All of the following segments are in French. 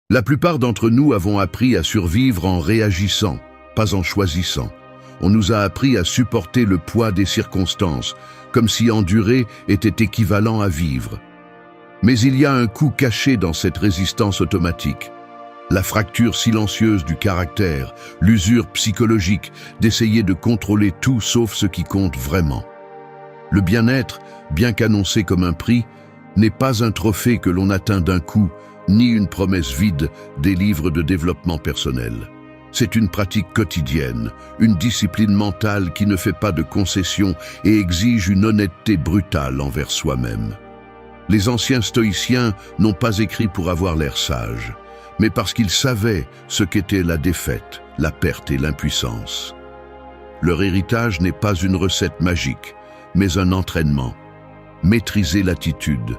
La plupart d'entre nous avons appris à survivre en réagissant, pas en choisissant. On nous a appris à supporter le poids des circonstances, comme si endurer était équivalent à vivre. Mais il y a un coup caché dans cette résistance automatique. La fracture silencieuse du caractère, l'usure psychologique d'essayer de contrôler tout sauf ce qui compte vraiment. Le bien-être, bien qu'annoncé comme un prix, n'est pas un trophée que l'on atteint d'un coup, ni une promesse vide des livres de développement personnel. C'est une pratique quotidienne, une discipline mentale qui ne fait pas de concessions et exige une honnêteté brutale envers soi-même. Les anciens stoïciens n'ont pas écrit pour avoir l'air sage, mais parce qu'ils savaient ce qu'était la défaite, la perte et l'impuissance. Leur héritage n'est pas une recette magique, mais un entraînement. Maîtriser l'attitude,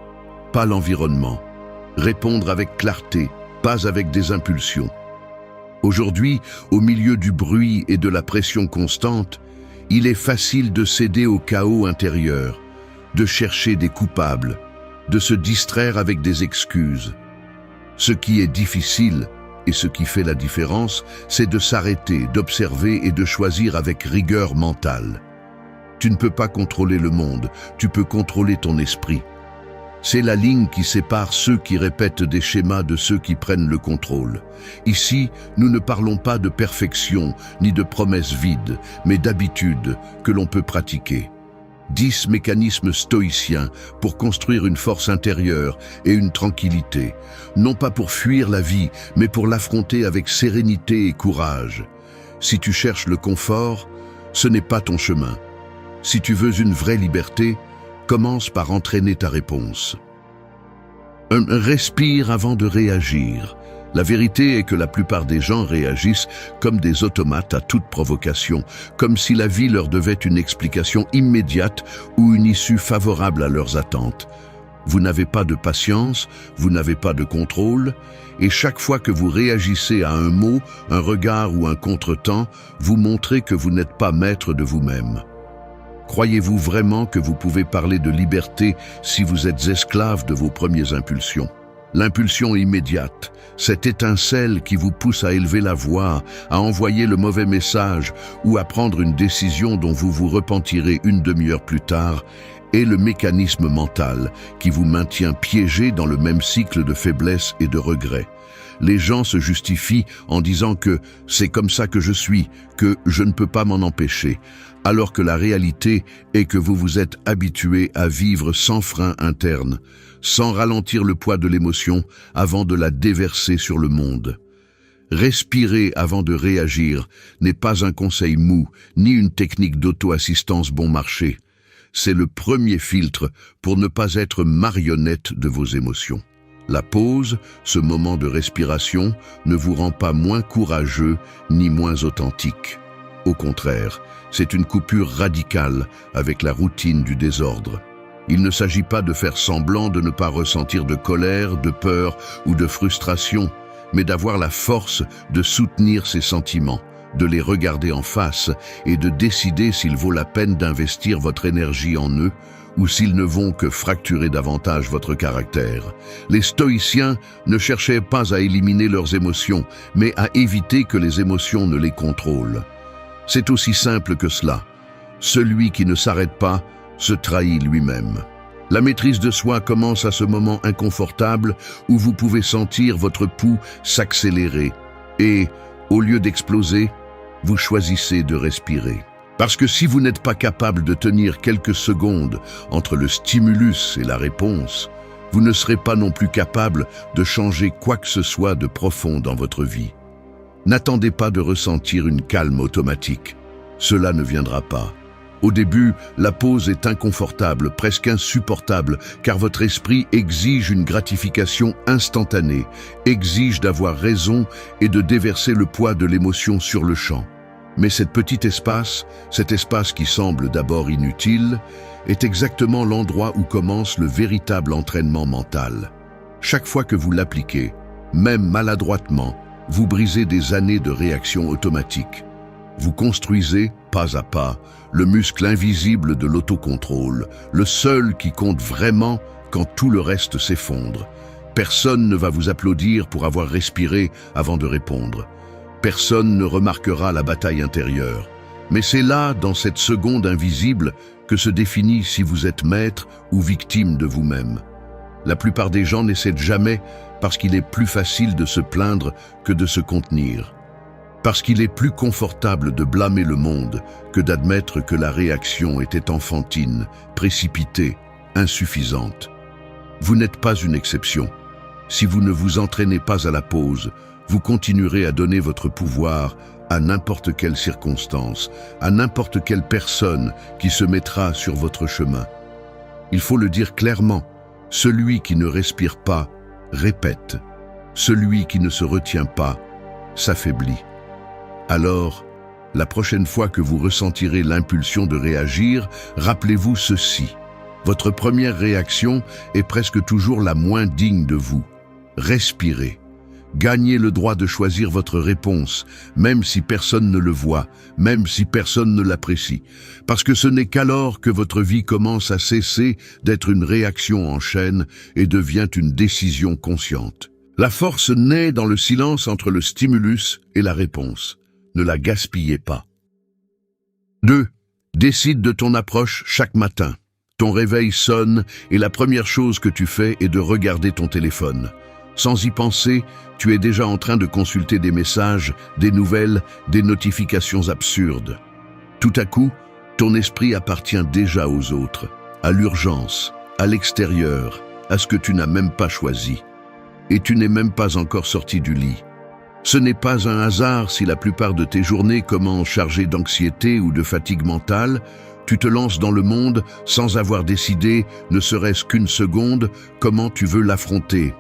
pas l'environnement. Répondre avec clarté, pas avec des impulsions. Aujourd'hui, au milieu du bruit et de la pression constante, il est facile de céder au chaos intérieur, de chercher des coupables, de se distraire avec des excuses. Ce qui est difficile, et ce qui fait la différence, c'est de s'arrêter, d'observer et de choisir avec rigueur mentale. Tu ne peux pas contrôler le monde, tu peux contrôler ton esprit. C'est la ligne qui sépare ceux qui répètent des schémas de ceux qui prennent le contrôle. Ici, nous ne parlons pas de perfection ni de promesses vides, mais d'habitudes que l'on peut pratiquer. 10 mécanismes stoïciens pour construire une force intérieure et une tranquillité, non pas pour fuir la vie, mais pour l'affronter avec sérénité et courage. Si tu cherches le confort, ce n'est pas ton chemin. Si tu veux une vraie liberté, commence par entraîner ta réponse. Respire avant de réagir. La vérité est que la plupart des gens réagissent comme des automates à toute provocation, comme si la vie leur devait une explication immédiate ou une issue favorable à leurs attentes. Vous n'avez pas de patience, vous n'avez pas de contrôle, et chaque fois que vous réagissez à un mot, un regard ou un contretemps, vous montrez que vous n'êtes pas maître de vous-même. Croyez-vous vraiment que vous pouvez parler de liberté si vous êtes esclave de vos premières impulsions? L'impulsion immédiate, cette étincelle qui vous pousse à élever la voix, à envoyer le mauvais message ou à prendre une décision dont vous vous repentirez une demi-heure plus tard, est le mécanisme mental qui vous maintient piégé dans le même cycle de faiblesse et de regret. Les gens se justifient en disant que c'est comme ça que je suis, que je ne peux pas m'en empêcher, alors que la réalité est que vous vous êtes habitué à vivre sans frein interne, sans ralentir le poids de l'émotion avant de la déverser sur le monde. Respirer avant de réagir n'est pas un conseil mou, ni une technique d'auto-assistance bon marché. C'est le premier filtre pour ne pas être marionnette de vos émotions. La pause, ce moment de respiration, ne vous rend pas moins courageux ni moins authentique. Au contraire, c'est une coupure radicale avec la routine du désordre. Il ne s'agit pas de faire semblant de ne pas ressentir de colère, de peur ou de frustration, mais d'avoir la force de soutenir ces sentiments, de les regarder en face et de décider s'il vaut la peine d'investir votre énergie en eux ou s'ils ne vont que fracturer davantage votre caractère. Les stoïciens ne cherchaient pas à éliminer leurs émotions, mais à éviter que les émotions ne les contrôlent. C'est aussi simple que cela. Celui qui ne s'arrête pas se trahit lui-même. La maîtrise de soi commence à ce moment inconfortable où vous pouvez sentir votre pouls s'accélérer et, au lieu d'exploser, vous choisissez de respirer. Parce que si vous n'êtes pas capable de tenir quelques secondes entre le stimulus et la réponse, vous ne serez pas non plus capable de changer quoi que ce soit de profond dans votre vie. N'attendez pas de ressentir une calme automatique. Cela ne viendra pas. Au début, la pause est inconfortable, presque insupportable, car votre esprit exige une gratification instantanée, exige d'avoir raison et de déverser le poids de l'émotion sur le champ. Mais cet espace qui semble d'abord inutile, est exactement l'endroit où commence le véritable entraînement mental. Chaque fois que vous l'appliquez, même maladroitement, vous brisez des années de réaction automatique. Vous construisez, pas à pas, le muscle invisible de l'autocontrôle, le seul qui compte vraiment quand tout le reste s'effondre. Personne ne va vous applaudir pour avoir respiré avant de répondre. Personne ne remarquera la bataille intérieure. Mais c'est là, dans cette seconde invisible, que se définit si vous êtes maître ou victime de vous-même. La plupart des gens n'essaient jamais parce qu'il est plus facile de se plaindre que de se contenir. Parce qu'il est plus confortable de blâmer le monde que d'admettre que la réaction était enfantine, précipitée, insuffisante. Vous n'êtes pas une exception. Si vous ne vous entraînez pas à la pause, vous continuerez à donner votre pouvoir à n'importe quelle circonstance, à n'importe quelle personne qui se mettra sur votre chemin. Il faut le dire clairement, celui qui ne respire pas, répète. Celui qui ne se retient pas, s'affaiblit. Alors, la prochaine fois que vous ressentirez l'impulsion de réagir, rappelez-vous ceci. Votre première réaction est presque toujours la moins digne de vous. Respirez. Gagnez le droit de choisir votre réponse, même si personne ne le voit, même si personne ne l'apprécie. Parce que ce n'est qu'alors que votre vie commence à cesser d'être une réaction en chaîne et devient une décision consciente. La force naît dans le silence entre le stimulus et la réponse. Ne la gaspillez pas. 2. Décide de ton approche chaque matin. Ton réveil sonne et la première chose que tu fais est de regarder ton téléphone. Sans y penser, tu es déjà en train de consulter des messages, des nouvelles, des notifications absurdes. Tout à coup, ton esprit appartient déjà aux autres, à l'urgence, à l'extérieur, à ce que tu n'as même pas choisi. Et tu n'es même pas encore sorti du lit. Ce n'est pas un hasard si la plupart de tes journées commencent chargées d'anxiété ou de fatigue mentale. Tu te lances dans le monde sans avoir décidé, ne serait-ce qu'une seconde, comment tu veux l'affronter.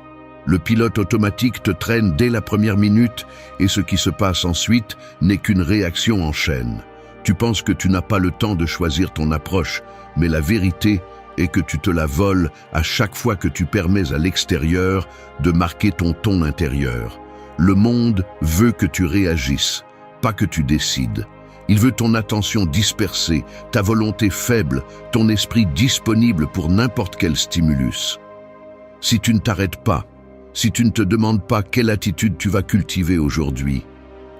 Le pilote automatique te traîne dès la première minute et ce qui se passe ensuite n'est qu'une réaction en chaîne. Tu penses que tu n'as pas le temps de choisir ton approche, mais la vérité est que tu te la voles à chaque fois que tu permets à l'extérieur de marquer ton ton intérieur. Le monde veut que tu réagisses, pas que tu décides. Il veut ton attention dispersée, ta volonté faible, ton esprit disponible pour n'importe quel stimulus. Si tu ne t'arrêtes pas, si tu ne te demandes pas quelle attitude tu vas cultiver aujourd'hui,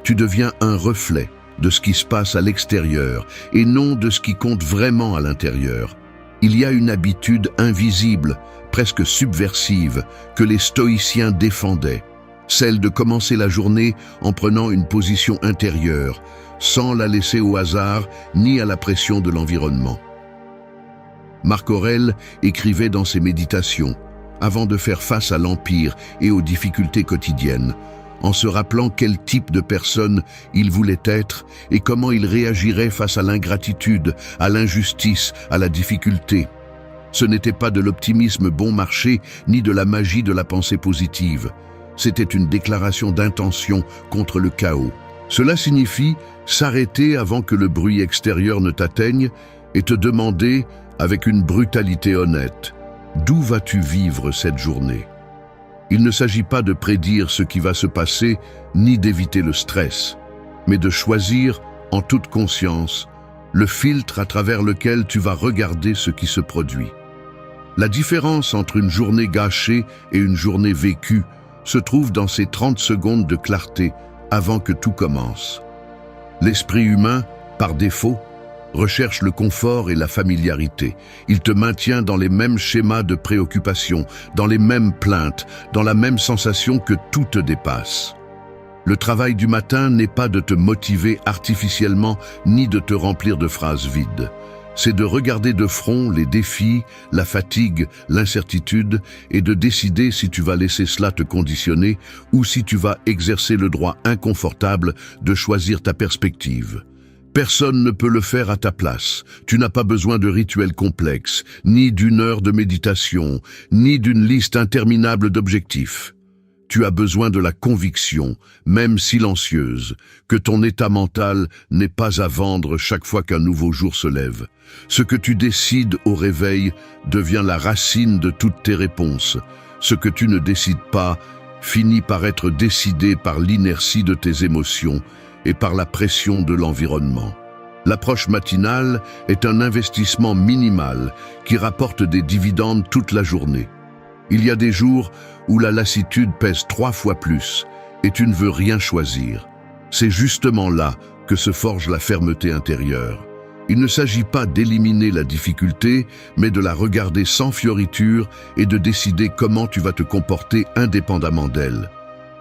tu deviens un reflet de ce qui se passe à l'extérieur et non de ce qui compte vraiment à l'intérieur. Il y a une habitude invisible, presque subversive, que les stoïciens défendaient, celle de commencer la journée en prenant une position intérieure, sans la laisser au hasard ni à la pression de l'environnement. Marc Aurèle écrivait dans ses méditations, avant de faire face à l'empire et aux difficultés quotidiennes, en se rappelant quel type de personne il voulait être et comment il réagirait face à l'ingratitude, à l'injustice, à la difficulté. Ce n'était pas de l'optimisme bon marché, ni de la magie de la pensée positive. C'était une déclaration d'intention contre le chaos. Cela signifie s'arrêter avant que le bruit extérieur ne t'atteigne et te demander, avec une brutalité honnête, d'où vas-tu vivre cette journée? Il ne s'agit pas de prédire ce qui va se passer, ni d'éviter le stress, mais de choisir, en toute conscience, le filtre à travers lequel tu vas regarder ce qui se produit. La différence entre une journée gâchée et une journée vécue se trouve dans ces 30 secondes de clarté avant que tout commence. L'esprit humain, par défaut, recherche le confort et la familiarité. Il te maintient dans les mêmes schémas de préoccupation, dans les mêmes plaintes, dans la même sensation que tout te dépasse. Le travail du matin n'est pas de te motiver artificiellement ni de te remplir de phrases vides. C'est de regarder de front les défis, la fatigue, l'incertitude et de décider si tu vas laisser cela te conditionner ou si tu vas exercer le droit inconfortable de choisir ta perspective. Personne ne peut le faire à ta place. Tu n'as pas besoin de rituels complexes, ni d'une heure de méditation, ni d'une liste interminable d'objectifs. Tu as besoin de la conviction, même silencieuse, que ton état mental n'est pas à vendre chaque fois qu'un nouveau jour se lève. Ce que tu décides au réveil devient la racine de toutes tes réponses. Ce que tu ne décides pas finit par être décidé par l'inertie de tes émotions et par la pression de l'environnement. L'approche matinale est un investissement minimal qui rapporte des dividendes toute la journée. Il y a des jours où la lassitude pèse 3 fois plus et tu ne veux rien choisir. C'est justement là que se forge la fermeté intérieure. Il ne s'agit pas d'éliminer la difficulté, mais de la regarder sans fioriture et de décider comment tu vas te comporter indépendamment d'elle.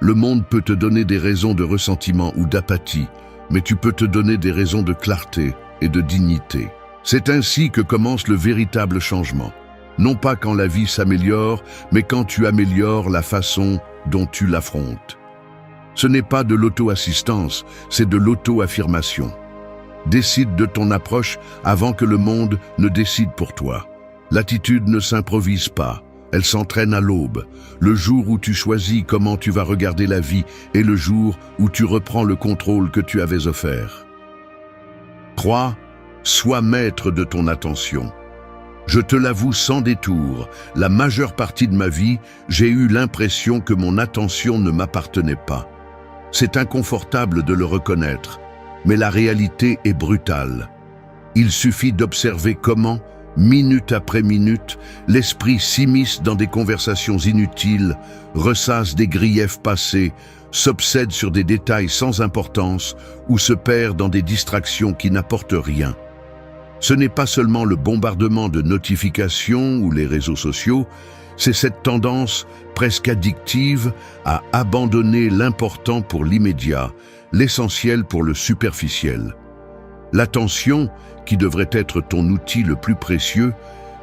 Le monde peut te donner des raisons de ressentiment ou d'apathie, mais tu peux te donner des raisons de clarté et de dignité. C'est ainsi que commence le véritable changement. Non pas quand la vie s'améliore, mais quand tu améliores la façon dont tu l'affrontes. Ce n'est pas de l'auto-assistance, c'est de l'auto-affirmation. Décide de ton approche avant que le monde ne décide pour toi. L'attitude ne s'improvise pas, elle s'entraîne à l'aube. Le jour où tu choisis comment tu vas regarder la vie est le jour où tu reprends le contrôle que tu avais offert. 3. Sois maître de ton attention. Je te l'avoue sans détour, la majeure partie de ma vie, j'ai eu l'impression que mon attention ne m'appartenait pas. C'est inconfortable de le reconnaître, mais la réalité est brutale. Il suffit d'observer comment, minute après minute, l'esprit s'immisce dans des conversations inutiles, ressasse des griefs passés, s'obsède sur des détails sans importance ou se perd dans des distractions qui n'apportent rien. Ce n'est pas seulement le bombardement de notifications ou les réseaux sociaux, c'est cette tendance presque addictive à abandonner l'important pour l'immédiat, l'essentiel pour le superficiel. L'attention, qui devrait être ton outil le plus précieux,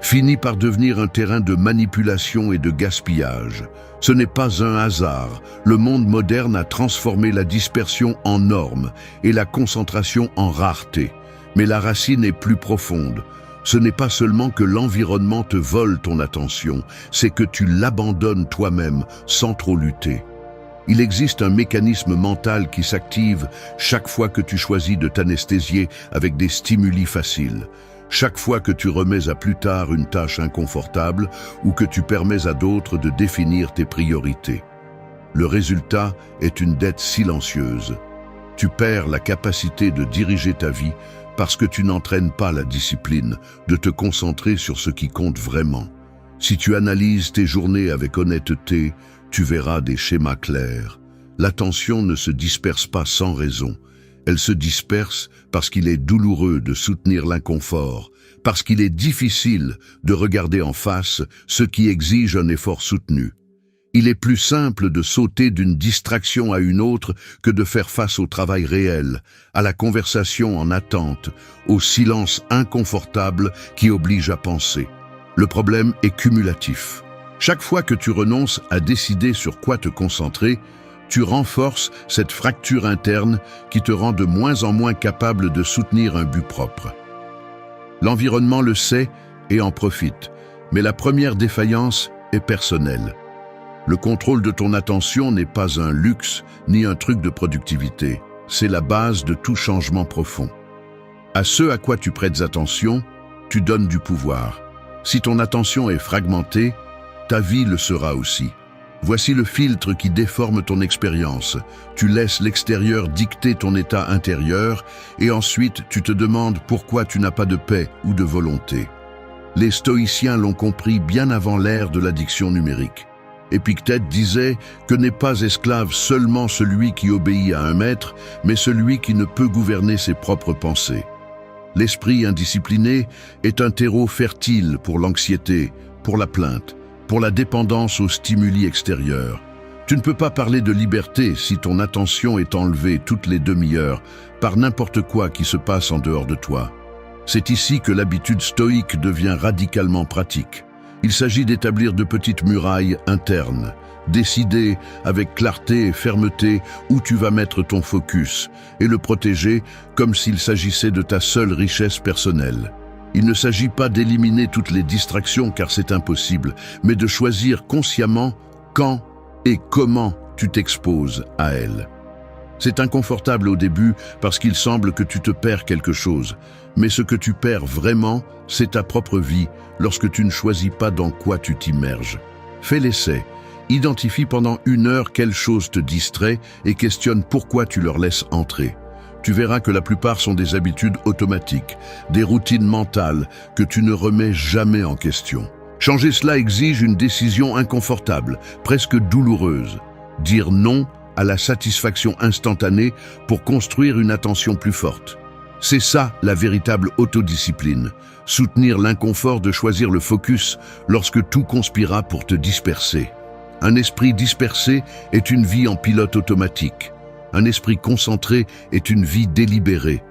finit par devenir un terrain de manipulation et de gaspillage. Ce n'est pas un hasard. Le monde moderne a transformé la dispersion en norme et la concentration en rareté. Mais la racine est plus profonde. Ce n'est pas seulement que l'environnement te vole ton attention, c'est que tu l'abandonnes toi-même sans trop lutter. Il existe un mécanisme mental qui s'active chaque fois que tu choisis de t'anesthésier avec des stimuli faciles, chaque fois que tu remets à plus tard une tâche inconfortable ou que tu permets à d'autres de définir tes priorités. Le résultat est une dette silencieuse. Tu perds la capacité de diriger ta vie parce que tu n'entraînes pas la discipline de te concentrer sur ce qui compte vraiment. Si tu analyses tes journées avec honnêteté, tu verras des schémas clairs. L'attention ne se disperse pas sans raison. Elle se disperse parce qu'il est douloureux de soutenir l'inconfort, parce qu'il est difficile de regarder en face ce qui exige un effort soutenu. Il est plus simple de sauter d'une distraction à une autre que de faire face au travail réel, à la conversation en attente, au silence inconfortable qui oblige à penser. Le problème est cumulatif. Chaque fois que tu renonces à décider sur quoi te concentrer, tu renforces cette fracture interne qui te rend de moins en moins capable de soutenir un but propre. L'environnement le sait et en profite, mais la première défaillance est personnelle. Le contrôle de ton attention n'est pas un luxe ni un truc de productivité. C'est la base de tout changement profond. À ce à quoi tu prêtes attention, tu donnes du pouvoir. Si ton attention est fragmentée, ta vie le sera aussi. Voici le filtre qui déforme ton expérience. Tu laisses l'extérieur dicter ton état intérieur et ensuite tu te demandes pourquoi tu n'as pas de paix ou de volonté. Les stoïciens l'ont compris bien avant l'ère de l'addiction numérique. Épictète disait que n'est pas esclave seulement celui qui obéit à un maître, mais celui qui ne peut gouverner ses propres pensées. L'esprit indiscipliné est un terreau fertile pour l'anxiété, pour la plainte, pour la dépendance aux stimuli extérieurs. Tu ne peux pas parler de liberté si ton attention est enlevée toutes les demi-heures par n'importe quoi qui se passe en dehors de toi. C'est ici que l'habitude stoïque devient radicalement pratique. Il s'agit d'établir de petites murailles internes, décider avec clarté et fermeté où tu vas mettre ton focus et le protéger comme s'il s'agissait de ta seule richesse personnelle. Il ne s'agit pas d'éliminer toutes les distractions car c'est impossible, mais de choisir consciemment quand et comment tu t'exposes à elles. C'est inconfortable au début parce qu'il semble que tu te perds quelque chose, mais ce que tu perds vraiment, c'est ta propre vie lorsque tu ne choisis pas dans quoi tu t'immerges. Fais l'essai, identifie pendant 1 heure quelle chose te distrait et questionne pourquoi tu leur laisses entrer. Tu verras que la plupart sont des habitudes automatiques, des routines mentales que tu ne remets jamais en question. Changer cela exige une décision inconfortable, presque douloureuse. Dire non à la satisfaction instantanée pour construire une attention plus forte. C'est ça la véritable autodiscipline. Soutenir l'inconfort de choisir le focus lorsque tout conspira pour te disperser. Un esprit dispersé est une vie en pilote automatique. Un esprit concentré est une vie délibérée.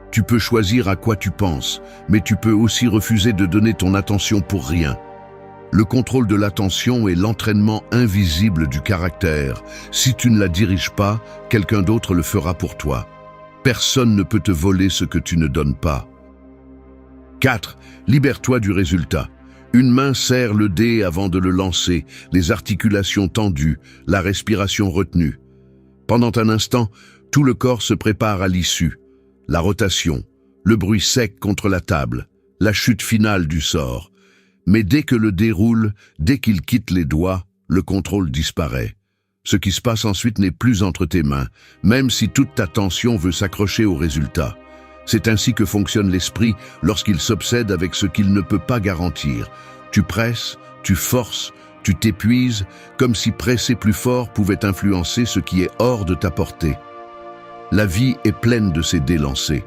Tu peux choisir à quoi tu penses, mais tu peux aussi refuser de donner ton attention pour rien. Le contrôle de l'attention est l'entraînement invisible du caractère. Si tu ne la diriges pas, quelqu'un d'autre le fera pour toi. Personne ne peut te voler ce que tu ne donnes pas. 4. Libère-toi du résultat. Une main serre le dé avant de le lancer, les articulations tendues, la respiration retenue. Pendant un instant, tout le corps se prépare à l'issue. La rotation, le bruit sec contre la table, la chute finale du sort. Mais dès que le dé roule, dès qu'il quitte les doigts, le contrôle disparaît. Ce qui se passe ensuite n'est plus entre tes mains, même si toute ta tension veut s'accrocher au résultat. C'est ainsi que fonctionne l'esprit lorsqu'il s'obsède avec ce qu'il ne peut pas garantir. Tu presses, tu forces, tu t'épuises, comme si presser plus fort pouvait influencer ce qui est hors de ta portée. La vie est pleine de ces dés lancés.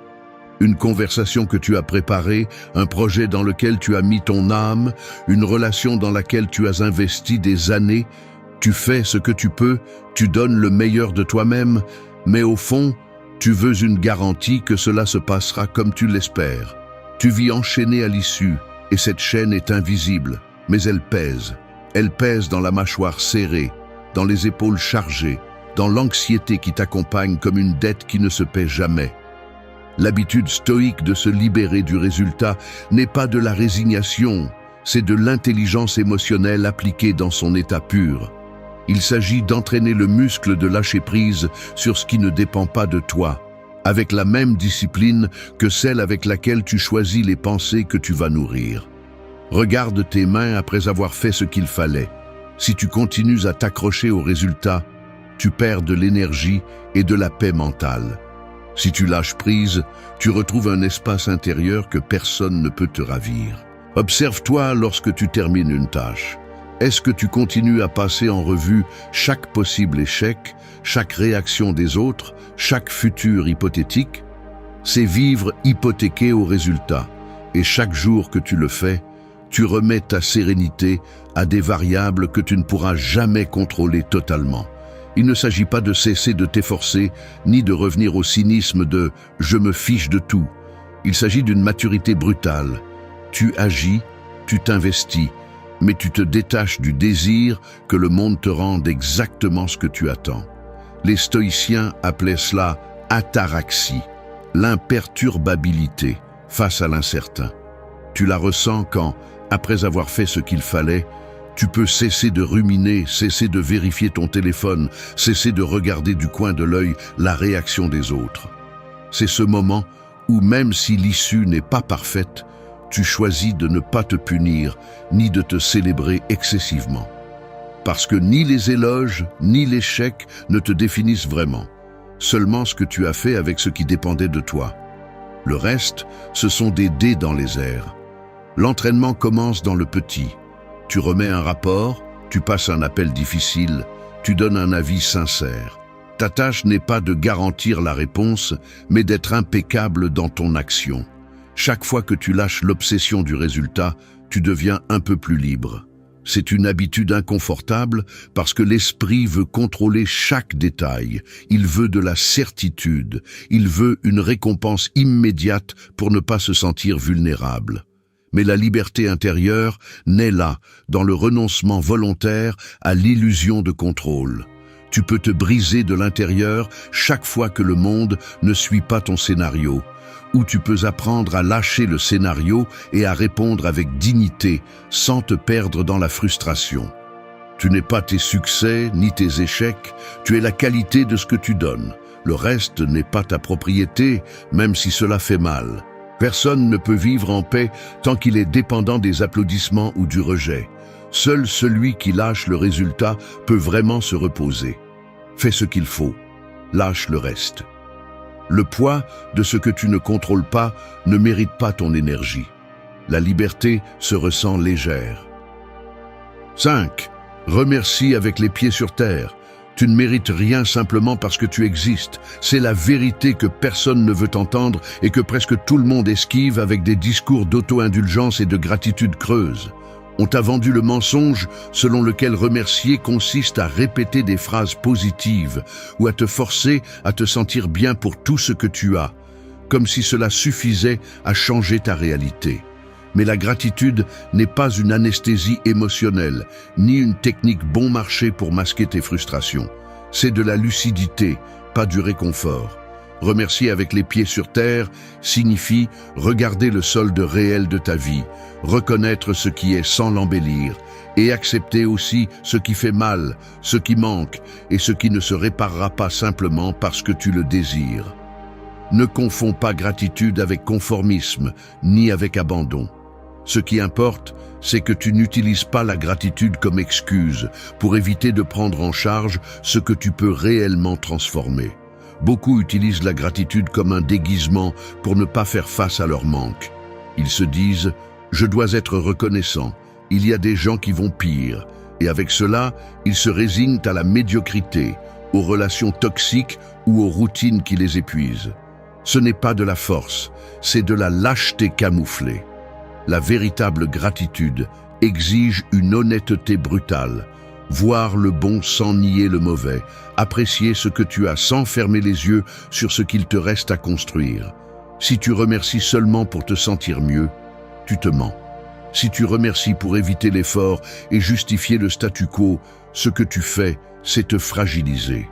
Une conversation que tu as préparée, un projet dans lequel tu as mis ton âme, une relation dans laquelle tu as investi des années. Tu fais ce que tu peux, tu donnes le meilleur de toi-même, mais au fond, tu veux une garantie que cela se passera comme tu l'espères. Tu vis enchaîné à l'issue, et cette chaîne est invisible, mais elle pèse. Elle pèse dans la mâchoire serrée, dans les épaules chargées, dans l'anxiété qui t'accompagne comme une dette qui ne se paie jamais. L'habitude stoïque de se libérer du résultat n'est pas de la résignation, c'est de l'intelligence émotionnelle appliquée dans son état pur. Il s'agit d'entraîner le muscle de lâcher prise sur ce qui ne dépend pas de toi, avec la même discipline que celle avec laquelle tu choisis les pensées que tu vas nourrir. Regarde tes mains après avoir fait ce qu'il fallait. Si tu continues à t'accrocher au résultat, tu perds de l'énergie et de la paix mentale. Si tu lâches prise, tu retrouves un espace intérieur que personne ne peut te ravir. Observe-toi lorsque tu termines une tâche. Est-ce que tu continues à passer en revue chaque possible échec, chaque réaction des autres, chaque futur hypothétique? C'est vivre hypothéqué au résultat. Et chaque jour que tu le fais, tu remets ta sérénité à des variables que tu ne pourras jamais contrôler totalement. Il ne s'agit pas de cesser de t'efforcer, ni de revenir au cynisme de « je me fiche de tout ». Il s'agit d'une maturité brutale. Tu agis, tu t'investis, mais tu te détaches du désir que le monde te rende exactement ce que tu attends. Les stoïciens appelaient cela ataraxie, l'imperturbabilité face à l'incertain. Tu la ressens quand, après avoir fait ce qu'il fallait, tu peux cesser de ruminer, cesser de vérifier ton téléphone, cesser de regarder du coin de l'œil la réaction des autres. C'est ce moment où, même si l'issue n'est pas parfaite, tu choisis de ne pas te punir, ni de te célébrer excessivement. Parce que ni les éloges, ni l'échec ne te définissent vraiment. Seulement ce que tu as fait avec ce qui dépendait de toi. Le reste, ce sont des dés dans les airs. L'entraînement commence dans le petit. Tu remets un rapport, tu passes un appel difficile, tu donnes un avis sincère. Ta tâche n'est pas de garantir la réponse, mais d'être impeccable dans ton action. Chaque fois que tu lâches l'obsession du résultat, tu deviens un peu plus libre. C'est une habitude inconfortable parce que l'esprit veut contrôler chaque détail. Il veut de la certitude. Il veut une récompense immédiate pour ne pas se sentir vulnérable. Mais la liberté intérieure naît là, dans le renoncement volontaire à l'illusion de contrôle. Tu peux te briser de l'intérieur chaque fois que le monde ne suit pas ton scénario, ou tu peux apprendre à lâcher le scénario et à répondre avec dignité, sans te perdre dans la frustration. Tu n'es pas tes succès ni tes échecs, tu es la qualité de ce que tu donnes. Le reste n'est pas ta propriété, même si cela fait mal. Personne ne peut vivre en paix tant qu'il est dépendant des applaudissements ou du rejet. Seul celui qui lâche le résultat peut vraiment se reposer. Fais ce qu'il faut, lâche le reste. Le poids de ce que tu ne contrôles pas ne mérite pas ton énergie. La liberté se ressent légère. 5. Remercie avec les pieds sur terre. Tu ne mérites rien simplement parce que tu existes. C'est la vérité que personne ne veut entendre et que presque tout le monde esquive avec des discours d'auto-indulgence et de gratitude creuse. On t'a vendu le mensonge selon lequel remercier consiste à répéter des phrases positives ou à te forcer à te sentir bien pour tout ce que tu as, comme si cela suffisait à changer ta réalité. Mais la gratitude n'est pas une anesthésie émotionnelle, ni une technique bon marché pour masquer tes frustrations. C'est de la lucidité, pas du réconfort. Remercier avec les pieds sur terre signifie regarder le solde réel de ta vie, reconnaître ce qui est sans l'embellir, et accepter aussi ce qui fait mal, ce qui manque, et ce qui ne se réparera pas simplement parce que tu le désires. Ne confonds pas gratitude avec conformisme, ni avec abandon. Ce qui importe, c'est que tu n'utilises pas la gratitude comme excuse pour éviter de prendre en charge ce que tu peux réellement transformer. Beaucoup utilisent la gratitude comme un déguisement pour ne pas faire face à leur manque. Ils se disent « je dois être reconnaissant, il y a des gens qui vont pire ». Et avec cela, ils se résignent à la médiocrité, aux relations toxiques ou aux routines qui les épuisent. Ce n'est pas de la force, c'est de la lâcheté camouflée. La véritable gratitude exige une honnêteté brutale, voir le bon sans nier le mauvais, apprécier ce que tu as sans fermer les yeux sur ce qu'il te reste à construire. Si tu remercies seulement pour te sentir mieux, tu te mens. Si tu remercies pour éviter l'effort et justifier le statu quo, ce que tu fais, c'est te fragiliser.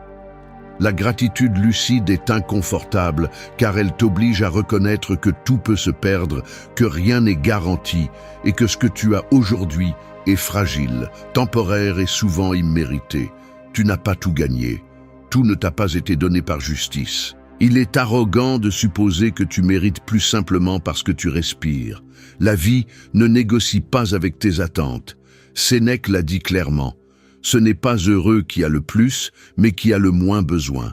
La gratitude lucide est inconfortable car elle t'oblige à reconnaître que tout peut se perdre, que rien n'est garanti et que ce que tu as aujourd'hui est fragile, temporaire et souvent immérité. Tu n'as pas tout gagné. Tout ne t'a pas été donné par justice. Il est arrogant de supposer que tu mérites plus simplement parce que tu respires. La vie ne négocie pas avec tes attentes. Sénèque l'a dit clairement. Ce n'est pas heureux qui a le plus, mais qui a le moins besoin.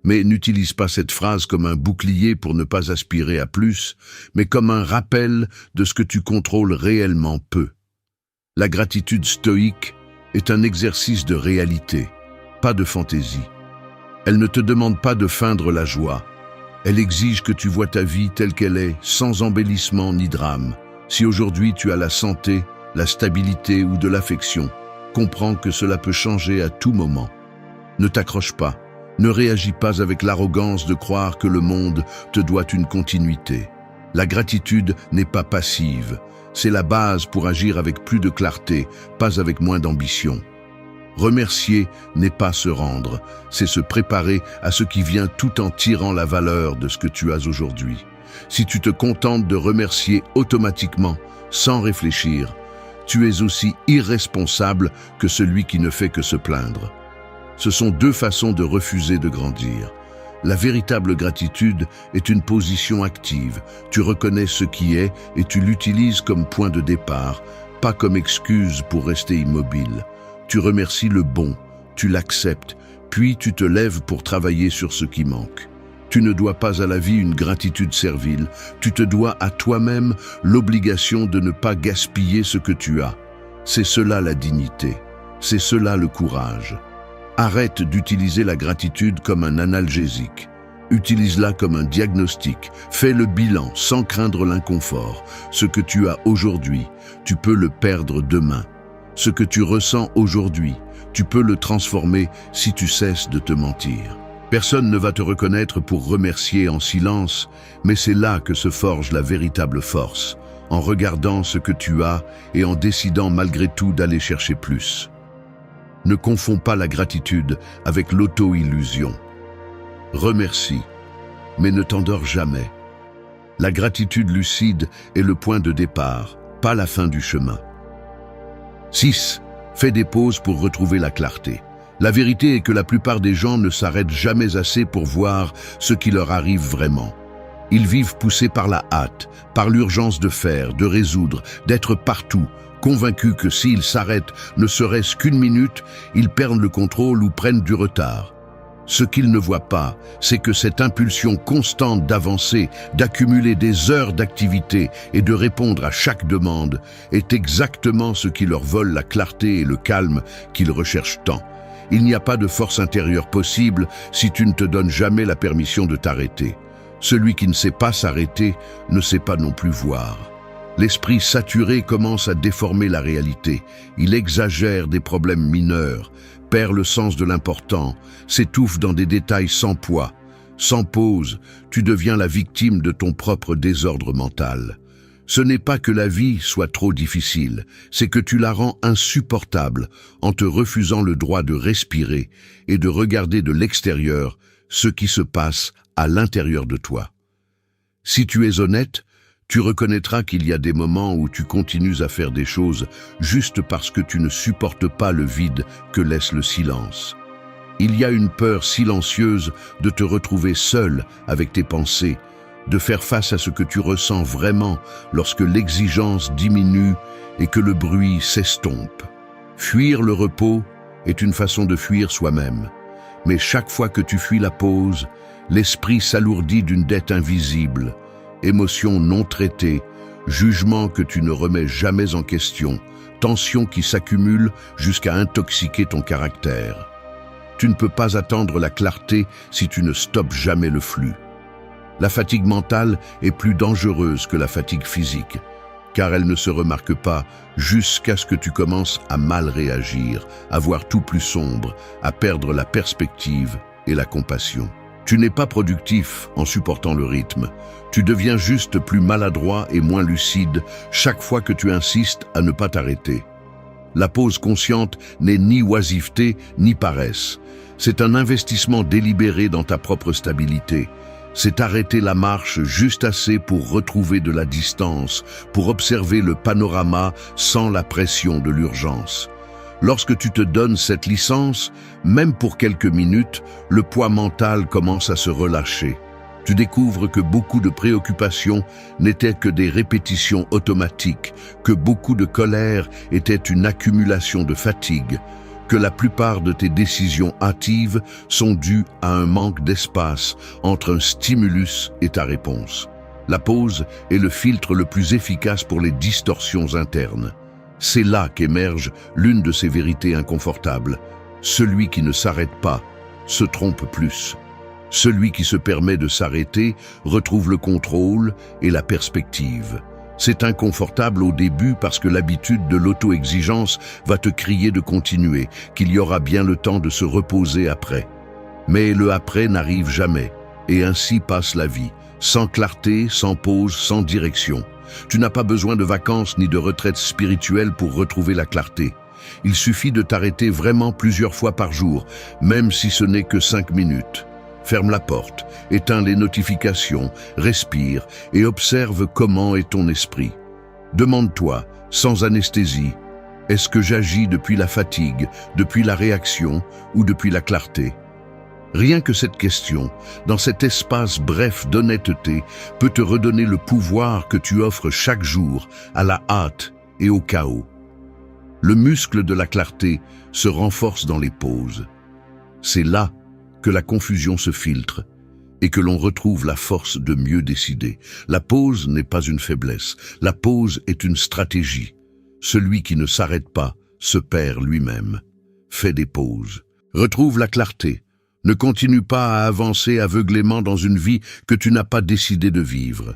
Mais n'utilise pas cette phrase comme un bouclier pour ne pas aspirer à plus, mais comme un rappel de ce que tu contrôles réellement peu. La gratitude stoïque est un exercice de réalité, pas de fantaisie. Elle ne te demande pas de feindre la joie. Elle exige que tu vois ta vie telle qu'elle est, sans embellissement ni drame. Si aujourd'hui tu as la santé, la stabilité ou de l'affection, comprends que cela peut changer à tout moment. Ne t'accroche pas, ne réagis pas avec l'arrogance de croire que le monde te doit une continuité. La gratitude n'est pas passive, c'est la base pour agir avec plus de clarté, pas avec moins d'ambition. Remercier n'est pas se rendre, c'est se préparer à ce qui vient tout en tirant la valeur de ce que tu as aujourd'hui. Si tu te contentes de remercier automatiquement, sans réfléchir, tu es aussi irresponsable que celui qui ne fait que se plaindre. Ce sont deux façons de refuser de grandir. La véritable gratitude est une position active. Tu reconnais ce qui est et tu l'utilises comme point de départ, pas comme excuse pour rester immobile. Tu remercies le bon, tu l'acceptes, puis tu te lèves pour travailler sur ce qui manque. Tu ne dois pas à la vie une gratitude servile, tu te dois à toi-même l'obligation de ne pas gaspiller ce que tu as. C'est cela la dignité, c'est cela le courage. Arrête d'utiliser la gratitude comme un analgésique. Utilise-la comme un diagnostic. Fais le bilan sans craindre l'inconfort. Ce que tu as aujourd'hui, tu peux le perdre demain. Ce que tu ressens aujourd'hui, tu peux le transformer si tu cesses de te mentir. Personne ne va te reconnaître pour remercier en silence, mais c'est là que se forge la véritable force, en regardant ce que tu as et en décidant malgré tout d'aller chercher plus. Ne confonds pas la gratitude avec l'auto-illusion. Remercie, mais ne t'endors jamais. La gratitude lucide est le point de départ, pas la fin du chemin. 6. Fais des pauses pour retrouver la clarté. La vérité est que la plupart des gens ne s'arrêtent jamais assez pour voir ce qui leur arrive vraiment. Ils vivent poussés par la hâte, par l'urgence de faire, de résoudre, d'être partout, convaincus que s'ils s'arrêtent ne serait-ce qu'une minute, ils perdent le contrôle ou prennent du retard. Ce qu'ils ne voient pas, c'est que cette impulsion constante d'avancer, d'accumuler des heures d'activité et de répondre à chaque demande est exactement ce qui leur vole la clarté et le calme qu'ils recherchent tant. Il n'y a pas de force intérieure possible si tu ne te donnes jamais la permission de t'arrêter. Celui qui ne sait pas s'arrêter ne sait pas non plus voir. L'esprit saturé commence à déformer la réalité. Il exagère des problèmes mineurs, perd le sens de l'important, s'étouffe dans des détails sans poids. Sans pause, tu deviens la victime de ton propre désordre mental. Ce n'est pas que la vie soit trop difficile, c'est que tu la rends insupportable en te refusant le droit de respirer et de regarder de l'extérieur ce qui se passe à l'intérieur de toi. Si tu es honnête, tu reconnaîtras qu'il y a des moments où tu continues à faire des choses juste parce que tu ne supportes pas le vide que laisse le silence. Il y a une peur silencieuse de te retrouver seul avec tes pensées, de faire face à ce que tu ressens vraiment lorsque l'exigence diminue et que le bruit s'estompe. Fuir le repos est une façon de fuir soi-même. Mais chaque fois que tu fuis la pause, l'esprit s'alourdit d'une dette invisible. Émotions non traitées, jugements que tu ne remets jamais en question, tensions qui s'accumulent jusqu'à intoxiquer ton caractère. Tu ne peux pas attendre la clarté si tu ne stoppes jamais le flux. La fatigue mentale est plus dangereuse que la fatigue physique, car elle ne se remarque pas jusqu'à ce que tu commences à mal réagir, à voir tout plus sombre, à perdre la perspective et la compassion. Tu n'es pas productif en supportant le rythme. Tu deviens juste plus maladroit et moins lucide chaque fois que tu insistes à ne pas t'arrêter. La pause consciente n'est ni oisiveté ni paresse. C'est un investissement délibéré dans ta propre stabilité. C'est arrêter la marche juste assez pour retrouver de la distance, pour observer le panorama sans la pression de l'urgence. Lorsque tu te donnes cette licence, même pour quelques minutes, le poids mental commence à se relâcher. Tu découvres que beaucoup de préoccupations n'étaient que des répétitions automatiques, que beaucoup de colère était une accumulation de fatigue, que la plupart de tes décisions hâtives sont dues à un manque d'espace entre un stimulus et ta réponse. La pause est le filtre le plus efficace pour les distorsions internes. C'est là qu'émerge l'une de ces vérités inconfortables. Celui qui ne s'arrête pas se trompe plus. Celui qui se permet de s'arrêter retrouve le contrôle et la perspective. C'est inconfortable au début parce que l'habitude de l'auto-exigence va te crier de continuer, qu'il y aura bien le temps de se reposer après. Mais le après n'arrive jamais, et ainsi passe la vie, sans clarté, sans pause, sans direction. Tu n'as pas besoin de vacances ni de retraite spirituelle pour retrouver la clarté. Il suffit de t'arrêter vraiment plusieurs fois par jour, même si ce n'est que 5 minutes. Ferme la porte, éteins les notifications, respire et observe comment est ton esprit. Demande-toi, sans anesthésie, est-ce que j'agis depuis la fatigue, depuis la réaction ou depuis la clarté? Rien que cette question, dans cet espace bref d'honnêteté, peut te redonner le pouvoir que tu offres chaque jour à la hâte et au chaos. Le muscle de la clarté se renforce dans les pauses. C'est là que la confusion se filtre et que l'on retrouve la force de mieux décider. La pause n'est pas une faiblesse, la pause est une stratégie. Celui qui ne s'arrête pas se perd lui-même. Fais des pauses. Retrouve la clarté. Ne continue pas à avancer aveuglément dans une vie que tu n'as pas décidé de vivre.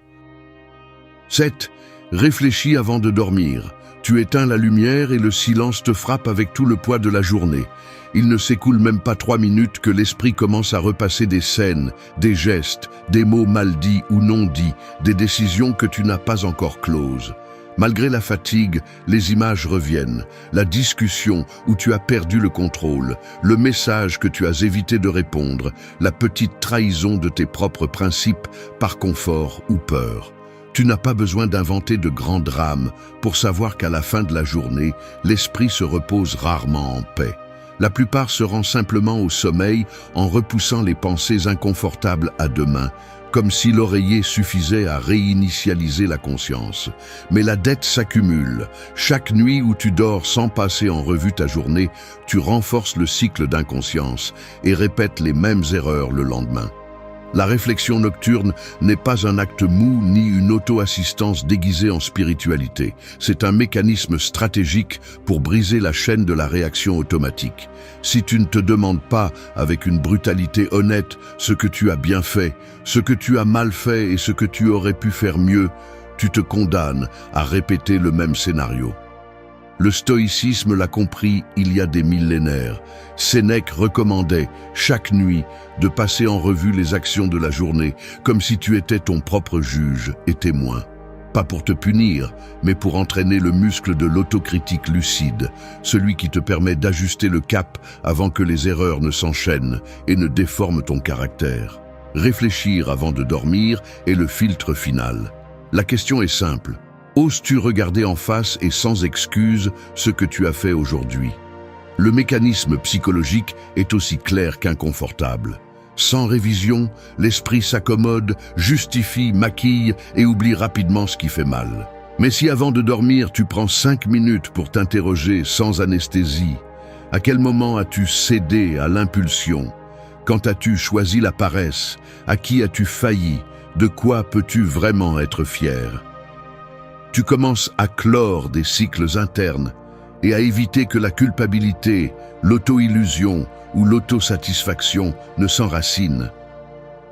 7. Réfléchis avant de dormir. Tu éteins la lumière et le silence te frappe avec tout le poids de la journée. Il ne s'écoule même pas 3 minutes que l'esprit commence à repasser des scènes, des gestes, des mots mal dits ou non dits, des décisions que tu n'as pas encore closes. Malgré la fatigue, les images reviennent, la discussion où tu as perdu le contrôle, le message que tu as évité de répondre, la petite trahison de tes propres principes par confort ou peur. Tu n'as pas besoin d'inventer de grands drames pour savoir qu'à la fin de la journée, l'esprit se repose rarement en paix. La plupart se rend simplement au sommeil en repoussant les pensées inconfortables à demain, comme si l'oreiller suffisait à réinitialiser la conscience. Mais la dette s'accumule. Chaque nuit où tu dors sans passer en revue ta journée, tu renforces le cycle d'inconscience et répètes les mêmes erreurs le lendemain. La réflexion nocturne n'est pas un acte mou ni une auto-assistance déguisée en spiritualité. C'est un mécanisme stratégique pour briser la chaîne de la réaction automatique. Si tu ne te demandes pas, avec une brutalité honnête, ce que tu as bien fait, ce que tu as mal fait et ce que tu aurais pu faire mieux, tu te condamnes à répéter le même scénario. Le stoïcisme l'a compris il y a des millénaires. Sénèque recommandait, chaque nuit, de passer en revue les actions de la journée, comme si tu étais ton propre juge et témoin. Pas pour te punir, mais pour entraîner le muscle de l'autocritique lucide, celui qui te permet d'ajuster le cap avant que les erreurs ne s'enchaînent et ne déforment ton caractère. Réfléchir avant de dormir est le filtre final. La question est simple. Oses-tu regarder en face et sans excuse ce que tu as fait aujourd'hui? Le mécanisme psychologique est aussi clair qu'inconfortable. Sans révision, l'esprit s'accommode, justifie, maquille et oublie rapidement ce qui fait mal. Mais si avant de dormir, tu prends 5 minutes pour t'interroger sans anesthésie, à quel moment as-tu cédé à l'impulsion? Quand as-tu choisi la paresse? À qui as-tu failli? De quoi peux-tu vraiment être fier? Tu commences à clore des cycles internes et à éviter que la culpabilité, l'auto-illusion ou l'autosatisfaction ne s'enracinent.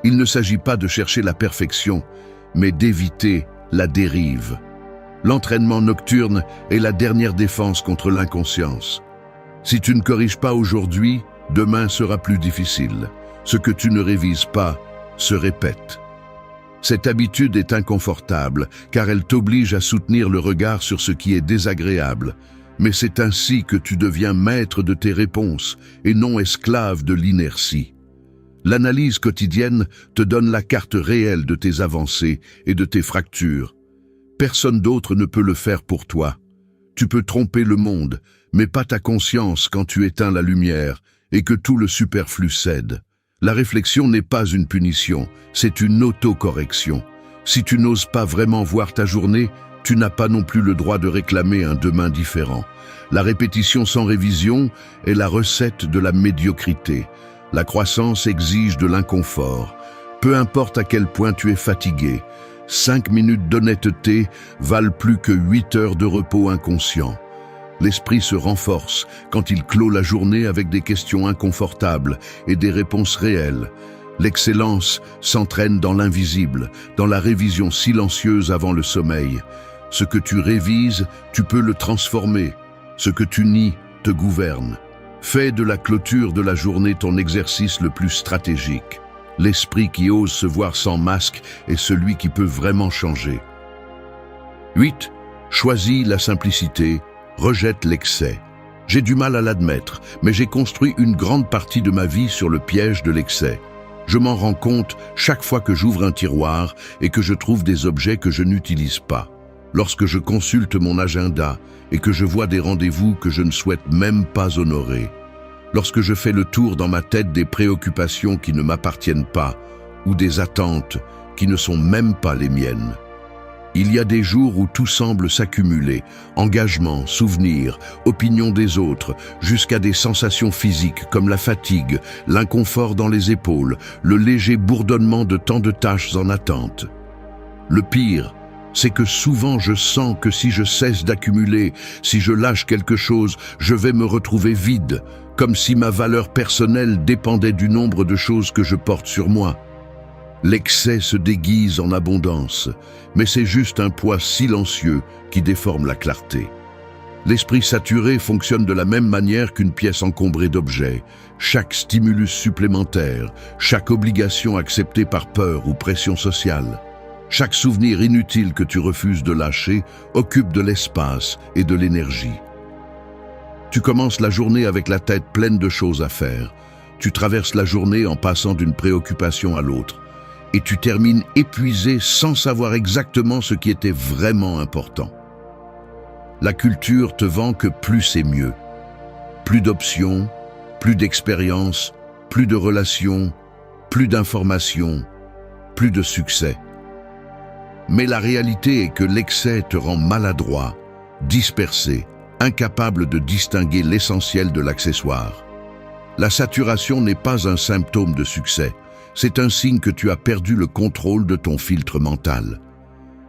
Il ne s'agit pas de chercher la perfection, mais d'éviter la dérive. L'entraînement nocturne est la dernière défense contre l'inconscience. Si tu ne corriges pas aujourd'hui, demain sera plus difficile. Ce que tu ne révises pas se répète. Cette habitude est inconfortable, car elle t'oblige à soutenir le regard sur ce qui est désagréable. Mais c'est ainsi que tu deviens maître de tes réponses, et non esclave de l'inertie. L'analyse quotidienne te donne la carte réelle de tes avancées et de tes fractures. Personne d'autre ne peut le faire pour toi. Tu peux tromper le monde, mais pas ta conscience quand tu éteins la lumière et que tout le superflu cède. La réflexion n'est pas une punition, c'est une autocorrection. Si tu n'oses pas vraiment voir ta journée, tu n'as pas non plus le droit de réclamer un demain différent. La répétition sans révision est la recette de la médiocrité. La croissance exige de l'inconfort. Peu importe à quel point tu es fatigué, 5 minutes d'honnêteté valent plus que 8 heures de repos inconscient. L'esprit se renforce quand il clôt la journée avec des questions inconfortables et des réponses réelles. L'excellence s'entraîne dans l'invisible, dans la révision silencieuse avant le sommeil. Ce que tu révises, tu peux le transformer. Ce que tu nies te gouverne. Fais de la clôture de la journée ton exercice le plus stratégique. L'esprit qui ose se voir sans masque est celui qui peut vraiment changer. 8. Choisis la simplicité. Rejette l'excès. J'ai du mal à l'admettre, mais j'ai construit une grande partie de ma vie sur le piège de l'excès. Je m'en rends compte chaque fois que j'ouvre un tiroir et que je trouve des objets que je n'utilise pas. Lorsque je consulte mon agenda et que je vois des rendez-vous que je ne souhaite même pas honorer. Lorsque je fais le tour dans ma tête des préoccupations qui ne m'appartiennent pas ou des attentes qui ne sont même pas les miennes. Il y a des jours où tout semble s'accumuler, engagement, souvenirs, opinion des autres, jusqu'à des sensations physiques comme la fatigue, l'inconfort dans les épaules, le léger bourdonnement de tant de tâches en attente. Le pire, c'est que souvent je sens que si je cesse d'accumuler, si je lâche quelque chose, je vais me retrouver vide, comme si ma valeur personnelle dépendait du nombre de choses que je porte sur moi. L'excès se déguise en abondance, mais c'est juste un poids silencieux qui déforme la clarté. L'esprit saturé fonctionne de la même manière qu'une pièce encombrée d'objets. Chaque stimulus supplémentaire, chaque obligation acceptée par peur ou pression sociale, chaque souvenir inutile que tu refuses de lâcher occupe de l'espace et de l'énergie. Tu commences la journée avec la tête pleine de choses à faire. Tu traverses la journée en passant d'une préoccupation à l'autre. Et tu termines épuisé sans savoir exactement ce qui était vraiment important. La culture te vend que plus c'est mieux. Plus d'options, plus d'expériences, plus de relations, plus d'informations. plus de succès. Mais la réalité est que l'excès te rend maladroit, dispersé, incapable de distinguer l'essentiel de l'accessoire. La saturation n'est pas un symptôme de succès, c'est un signe que tu as perdu le contrôle de ton filtre mental.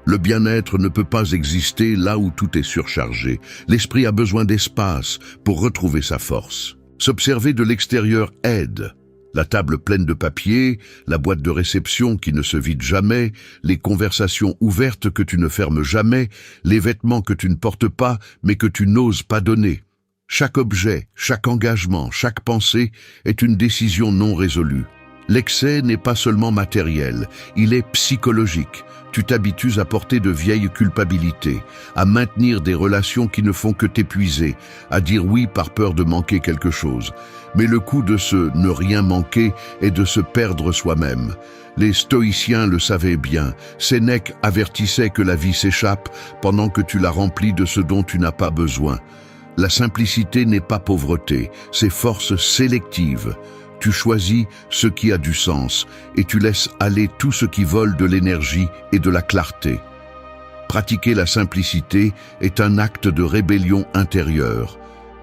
Le bien-être ne peut pas exister là où tout est surchargé. L'esprit a besoin d'espace pour retrouver sa force. S'observer de l'extérieur aide. La table pleine de papier, la boîte de réception qui ne se vide jamais, les conversations ouvertes que tu ne fermes jamais, les vêtements que tu ne portes pas mais que tu n'oses pas donner. Chaque objet, chaque engagement, chaque pensée est une décision non résolue. L'excès n'est pas seulement matériel, il est psychologique. Tu t'habitues à porter de vieilles culpabilités, à maintenir des relations qui ne font que t'épuiser, à dire oui par peur de manquer quelque chose. Mais le coût de ce ne rien manquer est de se perdre soi-même. Les stoïciens le savaient bien. Sénèque avertissait que la vie s'échappe pendant que tu la remplis de ce dont tu n'as pas besoin. La simplicité n'est pas pauvreté, c'est force sélective. Tu choisis ce qui a du sens et tu laisses aller tout ce qui vole de l'énergie et de la clarté. Pratiquer la simplicité est un acte de rébellion intérieure.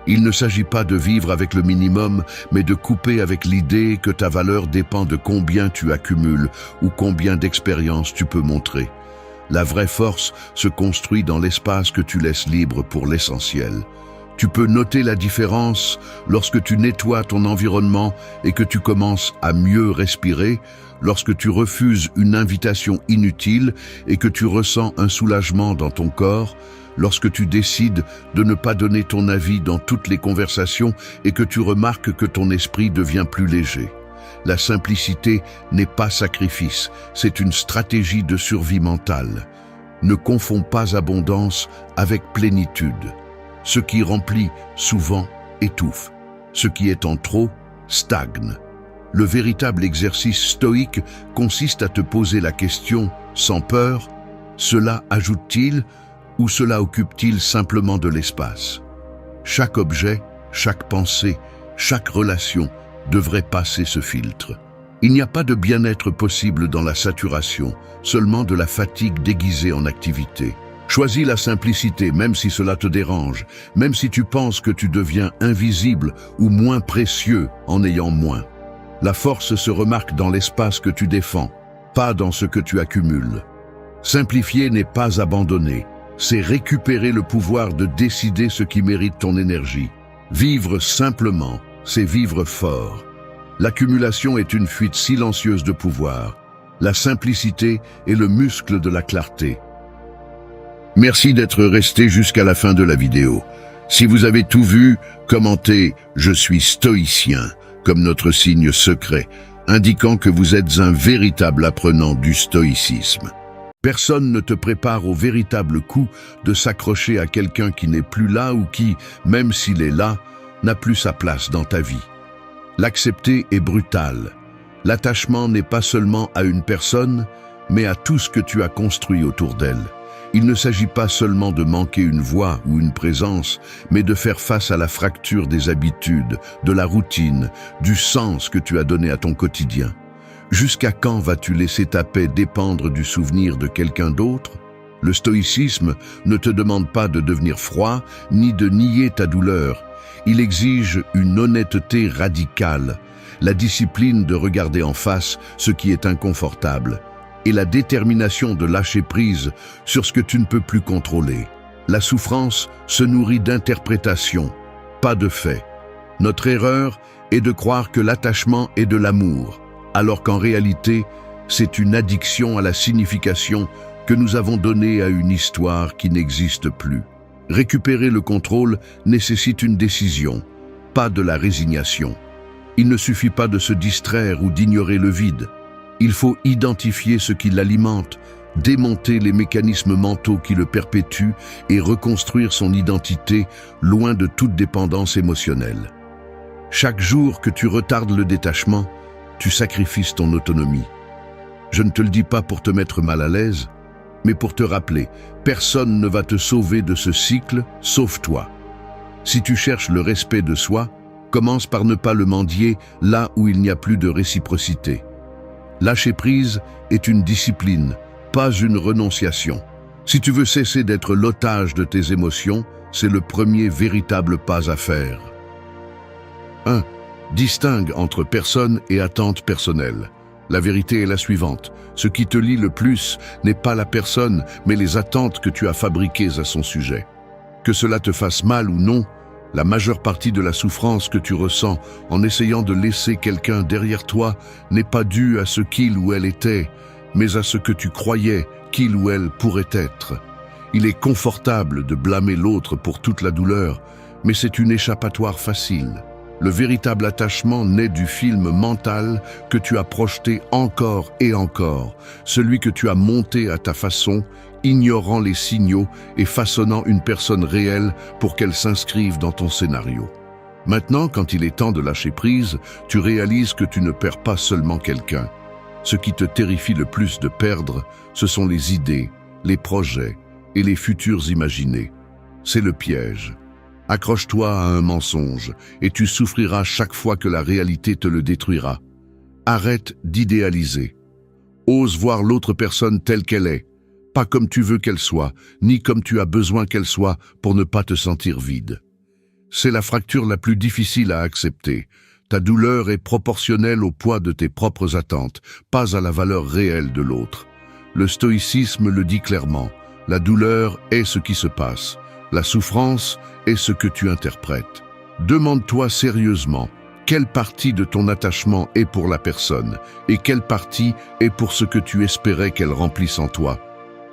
Il ne s'agit pas de vivre avec le minimum, mais de couper avec l'idée que ta valeur dépend de combien tu accumules ou combien d'expériences tu peux montrer. La vraie force se construit dans l'espace que tu laisses libre pour l'essentiel. Tu peux noter la différence lorsque tu nettoies ton environnement et que tu commences à mieux respirer, lorsque tu refuses une invitation inutile et que tu ressens un soulagement dans ton corps, lorsque tu décides de ne pas donner ton avis dans toutes les conversations et que tu remarques que ton esprit devient plus léger. La simplicité n'est pas sacrifice, c'est une stratégie de survie mentale. Ne confonds pas abondance avec plénitude. Ce qui remplit souvent étouffe. Ce qui est en trop stagne. Le véritable exercice stoïque consiste à te poser la question sans peur, cela ajoute-t-il ou cela occupe-t-il simplement de l'espace? Chaque objet, chaque pensée, chaque relation devrait passer ce filtre. Il n'y a pas de bien-être possible dans la saturation, seulement de la fatigue déguisée en activité. Choisis la simplicité, même si cela te dérange, même si tu penses que tu deviens invisible ou moins précieux en ayant moins. La force se remarque dans l'espace que tu défends, pas dans ce que tu accumules. Simplifier n'est pas abandonner, c'est récupérer le pouvoir de décider ce qui mérite ton énergie. Vivre simplement, c'est vivre fort. L'accumulation est une fuite silencieuse de pouvoir. La simplicité est le muscle de la clarté. Merci d'être resté jusqu'à la fin de la vidéo. Si vous avez tout vu, commentez « Je suis stoïcien » comme notre signe secret, indiquant que vous êtes un véritable apprenant du stoïcisme. Personne ne te prépare au véritable coup de s'accrocher à quelqu'un qui n'est plus là ou qui, même s'il est là, n'a plus sa place dans ta vie. L'accepter est brutal. L'attachement n'est pas seulement à une personne, mais à tout ce que tu as construit autour d'elle. Il ne s'agit pas seulement de manquer une voix ou une présence, mais de faire face à la fracture des habitudes, de la routine, du sens que tu as donné à ton quotidien. Jusqu'à quand vas-tu laisser ta paix dépendre du souvenir de quelqu'un d'autre? Le stoïcisme ne te demande pas de devenir froid, ni de nier ta douleur. Il exige une honnêteté radicale, la discipline de regarder en face ce qui est inconfortable, et la détermination de lâcher prise sur ce que tu ne peux plus contrôler. La souffrance se nourrit d'interprétations, pas de faits. Notre erreur est de croire que l'attachement est de l'amour, alors qu'en réalité, c'est une addiction à la signification que nous avons donnée à une histoire qui n'existe plus. Récupérer le contrôle nécessite une décision, pas de la résignation. Il ne suffit pas de se distraire ou d'ignorer le vide. Il faut identifier ce qui l'alimente, démonter les mécanismes mentaux qui le perpétuent et reconstruire son identité loin de toute dépendance émotionnelle. Chaque jour que tu retardes le détachement, tu sacrifies ton autonomie. Je ne te le dis pas pour te mettre mal à l'aise, mais pour te rappeler, personne ne va te sauver de ce cycle, sauf toi. Si tu cherches le respect de soi, commence par ne pas le mendier là où il n'y a plus de réciprocité. Lâcher prise est une discipline, pas une renonciation. Si tu veux cesser d'être l'otage de tes émotions, c'est le premier véritable pas à faire. 1. Distingue entre personne et attente personnelle. La vérité est la suivante. Ce qui te lie le plus n'est pas la personne, mais les attentes que tu as fabriquées à son sujet. Que cela te fasse mal ou non, la majeure partie de la souffrance que tu ressens en essayant de laisser quelqu'un derrière toi n'est pas due à ce qu'il ou elle était, mais à ce que tu croyais qu'il ou elle pourrait être. Il est confortable de blâmer l'autre pour toute la douleur, mais c'est une échappatoire facile. Le véritable attachement naît du film mental que tu as projeté encore et encore, celui que tu as monté à ta façon, ignorant les signaux et façonnant une personne réelle pour qu'elle s'inscrive dans ton scénario. Maintenant, quand il est temps de lâcher prise, tu réalises que tu ne perds pas seulement quelqu'un. Ce qui te terrifie le plus de perdre, ce sont les idées, les projets et les futurs imaginés. C'est le piège. Accroche-toi à un mensonge et tu souffriras chaque fois que la réalité te le détruira. Arrête d'idéaliser. Ose voir l'autre personne telle qu'elle est, pas comme tu veux qu'elle soit, ni comme tu as besoin qu'elle soit pour ne pas te sentir vide. C'est la fracture la plus difficile à accepter. Ta douleur est proportionnelle au poids de tes propres attentes, pas à la valeur réelle de l'autre. Le stoïcisme le dit clairement, la douleur est ce qui se passe. La souffrance est ce que tu interprètes. Demande-toi sérieusement, quelle partie de ton attachement est pour la personne et quelle partie est pour ce que tu espérais qu'elle remplisse en toi.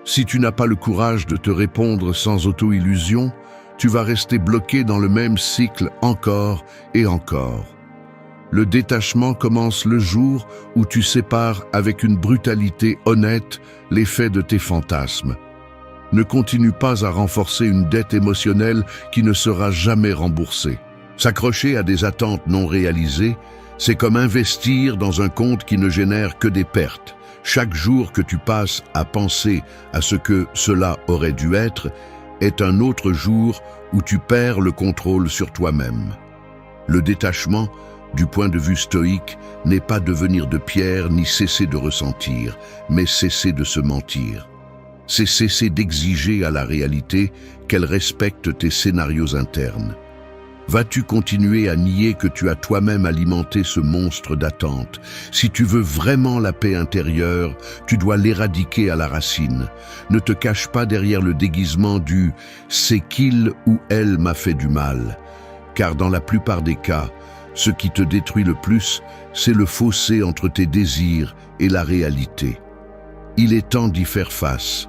Si tu n'as pas le courage de te répondre sans auto-illusion, tu vas rester bloqué dans le même cycle encore et encore. Le détachement commence le jour où tu sépares avec une brutalité honnête les faits de tes fantasmes. Ne continue pas à renforcer une dette émotionnelle qui ne sera jamais remboursée. S'accrocher à des attentes non réalisées, c'est comme investir dans un compte qui ne génère que des pertes. Chaque jour que tu passes à penser à ce que cela aurait dû être est un autre jour où tu perds le contrôle sur toi-même. Le détachement, du point de vue stoïque, n'est pas devenir de pierre ni cesser de ressentir, mais cesser de se mentir. C'est cesser d'exiger à la réalité qu'elle respecte tes scénarios internes. Vas-tu continuer à nier que tu as toi-même alimenté ce monstre d'attente? Si tu veux vraiment la paix intérieure, tu dois l'éradiquer à la racine. Ne te cache pas derrière le déguisement du « c'est qu'il ou elle m'a fait du mal », car dans la plupart des cas, ce qui te détruit le plus, c'est le fossé entre tes désirs et la réalité. Il est temps d'y faire face.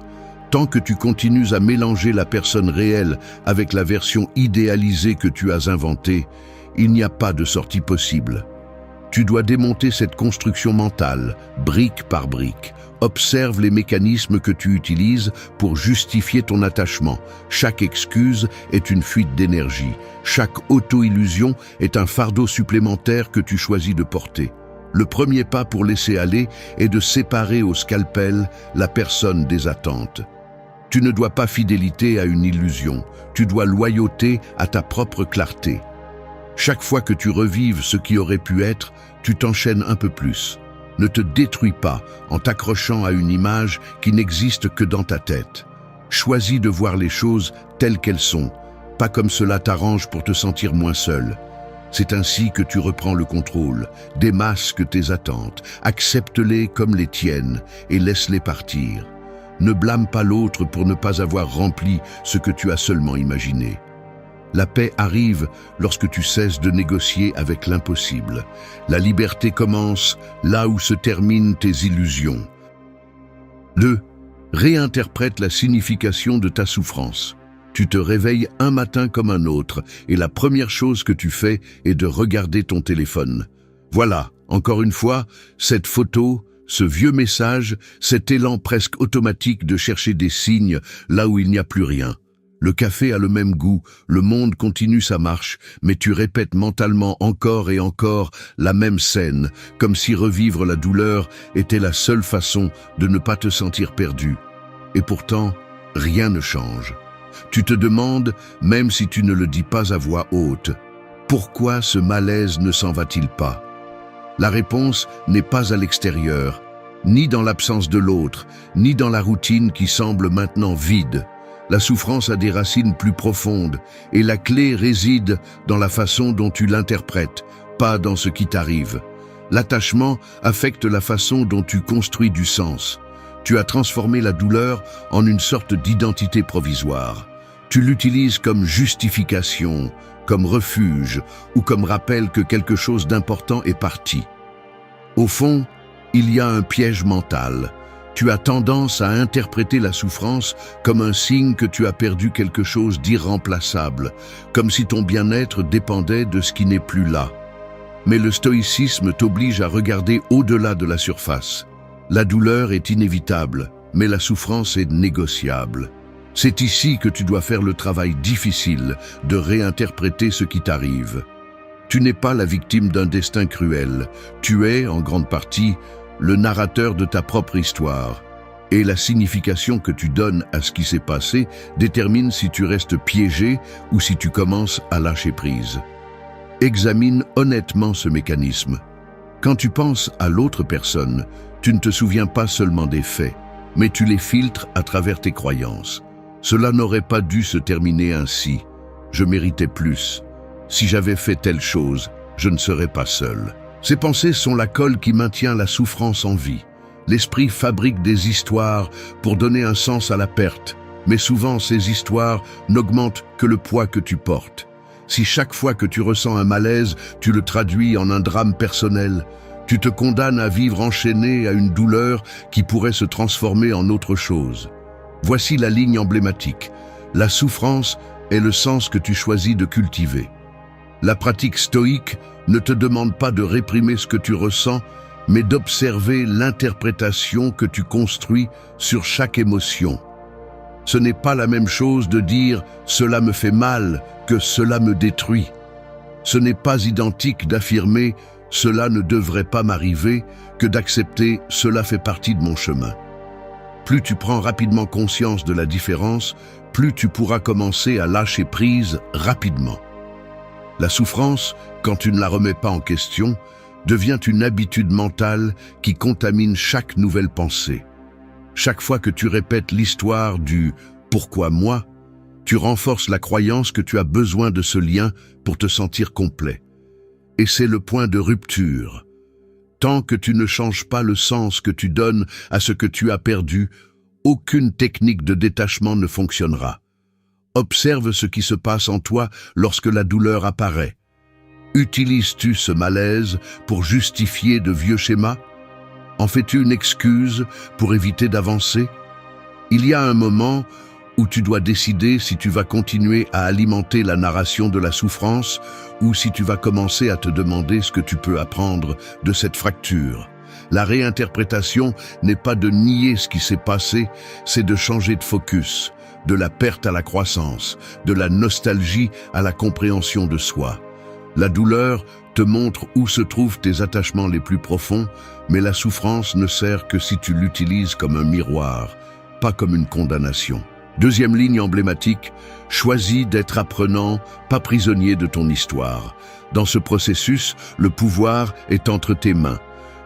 Tant que tu continues à mélanger la personne réelle avec la version idéalisée que tu as inventée, il n'y a pas de sortie possible. Tu dois démonter cette construction mentale, brique par brique. Observe les mécanismes que tu utilises pour justifier ton attachement. Chaque excuse est une fuite d'énergie. Chaque auto-illusion est un fardeau supplémentaire que tu choisis de porter. Le premier pas pour laisser aller est de séparer au scalpel la personne des attentes. Tu ne dois pas fidélité à une illusion, tu dois loyauté à ta propre clarté. Chaque fois que tu revives ce qui aurait pu être, tu t'enchaînes un peu plus. Ne te détruis pas en t'accrochant à une image qui n'existe que dans ta tête. Choisis de voir les choses telles qu'elles sont, pas comme cela t'arrange pour te sentir moins seul. C'est ainsi que tu reprends le contrôle, démasque tes attentes, accepte-les comme les tiennes et laisse-les partir. Ne blâme pas l'autre pour ne pas avoir rempli ce que tu as seulement imaginé. La paix arrive lorsque tu cesses de négocier avec l'impossible. La liberté commence là où se terminent tes illusions. 2. Réinterprète la signification de ta souffrance. Tu te réveilles un matin comme un autre et la première chose que tu fais est de regarder ton téléphone. Voilà, encore une fois, cette photo, ce vieux message, cet élan presque automatique de chercher des signes là où il n'y a plus rien. Le café a le même goût, le monde continue sa marche, mais tu répètes mentalement encore et encore la même scène, comme si revivre la douleur était la seule façon de ne pas te sentir perdu. Et pourtant, rien ne change. Tu te demandes, même si tu ne le dis pas à voix haute, pourquoi ce malaise ne s'en va-t-il pas? La réponse n'est pas à l'extérieur, ni dans l'absence de l'autre, ni dans la routine qui semble maintenant vide. La souffrance a des racines plus profondes et la clé réside dans la façon dont tu l'interprètes, pas dans ce qui t'arrive. L'attachement affecte la façon dont tu construis du sens. Tu as transformé la douleur en une sorte d'identité provisoire. Tu l'utilises comme justification, comme refuge ou comme rappel que quelque chose d'important est parti. Au fond, il y a un piège mental. Tu as tendance à interpréter la souffrance comme un signe que tu as perdu quelque chose d'irremplaçable, comme si ton bien-être dépendait de ce qui n'est plus là. Mais le stoïcisme t'oblige à regarder au-delà de la surface. La douleur est inévitable, mais la souffrance est négociable. C'est ici que tu dois faire le travail difficile de réinterpréter ce qui t'arrive. Tu n'es pas la victime d'un destin cruel. Tu es, en grande partie, le narrateur de ta propre histoire. Et la signification que tu donnes à ce qui s'est passé détermine si tu restes piégé ou si tu commences à lâcher prise. Examine honnêtement ce mécanisme. Quand tu penses à l'autre personne, tu ne te souviens pas seulement des faits, mais tu les filtres à travers tes croyances. Cela n'aurait pas dû se terminer ainsi. Je méritais plus. Si j'avais fait telle chose, je ne serais pas seul. Ces pensées sont la colle qui maintient la souffrance en vie. L'esprit fabrique des histoires pour donner un sens à la perte, mais souvent ces histoires n'augmentent que le poids que tu portes. Si chaque fois que tu ressens un malaise, tu le traduis en un drame personnel, tu te condamnes à vivre enchaîné à une douleur qui pourrait se transformer en autre chose. Voici la ligne emblématique. La souffrance est le sens que tu choisis de cultiver. La pratique stoïque ne te demande pas de réprimer ce que tu ressens, mais d'observer l'interprétation que tu construis sur chaque émotion. Ce n'est pas la même chose de dire « cela me fait mal » que « cela me détruit ». Ce n'est pas identique d'affirmer « cela ne devrait pas m'arriver » que d'accepter « cela fait partie de mon chemin ». Plus tu prends rapidement conscience de la différence, plus tu pourras commencer à lâcher prise rapidement. La souffrance, quand tu ne la remets pas en question, devient une habitude mentale qui contamine chaque nouvelle pensée. Chaque fois que tu répètes l'histoire du « pourquoi moi ?», tu renforces la croyance que tu as besoin de ce lien pour te sentir complet. Et c'est le point de rupture. Tant que tu ne changes pas le sens que tu donnes à ce que tu as perdu, aucune technique de détachement ne fonctionnera. Observe ce qui se passe en toi lorsque la douleur apparaît. Utilises-tu ce malaise pour justifier de vieux schémas? En fais-tu une excuse pour éviter d'avancer? Il y a un moment où tu dois décider si tu vas continuer à alimenter la narration de la souffrance ou si tu vas commencer à te demander ce que tu peux apprendre de cette fracture. La réinterprétation n'est pas de nier ce qui s'est passé, c'est de changer de focus, de la perte à la croissance, de la nostalgie à la compréhension de soi. La douleur te montre où se trouvent tes attachements les plus profonds, mais la souffrance ne sert que si tu l'utilises comme un miroir, pas comme une condamnation. Deuxième ligne emblématique, choisis d'être apprenant, pas prisonnier de ton histoire. Dans ce processus, le pouvoir est entre tes mains.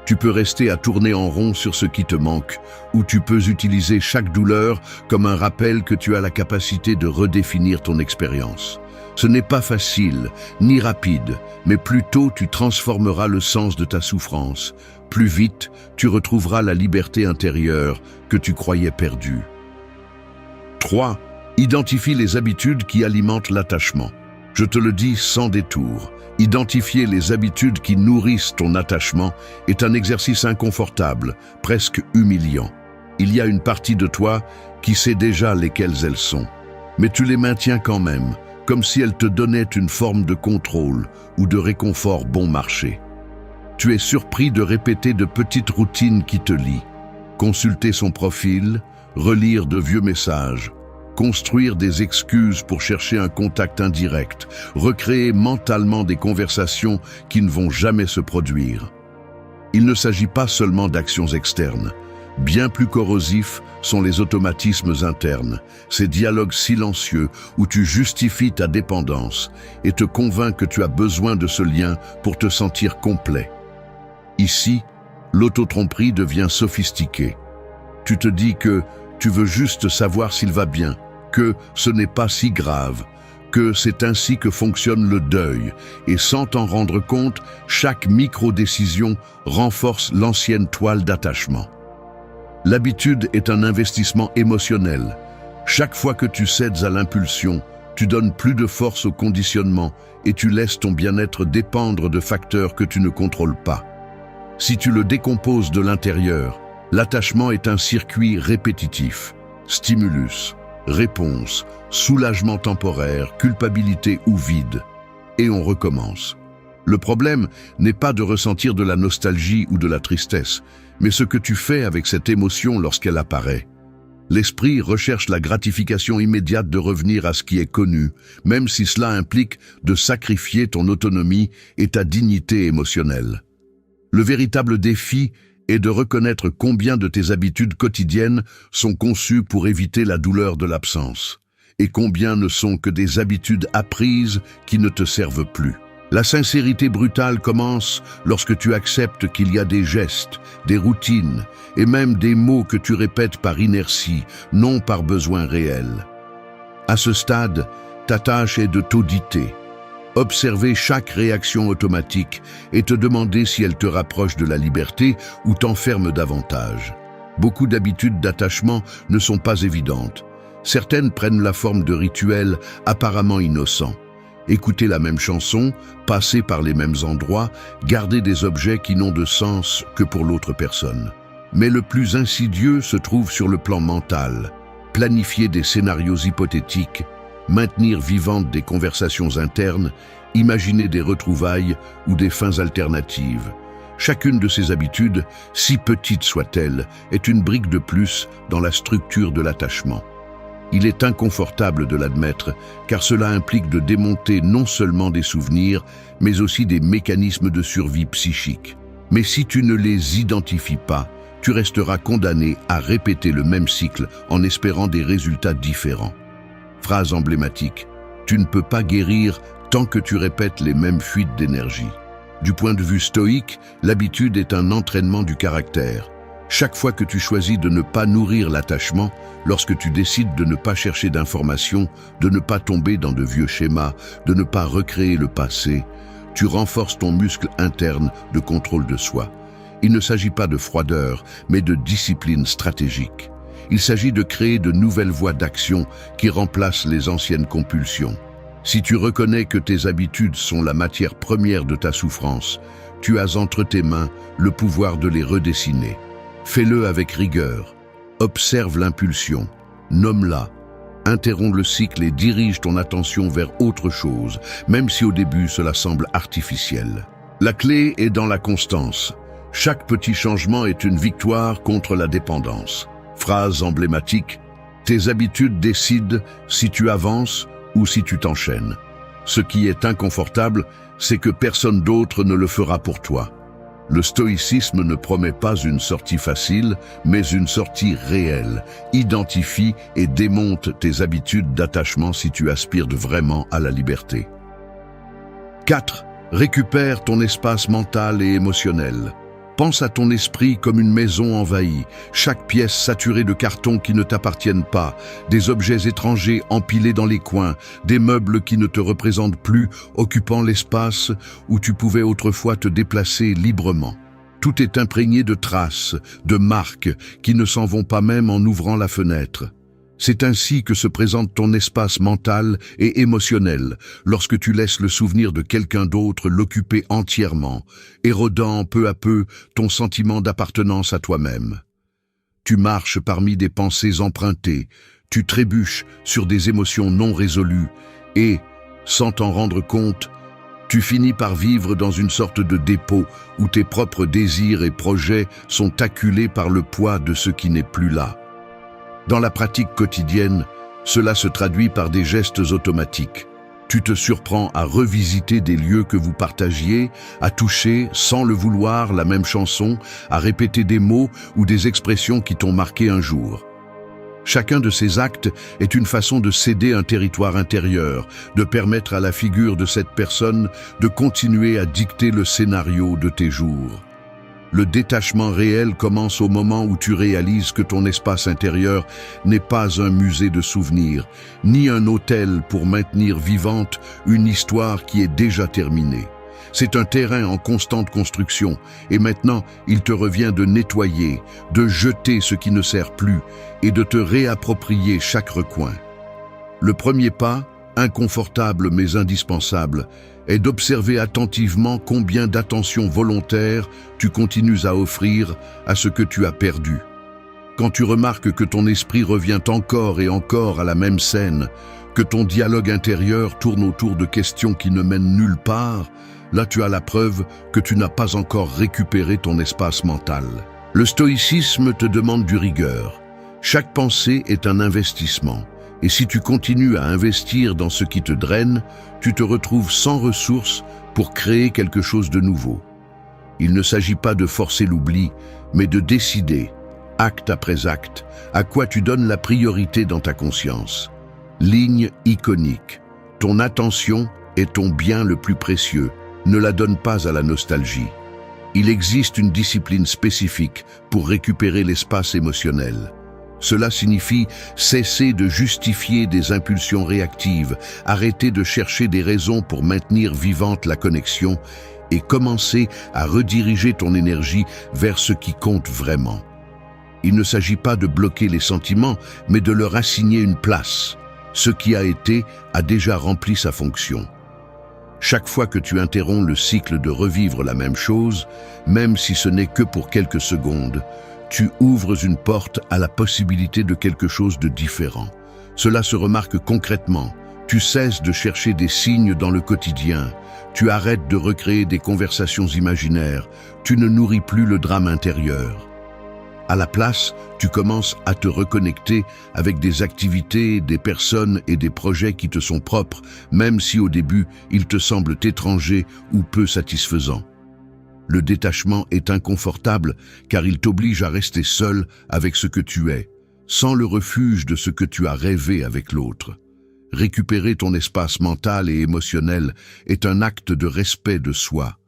Tu peux rester à tourner en rond sur ce qui te manque, ou tu peux utiliser chaque douleur comme un rappel que tu as la capacité de redéfinir ton expérience. Ce n'est pas facile, ni rapide, mais plus tôt tu transformeras le sens de ta souffrance. Plus vite, tu retrouveras la liberté intérieure que tu croyais perdue. 3. Identifie les habitudes qui alimentent l'attachement. Je te le dis sans détour. Identifier les habitudes qui nourrissent ton attachement est un exercice inconfortable, presque humiliant. Il y a une partie de toi qui sait déjà lesquelles elles sont, mais tu les maintiens quand même, comme si elles te donnaient une forme de contrôle ou de réconfort bon marché. Tu es surpris de répéter de petites routines qui te lient. Consulter son profil, relire de vieux messages, construire des excuses pour chercher un contact indirect, recréer mentalement des conversations qui ne vont jamais se produire. Il ne s'agit pas seulement d'actions externes. Bien plus corrosifs sont les automatismes internes, ces dialogues silencieux où tu justifies ta dépendance et te convaincs que tu as besoin de ce lien pour te sentir complet. Ici, L'autotromperie devient sophistiquée. Tu te dis que tu veux juste savoir s'il va bien, que ce n'est pas si grave, que c'est ainsi que fonctionne le deuil, et sans t'en rendre compte, chaque micro-décision renforce l'ancienne toile d'attachement. L'habitude est un investissement émotionnel. Chaque fois que tu cèdes à l'impulsion, tu donnes plus de force au conditionnement et tu laisses ton bien-être dépendre de facteurs que tu ne contrôles pas. Si tu le décomposes de l'intérieur, l'attachement est un circuit répétitif. Stimulus, réponse, soulagement temporaire, culpabilité ou vide. Et on recommence. Le problème n'est pas de ressentir de la nostalgie ou de la tristesse, mais ce que tu fais avec cette émotion lorsqu'elle apparaît. L'esprit recherche la gratification immédiate de revenir à ce qui est connu, même si cela implique de sacrifier ton autonomie et ta dignité émotionnelle. Le véritable défi est de reconnaître combien de tes habitudes quotidiennes sont conçues pour éviter la douleur de l'absence, et combien ne sont que des habitudes apprises qui ne te servent plus. La sincérité brutale commence lorsque tu acceptes qu'il y a des gestes, des routines et même des mots que tu répètes par inertie, non par besoin réel. À ce stade, ta tâche est de t'auditer, observer chaque réaction automatique et te demander si elle te rapproche de la liberté ou t'enferme davantage. Beaucoup d'habitudes d'attachement ne sont pas évidentes. Certaines prennent la forme de rituels apparemment innocents. Écouter la même chanson, passer par les mêmes endroits, garder des objets qui n'ont de sens que pour l'autre personne. Mais le plus insidieux se trouve sur le plan mental. Planifier des scénarios hypothétiques, maintenir vivantes des conversations internes, imaginer des retrouvailles ou des fins alternatives. Chacune de ces habitudes, si petite soit-elle, est une brique de plus dans la structure de l'attachement. Il est inconfortable de l'admettre, car cela implique de démonter non seulement des souvenirs, mais aussi des mécanismes de survie psychique. Mais si tu ne les identifies pas, tu resteras condamné à répéter le même cycle en espérant des résultats différents. Phrase emblématique, tu ne peux pas guérir tant que tu répètes les mêmes fuites d'énergie. Du point de vue stoïque, l'habitude est un entraînement du caractère. Chaque fois que tu choisis de ne pas nourrir l'attachement, lorsque tu décides de ne pas chercher d'informations, de ne pas tomber dans de vieux schémas, de ne pas recréer le passé, tu renforces ton muscle interne de contrôle de soi. Il ne s'agit pas de froideur, mais de discipline stratégique. Il s'agit de créer de nouvelles voies d'action qui remplacent les anciennes compulsions. Si tu reconnais que tes habitudes sont la matière première de ta souffrance, tu as entre tes mains le pouvoir de les redessiner. Fais-le avec rigueur. Observe l'impulsion, nomme-la, interromps le cycle et dirige ton attention vers autre chose, même si au début cela semble artificiel. La clé est dans la constance. Chaque petit changement est une victoire contre la dépendance. Phrase emblématique, tes habitudes décident si tu avances ou si tu t'enchaînes. Ce qui est inconfortable, c'est que personne d'autre ne le fera pour toi. Le stoïcisme ne promet pas une sortie facile, mais une sortie réelle. Identifie et démonte tes habitudes d'attachement si tu aspires vraiment à la liberté. 4. Récupère ton espace mental et émotionnel. Pense à ton esprit comme une maison envahie, chaque pièce saturée de cartons qui ne t'appartiennent pas, des objets étrangers empilés dans les coins, des meubles qui ne te représentent plus, occupant l'espace où tu pouvais autrefois te déplacer librement. Tout est imprégné de traces, de marques, qui ne s'en vont pas même en ouvrant la fenêtre. C'est ainsi que se présente ton espace mental et émotionnel, lorsque tu laisses le souvenir de quelqu'un d'autre l'occuper entièrement, érodant peu à peu ton sentiment d'appartenance à toi-même. Tu marches parmi des pensées empruntées, tu trébuches sur des émotions non résolues et, sans t'en rendre compte, tu finis par vivre dans une sorte de dépôt où tes propres désirs et projets sont acculés par le poids de ce qui n'est plus là. Dans la pratique quotidienne, cela se traduit par des gestes automatiques. Tu te surprends à revisiter des lieux que vous partagiez, à toucher, sans le vouloir, la même chanson, à répéter des mots ou des expressions qui t'ont marqué un jour. Chacun de ces actes est une façon de céder un territoire intérieur, de permettre à la figure de cette personne de continuer à dicter le scénario de tes jours. Le détachement réel commence au moment où tu réalises que ton espace intérieur n'est pas un musée de souvenirs, ni un hôtel pour maintenir vivante une histoire qui est déjà terminée. C'est un terrain en constante construction, et maintenant il te revient de nettoyer, de jeter ce qui ne sert plus, et de te réapproprier chaque recoin. Le premier pas, inconfortable mais indispensable, est d'observer attentivement combien d'attention volontaire tu continues à offrir à ce que tu as perdu. Quand tu remarques que ton esprit revient encore et encore à la même scène, que ton dialogue intérieur tourne autour de questions qui ne mènent nulle part, là tu as la preuve que tu n'as pas encore récupéré ton espace mental. Le stoïcisme te demande du rigueur. Chaque pensée est un investissement. Et si tu continues à investir dans ce qui te draine, tu te retrouves sans ressources pour créer quelque chose de nouveau. Il ne s'agit pas de forcer l'oubli, mais de décider, acte après acte, à quoi tu donnes la priorité dans ta conscience. Ligne iconique. Ton attention est ton bien le plus précieux. Ne la donne pas à la nostalgie. Il existe une discipline spécifique pour récupérer l'espace émotionnel. Cela signifie cesser de justifier des impulsions réactives, arrêter de chercher des raisons pour maintenir vivante la connexion et commencer à rediriger ton énergie vers ce qui compte vraiment. Il ne s'agit pas de bloquer les sentiments, mais de leur assigner une place. Ce qui a été a déjà rempli sa fonction. Chaque fois que tu interromps le cycle de revivre la même chose, même si ce n'est que pour quelques secondes, tu ouvres une porte à la possibilité de quelque chose de différent. Cela se remarque concrètement. Tu cesses de chercher des signes dans le quotidien. Tu arrêtes de recréer des conversations imaginaires. Tu ne nourris plus le drame intérieur. À la place, tu commences à te reconnecter avec des activités, des personnes et des projets qui te sont propres, même si au début, ils te semblent étrangers ou peu satisfaisants. Le détachement est inconfortable car il t'oblige à rester seul avec ce que tu es, sans le refuge de ce que tu as rêvé avec l'autre. Récupérer ton espace mental et émotionnel est un acte de respect de soi.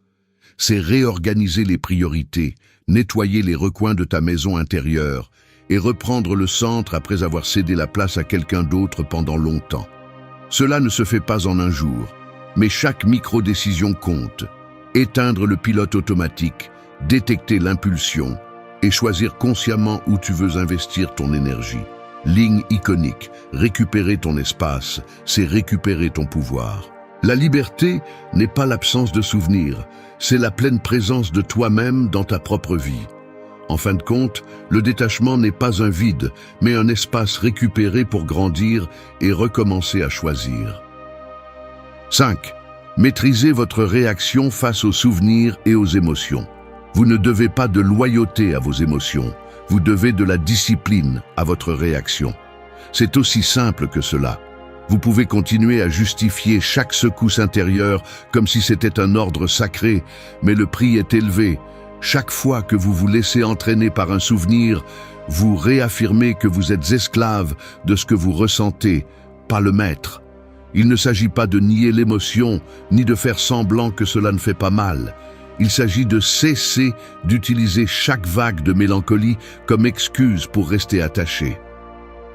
C'est réorganiser les priorités, nettoyer les recoins de ta maison intérieure et reprendre le centre après avoir cédé la place à quelqu'un d'autre pendant longtemps. Cela ne se fait pas en un jour, mais chaque micro-décision compte. Éteindre le pilote automatique, détecter l'impulsion et choisir consciemment où tu veux investir ton énergie. Ligne iconique, récupérer ton espace, c'est récupérer ton pouvoir. La liberté n'est pas l'absence de souvenirs, c'est la pleine présence de toi-même dans ta propre vie. En fin de compte, le détachement n'est pas un vide, mais un espace récupéré pour grandir et recommencer à choisir. 5. Maîtrisez votre réaction face aux souvenirs et aux émotions. Vous ne devez pas de loyauté à vos émotions, vous devez de la discipline à votre réaction. C'est aussi simple que cela. Vous pouvez continuer à justifier chaque secousse intérieure comme si c'était un ordre sacré, mais le prix est élevé. Chaque fois que vous vous laissez entraîner par un souvenir, vous réaffirmez que vous êtes esclave de ce que vous ressentez, pas le maître. Il ne s'agit pas de nier l'émotion, ni de faire semblant que cela ne fait pas mal. Il s'agit de cesser d'utiliser chaque vague de mélancolie comme excuse pour rester attaché.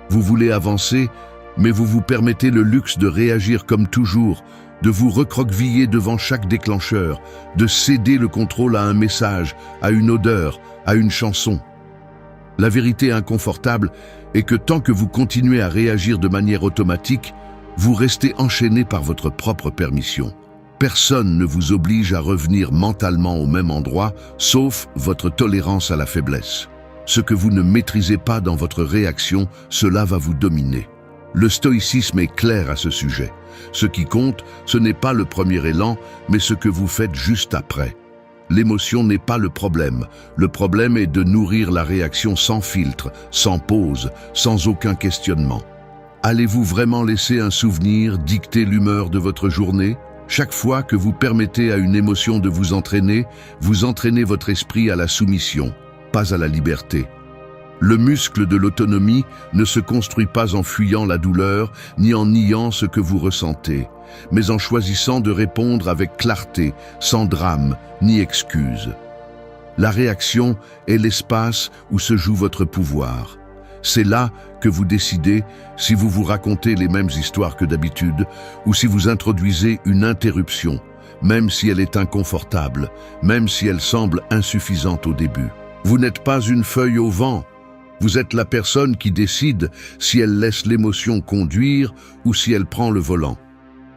Vous voulez avancer, mais vous vous permettez le luxe de réagir comme toujours, de vous recroqueviller devant chaque déclencheur, de céder le contrôle à un message, à une odeur, à une chanson. La vérité inconfortable est que tant que vous continuez à réagir de manière automatique, vous restez enchaîné par votre propre permission. Personne ne vous oblige à revenir mentalement au même endroit, sauf votre tolérance à la faiblesse. Ce que vous ne maîtrisez pas dans votre réaction, cela va vous dominer. Le stoïcisme est clair à ce sujet. Ce qui compte, ce n'est pas le premier élan, mais ce que vous faites juste après. L'émotion n'est pas le problème. Le problème est de nourrir la réaction sans filtre, sans pause, sans aucun questionnement. Allez-vous vraiment laisser un souvenir dicter l'humeur de votre journée? Chaque fois que vous permettez à une émotion de vous entraînez votre esprit à la soumission, pas à la liberté. Le muscle de l'autonomie ne se construit pas en fuyant la douleur, ni en niant ce que vous ressentez, mais en choisissant de répondre avec clarté, sans drame, ni excuse. La réaction est l'espace où se joue votre pouvoir. C'est là que vous décidez si vous vous racontez les mêmes histoires que d'habitude ou si vous introduisez une interruption, même si elle est inconfortable, même si elle semble insuffisante au début. Vous n'êtes pas une feuille au vent. Vous êtes la personne qui décide si elle laisse l'émotion conduire ou si elle prend le volant.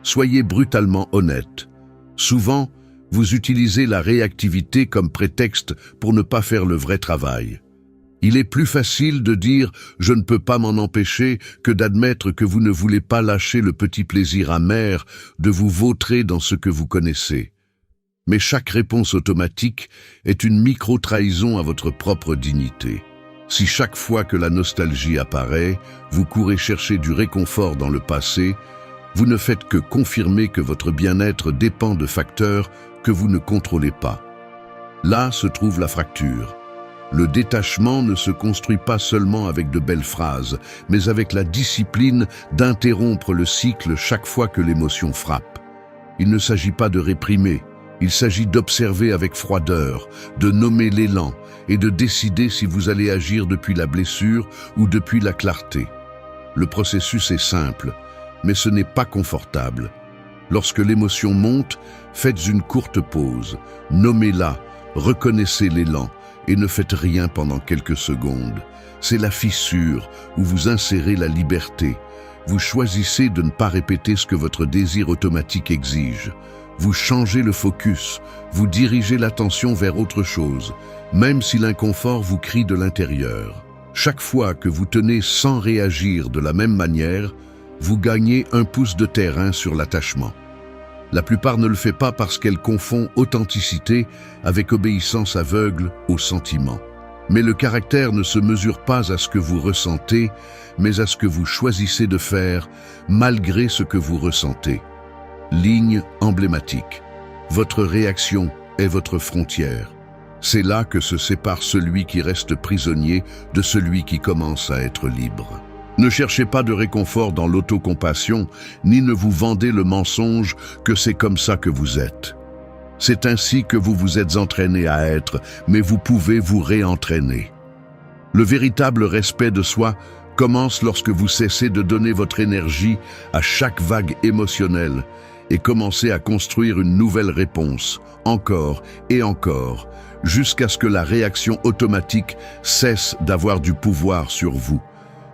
Soyez brutalement honnête. Souvent, vous utilisez la réactivité comme prétexte pour ne pas faire le vrai travail. Il est plus facile de dire « je ne peux pas m'en empêcher » que d'admettre que vous ne voulez pas lâcher le petit plaisir amer de vous vautrer dans ce que vous connaissez. Mais chaque réponse automatique est une micro-trahison à votre propre dignité. Si chaque fois que la nostalgie apparaît, vous courez chercher du réconfort dans le passé, vous ne faites que confirmer que votre bien-être dépend de facteurs que vous ne contrôlez pas. Là se trouve la fracture. Le détachement ne se construit pas seulement avec de belles phrases, mais avec la discipline d'interrompre le cycle chaque fois que l'émotion frappe. Il ne s'agit pas de réprimer, il s'agit d'observer avec froideur, de nommer l'élan et de décider si vous allez agir depuis la blessure ou depuis la clarté. Le processus est simple, mais ce n'est pas confortable. Lorsque l'émotion monte, faites une courte pause, nommez-la, reconnaissez l'élan, et ne faites rien pendant quelques secondes. C'est la fissure où vous insérez la liberté. Vous choisissez de ne pas répéter ce que votre désir automatique exige. Vous changez le focus, vous dirigez l'attention vers autre chose, même si l'inconfort vous crie de l'intérieur. Chaque fois que vous tenez sans réagir de la même manière, vous gagnez un pouce de terrain sur l'attachement. La plupart ne le fait pas parce qu'elle confond authenticité avec obéissance aveugle aux sentiments. Mais le caractère ne se mesure pas à ce que vous ressentez, mais à ce que vous choisissez de faire malgré ce que vous ressentez. Ligne emblématique. Votre réaction est votre frontière. C'est là que se sépare celui qui reste prisonnier de celui qui commence à être libre. Ne cherchez pas de réconfort dans l'autocompassion, ni ne vous vendez le mensonge que c'est comme ça que vous êtes. C'est ainsi que vous vous êtes entraîné à être, mais vous pouvez vous réentraîner. Le véritable respect de soi commence lorsque vous cessez de donner votre énergie à chaque vague émotionnelle et commencez à construire une nouvelle réponse, encore et encore, jusqu'à ce que la réaction automatique cesse d'avoir du pouvoir sur vous.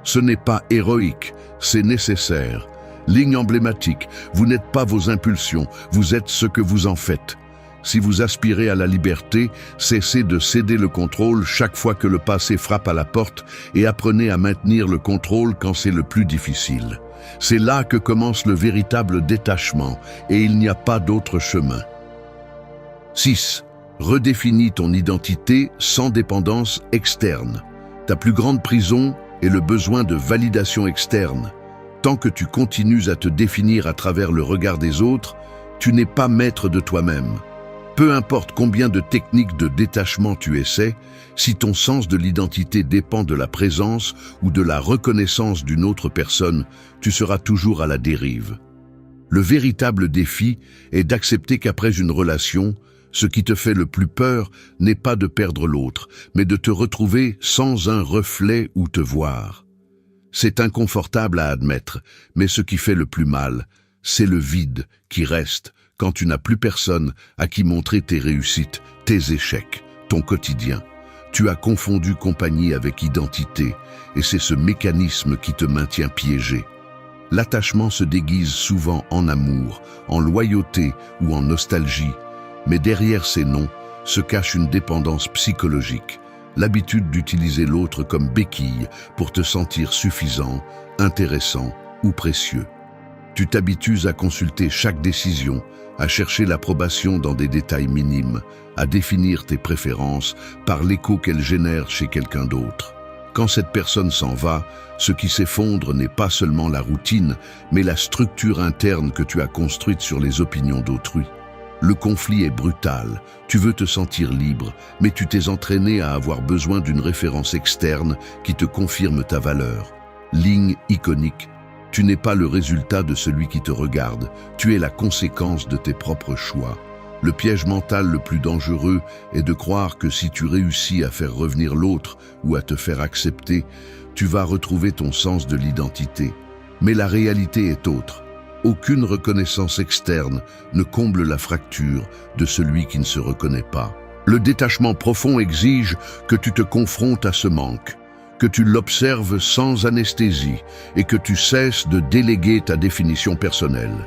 Ce n'est pas héroïque, c'est nécessaire. Ligne emblématique, vous n'êtes pas vos impulsions, vous êtes ce que vous en faites. Si vous aspirez à la liberté, cessez de céder le contrôle chaque fois que le passé frappe à la porte et apprenez à maintenir le contrôle quand c'est le plus difficile. C'est là que commence le véritable détachement et il n'y a pas d'autre chemin. 6. Redéfinis ton identité sans dépendance externe. Ta plus grande prison est le besoin de validation externe. Tant que tu continues à te définir à travers le regard des autres, tu n'es pas maître de toi-même. Peu importe combien de techniques de détachement tu essaies, si ton sens de l'identité dépend de la présence ou de la reconnaissance d'une autre personne, tu seras toujours à la dérive. Le véritable défi est d'accepter qu'après une relation, ce qui te fait le plus peur n'est pas de perdre l'autre, mais de te retrouver sans un reflet où te voir. C'est inconfortable à admettre, mais ce qui fait le plus mal, c'est le vide qui reste quand tu n'as plus personne à qui montrer tes réussites, tes échecs, ton quotidien. Tu as confondu compagnie avec identité, et c'est ce mécanisme qui te maintient piégé. L'attachement se déguise souvent en amour, en loyauté ou en nostalgie, mais derrière ces noms se cache une dépendance psychologique, l'habitude d'utiliser l'autre comme béquille pour te sentir suffisant, intéressant ou précieux. Tu t'habitues à consulter chaque décision, à chercher l'approbation dans des détails minimes, à définir tes préférences par l'écho qu'elles génèrent chez quelqu'un d'autre. Quand cette personne s'en va, ce qui s'effondre n'est pas seulement la routine, mais la structure interne que tu as construite sur les opinions d'autrui. Le conflit est brutal, tu veux te sentir libre, mais tu t'es entraîné à avoir besoin d'une référence externe qui te confirme ta valeur. Ligne iconique, tu n'es pas le résultat de celui qui te regarde, tu es la conséquence de tes propres choix. Le piège mental le plus dangereux est de croire que si tu réussis à faire revenir l'autre ou à te faire accepter, tu vas retrouver ton sens de l'identité. Mais la réalité est autre. Aucune reconnaissance externe ne comble la fracture de celui qui ne se reconnaît pas. Le détachement profond exige que tu te confrontes à ce manque, que tu l'observes sans anesthésie et que tu cesses de déléguer ta définition personnelle.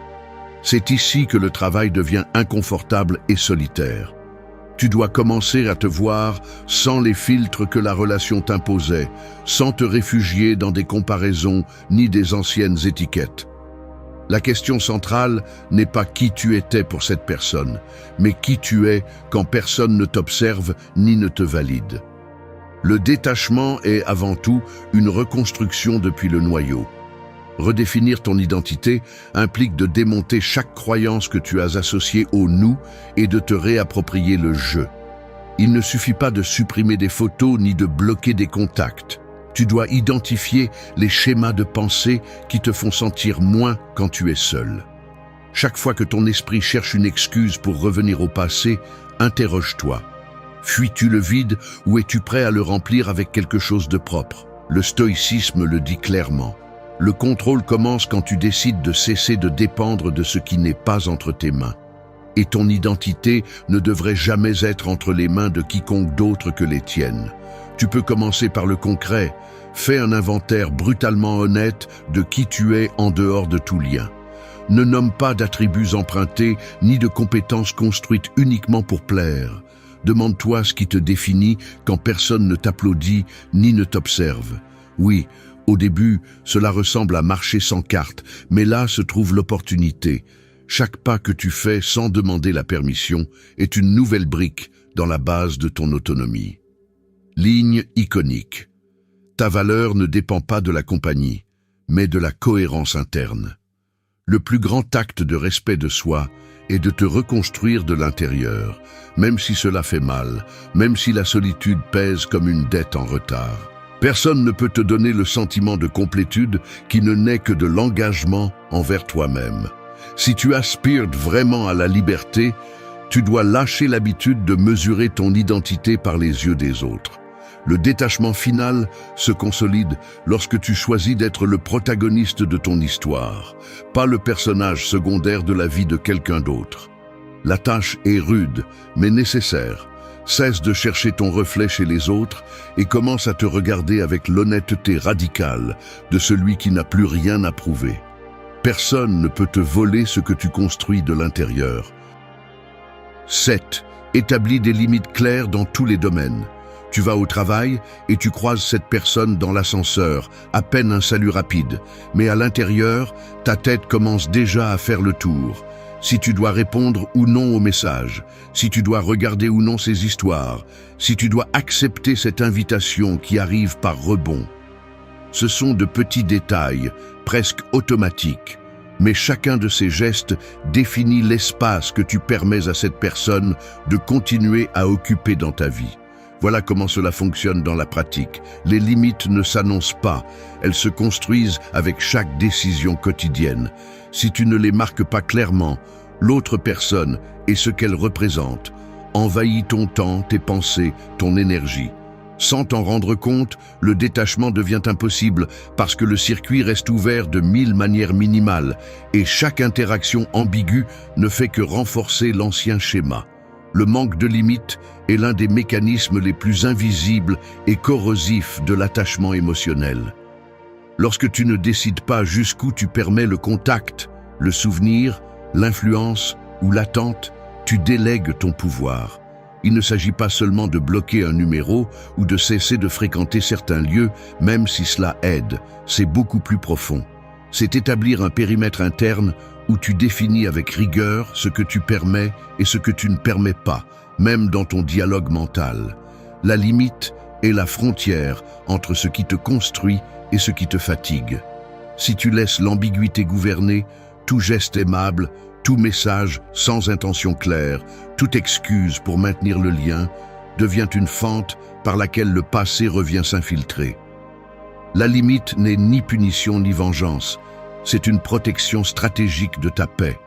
C'est ici que le travail devient inconfortable et solitaire. Tu dois commencer à te voir sans les filtres que la relation t'imposait, sans te réfugier dans des comparaisons ni des anciennes étiquettes. La question centrale n'est pas qui tu étais pour cette personne, mais qui tu es quand personne ne t'observe ni ne te valide. Le détachement est avant tout une reconstruction depuis le noyau. Redéfinir ton identité implique de démonter chaque croyance que tu as associée au « nous » et de te réapproprier le « je ». Il ne suffit pas de supprimer des photos ni de bloquer des contacts. Tu dois identifier les schémas de pensée qui te font sentir moins quand tu es seul. Chaque fois que ton esprit cherche une excuse pour revenir au passé, interroge-toi. Fuis-tu le vide ou es-tu prêt à le remplir avec quelque chose de propre? Le stoïcisme le dit clairement. Le contrôle commence quand tu décides de cesser de dépendre de ce qui n'est pas entre tes mains. Et ton identité ne devrait jamais être entre les mains de quiconque d'autre que les tiennes. Tu peux commencer par le concret. Fais un inventaire brutalement honnête de qui tu es en dehors de tout lien. Ne nomme pas d'attributs empruntés ni de compétences construites uniquement pour plaire. Demande-toi ce qui te définit quand personne ne t'applaudit ni ne t'observe. Oui, au début, cela ressemble à marcher sans carte, mais là se trouve l'opportunité. Chaque pas que tu fais sans demander la permission est une nouvelle brique dans la base de ton autonomie. Ligne iconique. Ta valeur ne dépend pas de la compagnie, mais de la cohérence interne. Le plus grand acte de respect de soi est de te reconstruire de l'intérieur, même si cela fait mal, même si la solitude pèse comme une dette en retard. Personne ne peut te donner le sentiment de complétude qui ne naît que de l'engagement envers toi-même. Si tu aspires vraiment à la liberté, tu dois lâcher l'habitude de mesurer ton identité par les yeux des autres. Le détachement final se consolide lorsque tu choisis d'être le protagoniste de ton histoire, pas le personnage secondaire de la vie de quelqu'un d'autre. La tâche est rude, mais nécessaire. Cesse de chercher ton reflet chez les autres et commence à te regarder avec l'honnêteté radicale de celui qui n'a plus rien à prouver. Personne ne peut te voler ce que tu construis de l'intérieur. 7. Établis des limites claires dans tous les domaines. Tu vas au travail et tu croises cette personne dans l'ascenseur, à peine un salut rapide. Mais à l'intérieur, ta tête commence déjà à faire le tour. Si tu dois répondre ou non aux messages, si tu dois regarder ou non ces histoires, si tu dois accepter cette invitation qui arrive par rebond. Ce sont de petits détails, presque automatiques, mais chacun de ces gestes définit l'espace que tu permets à cette personne de continuer à occuper dans ta vie. Voilà comment cela fonctionne dans la pratique. Les limites ne s'annoncent pas, elles se construisent avec chaque décision quotidienne. Si tu ne les marques pas clairement, l'autre personne et ce qu'elle représente envahit ton temps, tes pensées, ton énergie. Sans t'en rendre compte, le détachement devient impossible parce que le circuit reste ouvert de 1000 manières minimales et chaque interaction ambiguë ne fait que renforcer l'ancien schéma. Le manque de limites est l'un des mécanismes les plus invisibles et corrosifs de l'attachement émotionnel. Lorsque tu ne décides pas jusqu'où tu permets le contact, le souvenir, l'influence ou l'attente, tu délègues ton pouvoir. Il ne s'agit pas seulement de bloquer un numéro ou de cesser de fréquenter certains lieux, même si cela aide, c'est beaucoup plus profond. C'est établir un périmètre interne où tu définis avec rigueur ce que tu permets et ce que tu ne permets pas, même dans ton dialogue mental. La limite est la frontière entre ce qui te construit et ce qui te fatigue. Si tu laisses l'ambiguïté gouverner, tout geste aimable, tout message sans intention claire, toute excuse pour maintenir le lien, devient une fente par laquelle le passé revient s'infiltrer. La limite n'est ni punition ni vengeance, c'est une protection stratégique de ta paix.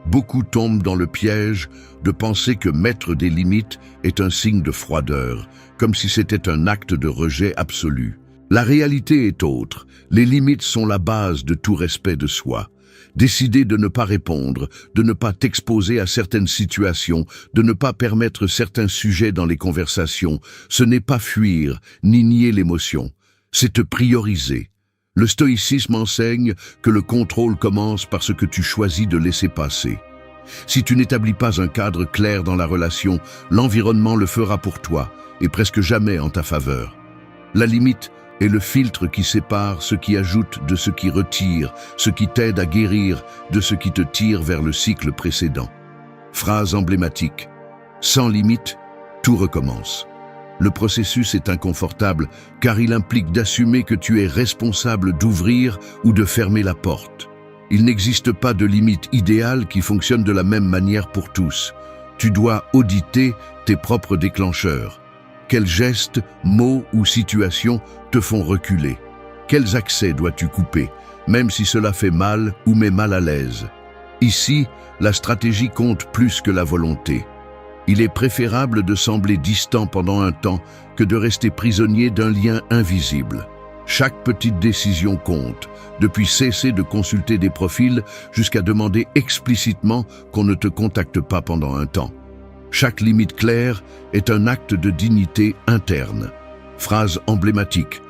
Beaucoup tombent dans le piège de penser que mettre des limites est un signe de froideur, comme si c'était un acte de rejet absolu. La réalité est autre. Les limites sont la base de tout respect de soi. Décider de ne pas répondre, de ne pas t'exposer à certaines situations, de ne pas permettre certains sujets dans les conversations, ce n'est pas fuir, ni nier l'émotion. C'est te prioriser. Le stoïcisme enseigne que le contrôle commence par ce que tu choisis de laisser passer. Si tu n'établis pas un cadre clair dans la relation, l'environnement le fera pour toi, et presque jamais en ta faveur. La limite est le filtre qui sépare ce qui ajoute de ce qui retire, ce qui t'aide à guérir de ce qui te tire vers le cycle précédent. Phrase emblématique. Sans limite, tout recommence. Le processus est inconfortable car il implique d'assumer que tu es responsable d'ouvrir ou de fermer la porte. Il n'existe pas de limite idéale qui fonctionne de la même manière pour tous. Tu dois auditer tes propres déclencheurs. Quels gestes, mots ou situations te font reculer? Quels accès dois-tu couper, même si cela fait mal ou met mal à l'aise? Ici, la stratégie compte plus que la volonté. Il est préférable de sembler distant pendant un temps que de rester prisonnier d'un lien invisible. Chaque petite décision compte, depuis cesser de consulter des profils jusqu'à demander explicitement qu'on ne te contacte pas pendant un temps. Chaque limite claire est un acte de dignité interne. Phrase emblématique.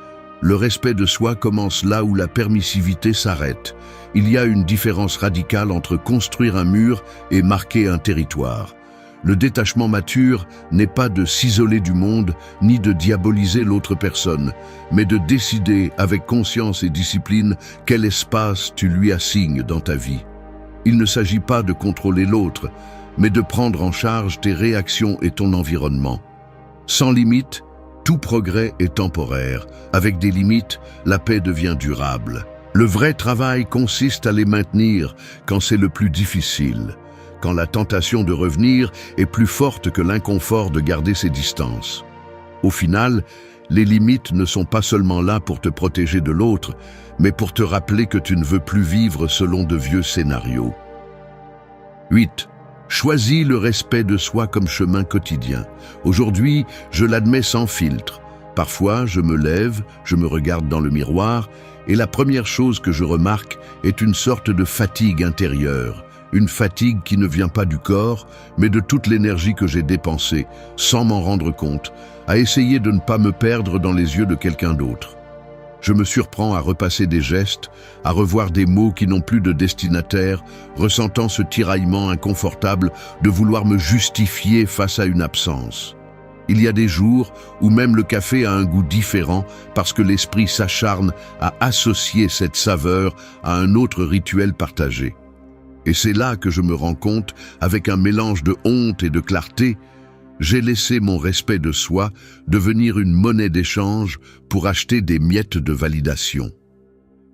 Le respect de soi commence là où la permissivité s'arrête. Il y a une différence radicale entre construire un mur et marquer un territoire. Le détachement mature n'est pas de s'isoler du monde, ni de diaboliser l'autre personne, mais de décider avec conscience et discipline quel espace tu lui assignes dans ta vie. Il ne s'agit pas de contrôler l'autre, mais de prendre en charge tes réactions et ton environnement. Sans limite, tout progrès est temporaire. Avec des limites, la paix devient durable. Le vrai travail consiste à les maintenir quand c'est le plus difficile, quand la tentation de revenir est plus forte que l'inconfort de garder ses distances. Au final, les limites ne sont pas seulement là pour te protéger de l'autre, mais pour te rappeler que tu ne veux plus vivre selon de vieux scénarios. 8. Choisis le respect de soi comme chemin quotidien. Aujourd'hui, je l'admets sans filtre. Parfois, je me lève, je me regarde dans le miroir, et la première chose que je remarque est une sorte de fatigue intérieure. Une fatigue qui ne vient pas du corps, mais de toute l'énergie que j'ai dépensée, sans m'en rendre compte, à essayer de ne pas me perdre dans les yeux de quelqu'un d'autre. Je me surprends à repasser des gestes, à revoir des mots qui n'ont plus de destinataire, ressentant ce tiraillement inconfortable de vouloir me justifier face à une absence. Il y a des jours où même le café a un goût différent parce que l'esprit s'acharne à associer cette saveur à un autre rituel partagé. Et c'est là que je me rends compte, avec un mélange de honte et de clarté, j'ai laissé mon respect de soi devenir une monnaie d'échange pour acheter des miettes de validation.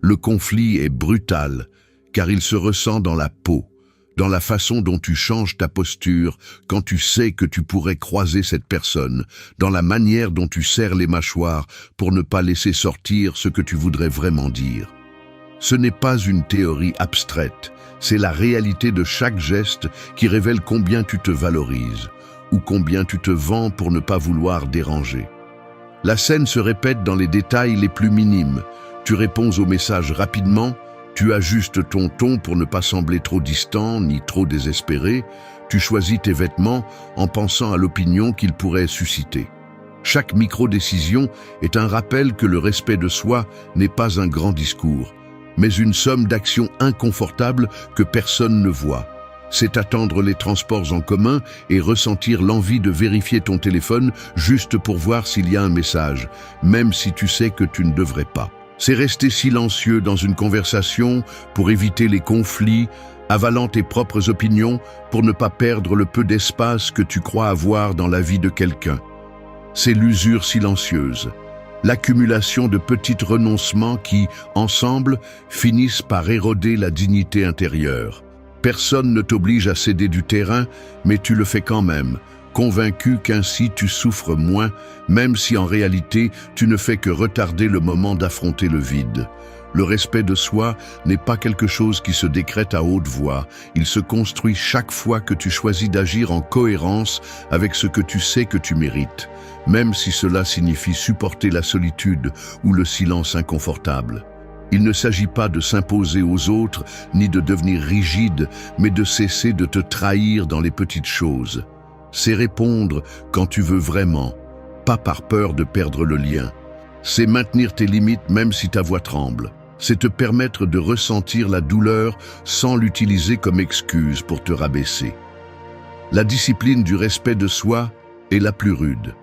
Le conflit est brutal, car il se ressent dans la peau, dans la façon dont tu changes ta posture quand tu sais que tu pourrais croiser cette personne, dans la manière dont tu serres les mâchoires pour ne pas laisser sortir ce que tu voudrais vraiment dire. Ce n'est pas une théorie abstraite, c'est la réalité de chaque geste qui révèle combien tu te valorises ou combien tu te vends pour ne pas vouloir déranger. La scène se répète dans les détails les plus minimes. Tu réponds aux messages rapidement, tu ajustes ton ton pour ne pas sembler trop distant ni trop désespéré, tu choisis tes vêtements en pensant à l'opinion qu'ils pourraient susciter. Chaque micro-décision est un rappel que le respect de soi n'est pas un grand discours, mais une somme d'actions inconfortables que personne ne voit. C'est attendre les transports en commun et ressentir l'envie de vérifier ton téléphone juste pour voir s'il y a un message, même si tu sais que tu ne devrais pas. C'est rester silencieux dans une conversation pour éviter les conflits, avalant tes propres opinions pour ne pas perdre le peu d'espace que tu crois avoir dans la vie de quelqu'un. C'est l'usure silencieuse, l'accumulation de petits renoncements qui, ensemble, finissent par éroder la dignité intérieure. Personne ne t'oblige à céder du terrain, mais tu le fais quand même, convaincu qu'ainsi tu souffres moins, même si en réalité tu ne fais que retarder le moment d'affronter le vide. Le respect de soi n'est pas quelque chose qui se décrète à haute voix, il se construit chaque fois que tu choisis d'agir en cohérence avec ce que tu sais que tu mérites, même si cela signifie supporter la solitude ou le silence inconfortable. Il ne s'agit pas de s'imposer aux autres, ni de devenir rigide, mais de cesser de te trahir dans les petites choses. C'est répondre quand tu veux vraiment, pas par peur de perdre le lien. C'est maintenir tes limites même si ta voix tremble. C'est te permettre de ressentir la douleur sans l'utiliser comme excuse pour te rabaisser. La discipline du respect de soi est la plus rude,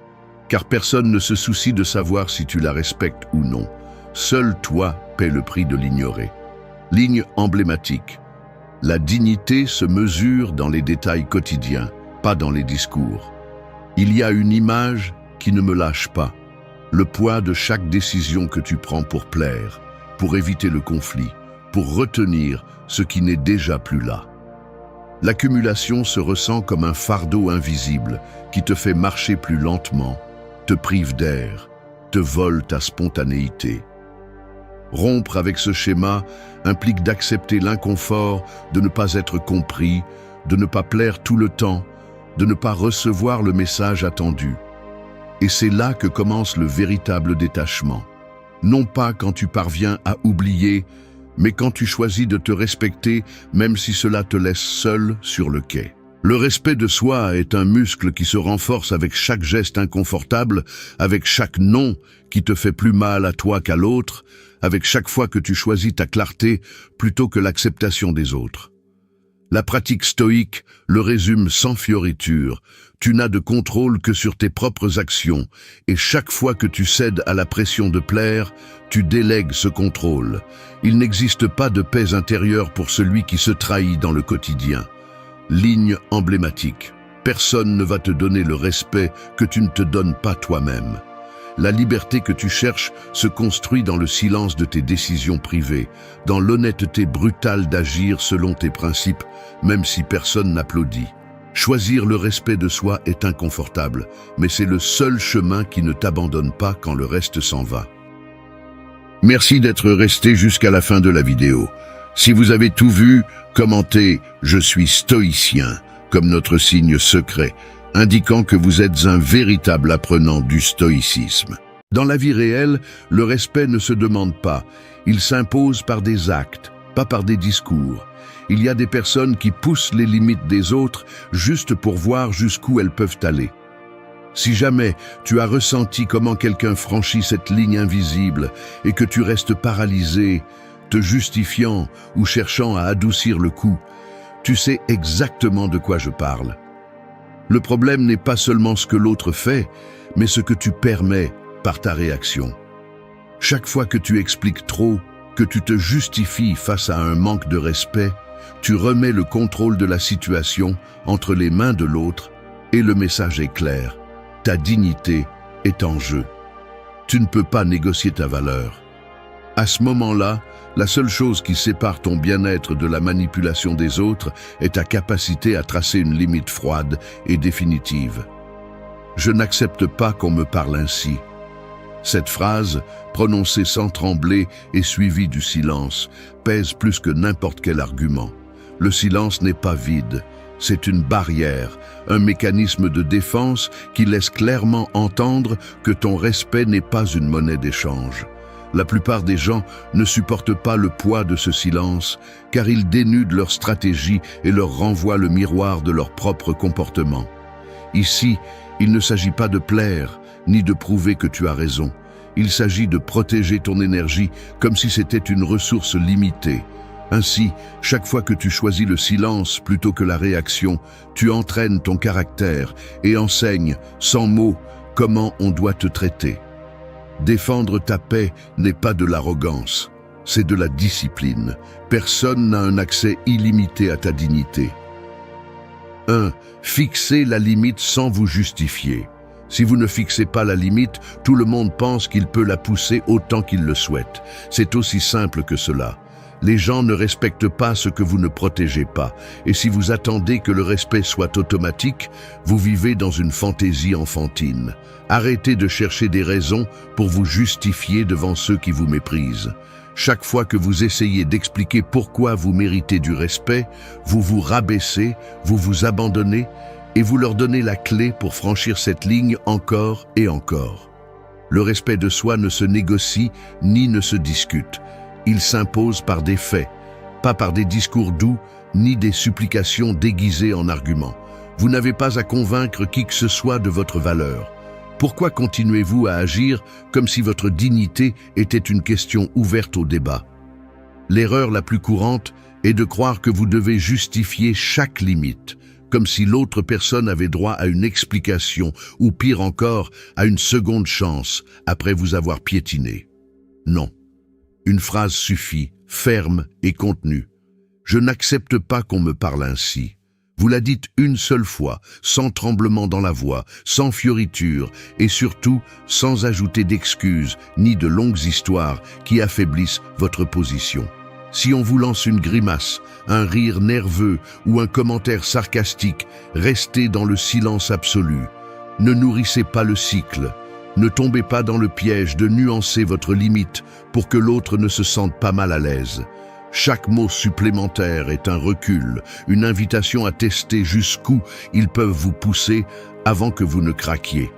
car personne ne se soucie de savoir si tu la respectes ou non. Seul toi paie le prix de l'ignorer. Ligne emblématique. La dignité se mesure dans les détails quotidiens, pas dans les discours. Il y a une image qui ne me lâche pas. Le poids de chaque décision que tu prends pour plaire, pour éviter le conflit, pour retenir ce qui n'est déjà plus là. L'accumulation se ressent comme un fardeau invisible qui te fait marcher plus lentement, te prive d'air, te vole ta spontanéité. Rompre avec ce schéma implique d'accepter l'inconfort de ne pas être compris, de ne pas plaire tout le temps, de ne pas recevoir le message attendu. Et c'est là que commence le véritable détachement. Non pas quand tu parviens à oublier, mais quand tu choisis de te respecter, même si cela te laisse seul sur le quai. Le respect de soi est un muscle qui se renforce avec chaque geste inconfortable, avec chaque non qui te fait plus mal à toi qu'à l'autre, avec chaque fois que tu choisis ta clarté plutôt que l'acceptation des autres. La pratique stoïque le résume sans fioriture. Tu n'as de contrôle que sur tes propres actions, et chaque fois que tu cèdes à la pression de plaire, tu délègues ce contrôle. Il n'existe pas de paix intérieure pour celui qui se trahit dans le quotidien. Ligne emblématique. Personne ne va te donner le respect que tu ne te donnes pas toi-même. La liberté que tu cherches se construit dans le silence de tes décisions privées, dans l'honnêteté brutale d'agir selon tes principes, même si personne n'applaudit. Choisir le respect de soi est inconfortable, mais c'est le seul chemin qui ne t'abandonne pas quand le reste s'en va. Merci d'être resté jusqu'à la fin de la vidéo. Si vous avez tout vu, commentez « Je suis stoïcien » comme notre signe secret, indiquant que vous êtes un véritable apprenant du stoïcisme. Dans la vie réelle, le respect ne se demande pas, il s'impose par des actes, pas par des discours. Il y a des personnes qui poussent les limites des autres juste pour voir jusqu'où elles peuvent aller. Si jamais tu as ressenti comment quelqu'un franchit cette ligne invisible et que tu restes paralysé, te justifiant ou cherchant à adoucir le coup, tu sais exactement de quoi je parle. Le problème n'est pas seulement ce que l'autre fait, mais ce que tu permets par ta réaction. Chaque fois que tu expliques trop, que tu te justifies face à un manque de respect, tu remets le contrôle de la situation entre les mains de l'autre et le message est clair. Ta dignité est en jeu. Tu ne peux pas négocier ta valeur. À ce moment-là, la seule chose qui sépare ton bien-être de la manipulation des autres est ta capacité à tracer une limite froide et définitive. Je n'accepte pas qu'on me parle ainsi. Cette phrase, prononcée sans trembler et suivie du silence, pèse plus que n'importe quel argument. Le silence n'est pas vide, c'est une barrière, un mécanisme de défense qui laisse clairement entendre que ton respect n'est pas une monnaie d'échange. La plupart des gens ne supportent pas le poids de ce silence, car ils dénudent leur stratégie et leur renvoient le miroir de leur propre comportement. Ici, il ne s'agit pas de plaire, ni de prouver que tu as raison. Il s'agit de protéger ton énergie comme si c'était une ressource limitée. Ainsi, chaque fois que tu choisis le silence plutôt que la réaction, tu entraînes ton caractère et enseignes, sans mots, comment on doit te traiter. Défendre ta paix n'est pas de l'arrogance, c'est de la discipline. Personne n'a un accès illimité à ta dignité. 1. Fixez la limite sans vous justifier. Si vous ne fixez pas la limite, tout le monde pense qu'il peut la pousser autant qu'il le souhaite. C'est aussi simple que cela. Les gens ne respectent pas ce que vous ne protégez pas. Et si vous attendez que le respect soit automatique, vous vivez dans une fantaisie enfantine. Arrêtez de chercher des raisons pour vous justifier devant ceux qui vous méprisent. Chaque fois que vous essayez d'expliquer pourquoi vous méritez du respect, vous vous rabaissez, vous vous abandonnez et vous leur donnez la clé pour franchir cette ligne encore et encore. Le respect de soi ne se négocie ni ne se discute. Il s'impose par des faits, pas par des discours doux ni des supplications déguisées en arguments. Vous n'avez pas à convaincre qui que ce soit de votre valeur. Pourquoi continuez-vous à agir comme si votre dignité était une question ouverte au débat? L'erreur la plus courante est de croire que vous devez justifier chaque limite, comme si l'autre personne avait droit à une explication ou pire encore, à une seconde chance après vous avoir piétiné. Non. Une phrase suffit, ferme et contenue. Je n'accepte pas qu'on me parle ainsi. Vous la dites une seule fois, sans tremblement dans la voix, sans fioriture et surtout sans ajouter d'excuses ni de longues histoires qui affaiblissent votre position. Si on vous lance une grimace, un rire nerveux ou un commentaire sarcastique, restez dans le silence absolu. Ne nourrissez pas le cycle. Ne tombez pas dans le piège de nuancer votre limite pour que l'autre ne se sente pas mal à l'aise. Chaque mot supplémentaire est un recul, une invitation à tester jusqu'où ils peuvent vous pousser avant que vous ne craquiez.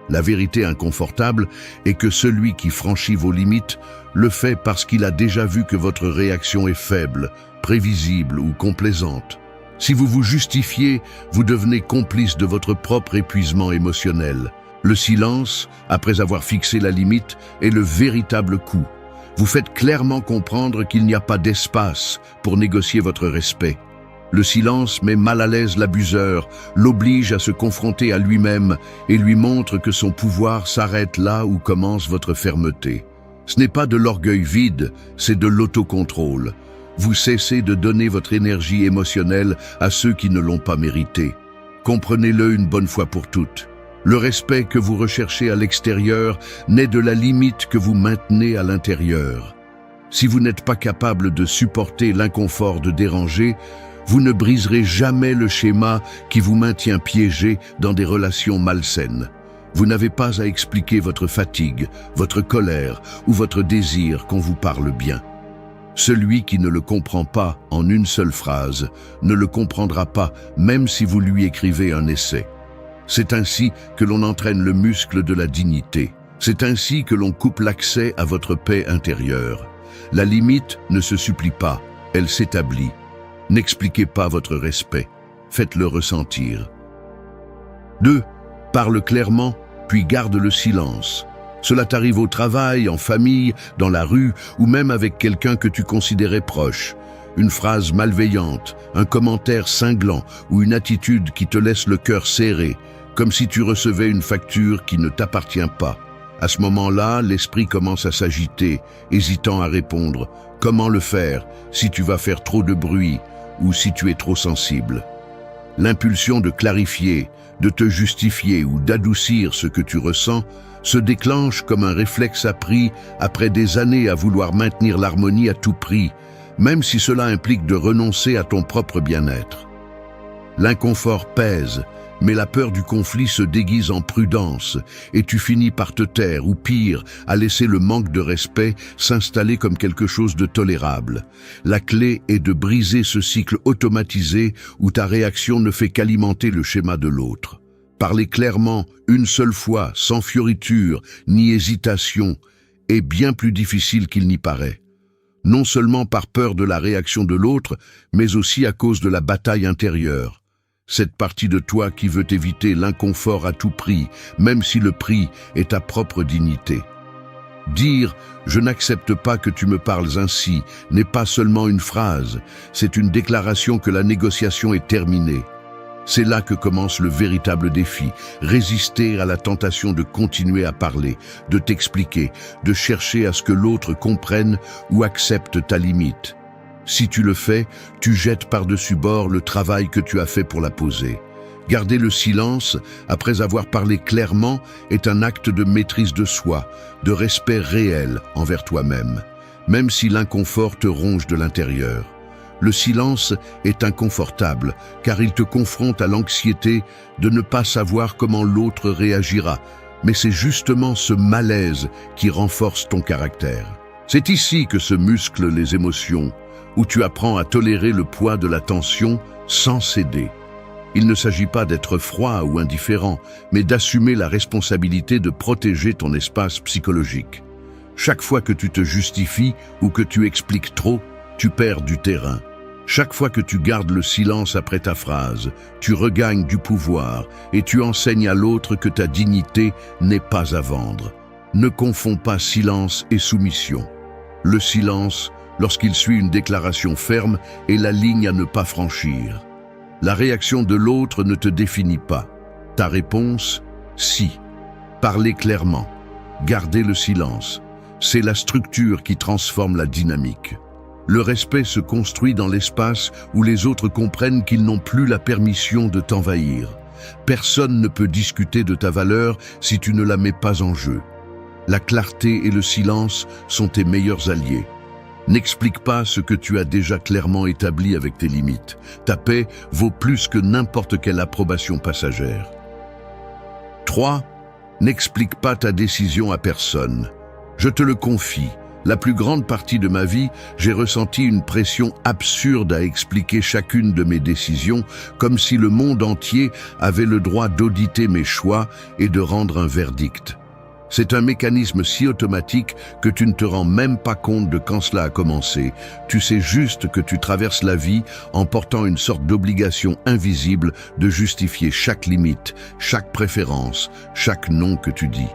La vérité inconfortable est que celui qui franchit vos limites le fait parce qu'il a déjà vu que votre réaction est faible, prévisible ou complaisante. Si vous vous justifiez, vous devenez complice de votre propre épuisement émotionnel. Le silence, après avoir fixé la limite, est le véritable coup. Vous faites clairement comprendre qu'il n'y a pas d'espace pour négocier votre respect. Le silence met mal à l'aise l'abuseur, l'oblige à se confronter à lui-même et lui montre que son pouvoir s'arrête là où commence votre fermeté. Ce n'est pas de l'orgueil vide, c'est de l'autocontrôle. Vous cessez de donner votre énergie émotionnelle à ceux qui ne l'ont pas méritée. Comprenez-le une bonne fois pour toutes. Le respect que vous recherchez à l'extérieur naît de la limite que vous maintenez à l'intérieur. Si vous n'êtes pas capable de supporter l'inconfort de déranger, vous ne briserez jamais le schéma qui vous maintient piégé dans des relations malsaines. Vous n'avez pas à expliquer votre fatigue, votre colère ou votre désir qu'on vous parle bien. Celui qui ne le comprend pas en une seule phrase ne le comprendra pas même si vous lui écrivez un essai. C'est ainsi que l'on entraîne le muscle de la dignité. C'est ainsi que l'on coupe l'accès à votre paix intérieure. La limite ne se supplie pas, elle s'établit. N'expliquez pas votre respect, faites-le ressentir. 2. Parle clairement, puis garde le silence. Cela t'arrive au travail, en famille, dans la rue ou même avec quelqu'un que tu considérais proche. Une phrase malveillante, un commentaire cinglant ou une attitude qui te laisse le cœur serré, comme si tu recevais une facture qui ne t'appartient pas. À ce moment-là, l'esprit commence à s'agiter, hésitant à répondre. Comment le faire si tu vas faire trop de bruit ou si tu es trop sensible? L'impulsion de clarifier, de te justifier ou d'adoucir ce que tu ressens se déclenche comme un réflexe appris après des années à vouloir maintenir l'harmonie à tout prix, même si cela implique de renoncer à ton propre bien-être. L'inconfort pèse, mais la peur du conflit se déguise en prudence et tu finis par te taire ou pire, à laisser le manque de respect s'installer comme quelque chose de tolérable. La clé est de briser ce cycle automatisé où ta réaction ne fait qu'alimenter le schéma de l'autre. Parler clairement, une seule fois, sans fioriture ni hésitation, est bien plus difficile qu'il n'y paraît. Non seulement par peur de la réaction de l'autre, mais aussi à cause de la bataille intérieure. Cette partie de toi qui veut éviter l'inconfort à tout prix, même si le prix est ta propre dignité. Dire « je n'accepte pas que tu me parles ainsi » n'est pas seulement une phrase, c'est une déclaration que la négociation est terminée. C'est là que commence le véritable défi, résister à la tentation de continuer à parler, de t'expliquer, de chercher à ce que l'autre comprenne ou accepte ta limite. Si tu le fais, tu jettes par-dessus bord le travail que tu as fait pour la poser. Garder le silence, après avoir parlé clairement, est un acte de maîtrise de soi, de respect réel envers toi-même, même si l'inconfort te ronge de l'intérieur. Le silence est inconfortable, car il te confronte à l'anxiété de ne pas savoir comment l'autre réagira, mais c'est justement ce malaise qui renforce ton caractère. C'est ici que se musclent les émotions, où tu apprends à tolérer le poids de la tension sans céder. Il ne s'agit pas d'être froid ou indifférent, mais d'assumer la responsabilité de protéger ton espace psychologique. Chaque fois que tu te justifies ou que tu expliques trop, tu perds du terrain. Chaque fois que tu gardes le silence après ta phrase, tu regagnes du pouvoir et tu enseignes à l'autre que ta dignité n'est pas à vendre. Ne confonds pas silence et soumission. Le silence, lorsqu'il suit une déclaration ferme, est la ligne à ne pas franchir. La réaction de l'autre ne te définit pas. Ta réponse, si. Parlez clairement. Gardez le silence. C'est la structure qui transforme la dynamique. Le respect se construit dans l'espace où les autres comprennent qu'ils n'ont plus la permission de t'envahir. Personne ne peut discuter de ta valeur si tu ne la mets pas en jeu. La clarté et le silence sont tes meilleurs alliés. N'explique pas ce que tu as déjà clairement établi avec tes limites. Ta paix vaut plus que n'importe quelle approbation passagère. 3. N'explique pas ta décision à personne. Je te le confie, la plus grande partie de ma vie, j'ai ressenti une pression absurde à expliquer chacune de mes décisions, comme si le monde entier avait le droit d'auditer mes choix et de rendre un verdict. C'est un mécanisme si automatique que tu ne te rends même pas compte de quand cela a commencé. Tu sais juste que tu traverses la vie en portant une sorte d'obligation invisible de justifier chaque limite, chaque préférence, chaque non que tu dis.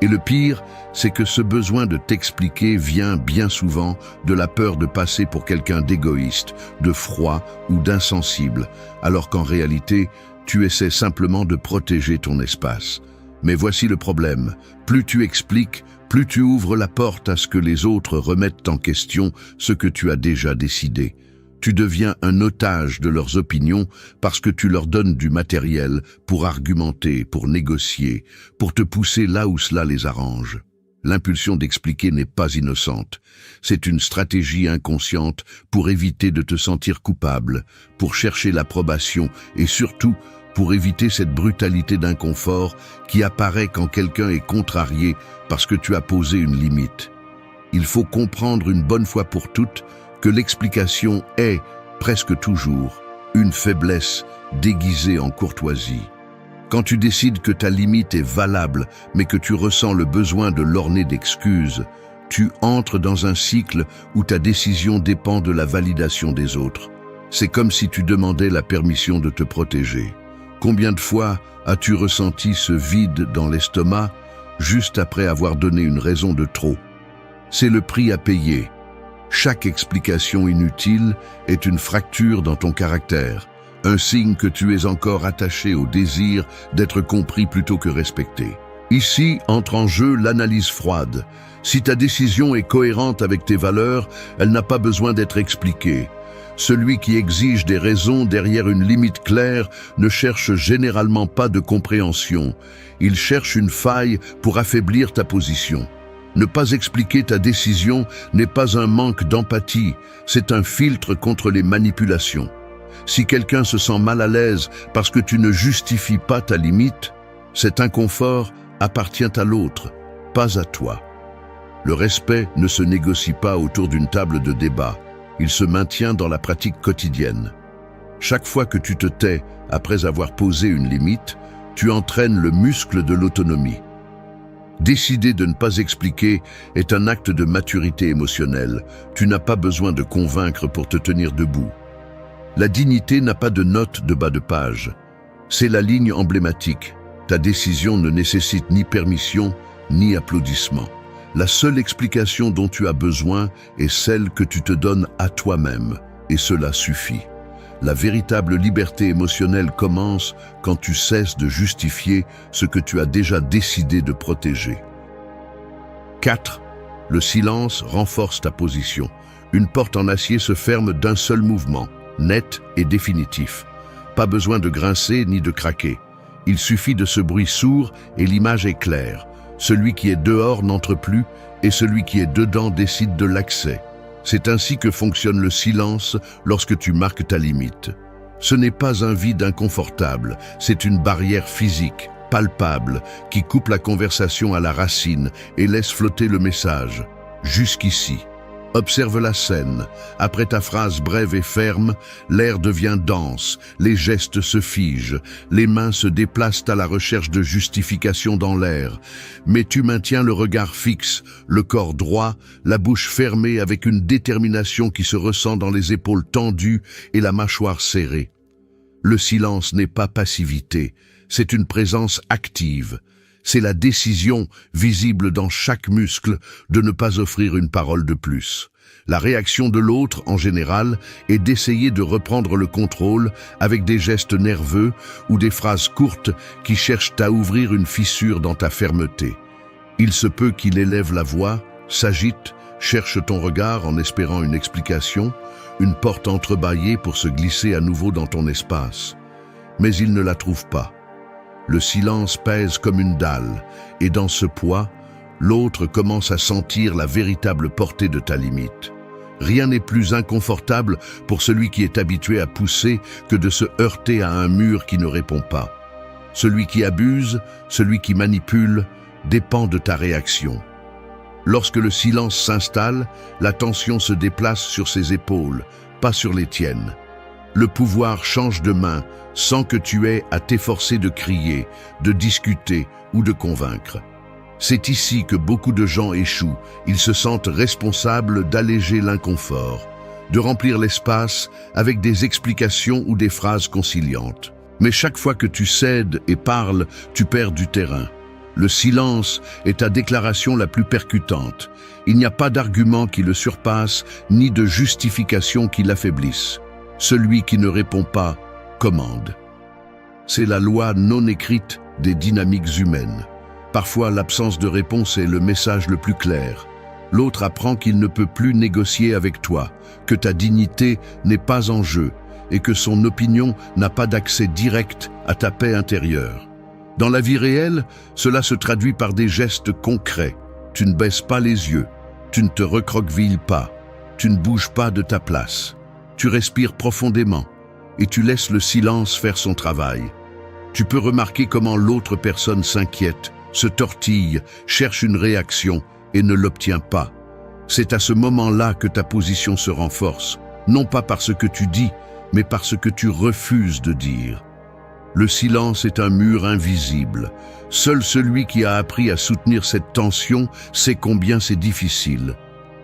Et le pire, c'est que ce besoin de t'expliquer vient bien souvent de la peur de passer pour quelqu'un d'égoïste, de froid ou d'insensible, alors qu'en réalité, tu essaies simplement de protéger ton espace. Mais voici le problème, plus tu expliques, plus tu ouvres la porte à ce que les autres remettent en question ce que tu as déjà décidé. Tu deviens un otage de leurs opinions parce que tu leur donnes du matériel pour argumenter, pour négocier, pour te pousser là où cela les arrange. L'impulsion d'expliquer n'est pas innocente. C'est une stratégie inconsciente pour éviter de te sentir coupable, pour chercher l'approbation et surtout pour éviter cette brutalité d'inconfort qui apparaît quand quelqu'un est contrarié parce que tu as posé une limite. Il faut comprendre une bonne fois pour toutes que l'explication est, presque toujours, une faiblesse déguisée en courtoisie. Quand tu décides que ta limite est valable, mais que tu ressens le besoin de l'orner d'excuses, tu entres dans un cycle où ta décision dépend de la validation des autres. C'est comme si tu demandais la permission de te protéger. Combien de fois as-tu ressenti ce vide dans l'estomac juste après avoir donné une raison de trop? C'est le prix à payer. Chaque explication inutile est une fracture dans ton caractère, un signe que tu es encore attaché au désir d'être compris plutôt que respecté. Ici entre en jeu l'analyse froide. Si ta décision est cohérente avec tes valeurs, elle n'a pas besoin d'être expliquée. Celui qui exige des raisons derrière une limite claire ne cherche généralement pas de compréhension. Il cherche une faille pour affaiblir ta position. Ne pas expliquer ta décision n'est pas un manque d'empathie, c'est un filtre contre les manipulations. Si quelqu'un se sent mal à l'aise parce que tu ne justifies pas ta limite, cet inconfort appartient à l'autre, pas à toi. Le respect ne se négocie pas autour d'une table de débat, il se maintient dans la pratique quotidienne. Chaque fois que tu te tais après avoir posé une limite, tu entraînes le muscle de l'autonomie. Décider de ne pas expliquer est un acte de maturité émotionnelle. Tu n'as pas besoin de convaincre pour te tenir debout. La dignité n'a pas de note de bas de page. C'est la ligne emblématique. Ta décision ne nécessite ni permission, ni applaudissement. La seule explication dont tu as besoin est celle que tu te donnes à toi-même, et cela suffit. La véritable liberté émotionnelle commence quand tu cesses de justifier ce que tu as déjà décidé de protéger. 4. Le silence renforce ta position. Une porte en acier se ferme d'un seul mouvement, net et définitif. Pas besoin de grincer ni de craquer. Il suffit de ce bruit sourd et l'image est claire. Celui qui est dehors n'entre plus et celui qui est dedans décide de l'accès. C'est ainsi que fonctionne le silence lorsque tu marques ta limite. Ce n'est pas un vide inconfortable, c'est une barrière physique, palpable, qui coupe la conversation à la racine et laisse flotter le message. Jusqu'ici. Observe la scène. Après ta phrase brève et ferme, l'air devient dense, les gestes se figent, les mains se déplacent à la recherche de justification dans l'air. Mais tu maintiens le regard fixe, le corps droit, la bouche fermée avec une détermination qui se ressent dans les épaules tendues et la mâchoire serrée. Le silence n'est pas passivité, c'est une présence active. C'est la décision, visible dans chaque muscle, de ne pas offrir une parole de plus. La réaction de l'autre, en général, est d'essayer de reprendre le contrôle avec des gestes nerveux ou des phrases courtes qui cherchent à ouvrir une fissure dans ta fermeté. Il se peut qu'il élève la voix, s'agite, cherche ton regard en espérant une explication, une porte entrebâillée pour se glisser à nouveau dans ton espace. Mais il ne la trouve pas. Le silence pèse comme une dalle, et dans ce poids, l'autre commence à sentir la véritable portée de ta limite. Rien n'est plus inconfortable pour celui qui est habitué à pousser que de se heurter à un mur qui ne répond pas. Celui qui abuse, celui qui manipule, dépend de ta réaction. Lorsque le silence s'installe, la tension se déplace sur ses épaules, pas sur les tiennes. Le pouvoir change de main sans que tu aies à t'efforcer de crier, de discuter ou de convaincre. C'est ici que beaucoup de gens échouent. Ils se sentent responsables d'alléger l'inconfort, de remplir l'espace avec des explications ou des phrases conciliantes. Mais chaque fois que tu cèdes et parles, tu perds du terrain. Le silence est ta déclaration la plus percutante. Il n'y a pas d'argument qui le surpasse, ni de justification qui l'affaiblisse. Celui qui ne répond pas commande. C'est la loi non écrite des dynamiques humaines. Parfois, l'absence de réponse est le message le plus clair. L'autre apprend qu'il ne peut plus négocier avec toi, que ta dignité n'est pas en jeu et que son opinion n'a pas d'accès direct à ta paix intérieure. Dans la vie réelle, cela se traduit par des gestes concrets. Tu ne baisses pas les yeux, tu ne te recroquevilles pas, tu ne bouges pas de ta place. Tu respires profondément et tu laisses le silence faire son travail. Tu peux remarquer comment l'autre personne s'inquiète, se tortille, cherche une réaction et ne l'obtient pas. C'est à ce moment-là que ta position se renforce, non pas par ce que tu dis, mais par ce que tu refuses de dire. Le silence est un mur invisible. Seul celui qui a appris à soutenir cette tension sait combien c'est difficile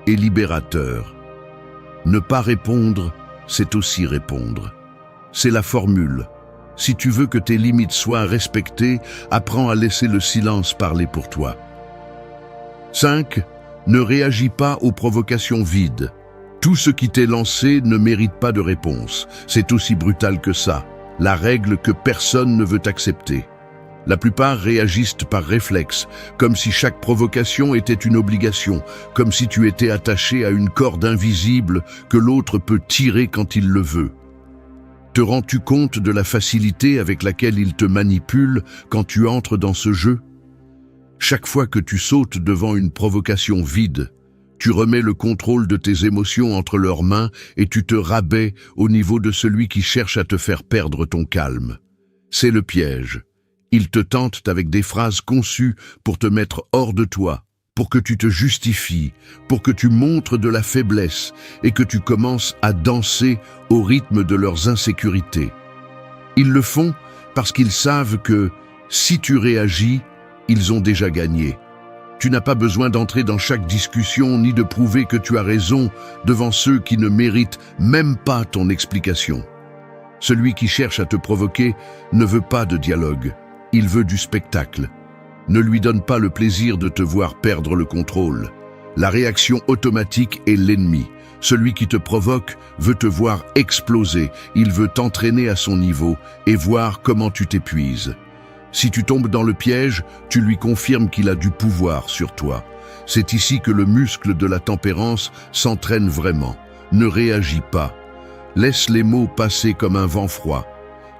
et libérateur. Ne pas répondre, c'est aussi répondre. C'est la formule. Si tu veux que tes limites soient respectées, apprends à laisser le silence parler pour toi. 5. Ne réagis pas aux provocations vides. Tout ce qui t'est lancé ne mérite pas de réponse. C'est aussi brutal que ça. La règle que personne ne veut accepter. La plupart réagissent par réflexe, comme si chaque provocation était une obligation, comme si tu étais attaché à une corde invisible que l'autre peut tirer quand il le veut. Te rends-tu compte de la facilité avec laquelle il te manipule quand tu entres dans ce jeu? Chaque fois que tu sautes devant une provocation vide, tu remets le contrôle de tes émotions entre leurs mains et tu te rabais au niveau de celui qui cherche à te faire perdre ton calme. C'est le piège. Ils te tentent avec des phrases conçues pour te mettre hors de toi, pour que tu te justifies, pour que tu montres de la faiblesse et que tu commences à danser au rythme de leurs insécurités. Ils le font parce qu'ils savent que, si tu réagis, ils ont déjà gagné. Tu n'as pas besoin d'entrer dans chaque discussion ni de prouver que tu as raison devant ceux qui ne méritent même pas ton explication. Celui qui cherche à te provoquer ne veut pas de dialogue, il veut du spectacle. Ne lui donne pas le plaisir de te voir perdre le contrôle. La réaction automatique est l'ennemi. Celui qui te provoque veut te voir exploser, il veut t'entraîner à son niveau et voir comment tu t'épuises. Si tu tombes dans le piège, tu lui confirmes qu'il a du pouvoir sur toi. C'est ici que le muscle de la tempérance s'entraîne vraiment. Ne réagis pas. Laisse les mots passer comme un vent froid.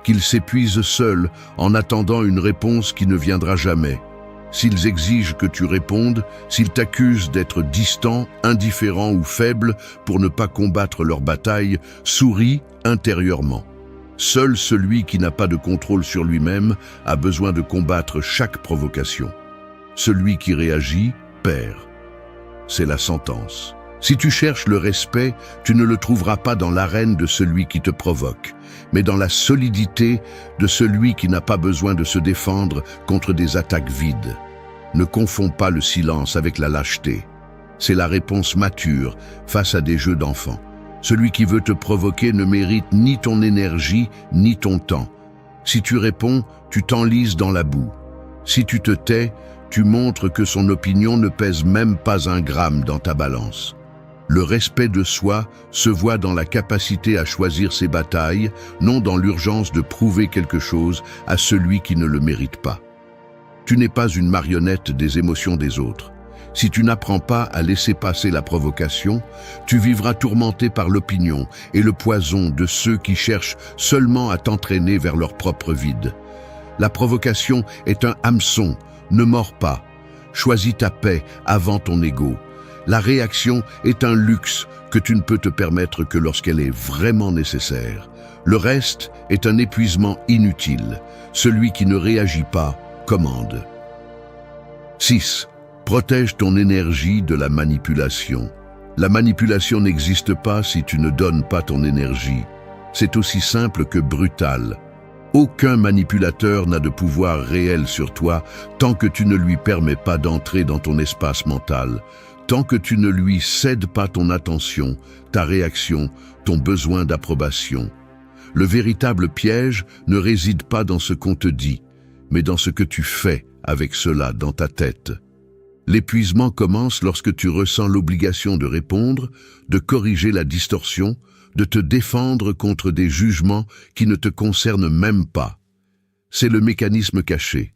Qu'ils s'épuisent seuls en attendant une réponse qui ne viendra jamais. S'ils exigent que tu répondes, s'ils t'accusent d'être distant, indifférent ou faible pour ne pas combattre leur bataille, souris intérieurement. Seul celui qui n'a pas de contrôle sur lui-même a besoin de combattre chaque provocation. Celui qui réagit perd. c'est la sentence. Si tu cherches le respect, tu ne le trouveras pas dans l'arène de celui qui te provoque, mais dans la solidité de celui qui n'a pas besoin de se défendre contre des attaques vides. Ne confonds pas le silence avec la lâcheté. C'est la réponse mature face à des jeux d'enfants. Celui qui veut te provoquer ne mérite ni ton énergie, ni ton temps. Si tu réponds, tu t'enlises dans la boue. Si tu te tais, tu montres que son opinion ne pèse même pas un gramme dans ta balance. Le respect de soi se voit dans la capacité à choisir ses batailles, non dans l'urgence de prouver quelque chose à celui qui ne le mérite pas. Tu n'es pas une marionnette des émotions des autres. Si tu n'apprends pas à laisser passer la provocation, tu vivras tourmenté par l'opinion et le poison de ceux qui cherchent seulement à t'entraîner vers leur propre vide. La provocation est un hameçon, ne mords pas. Choisis ta paix avant ton ego. La réaction est un luxe que tu ne peux te permettre que lorsqu'elle est vraiment nécessaire. Le reste est un épuisement inutile. Celui qui ne réagit pas commande. 6. Protège ton énergie de la manipulation. La manipulation n'existe pas si tu ne donnes pas ton énergie. C'est aussi simple que brutal. Aucun manipulateur n'a de pouvoir réel sur toi tant que tu ne lui permets pas d'entrer dans ton espace mental, tant que tu ne lui cèdes pas ton attention, ta réaction, ton besoin d'approbation. Le véritable piège ne réside pas dans ce qu'on te dit, mais dans ce que tu fais avec cela dans ta tête. L'épuisement commence lorsque tu ressens l'obligation de répondre, de corriger la distorsion, de te défendre contre des jugements qui ne te concernent même pas. C'est le mécanisme caché.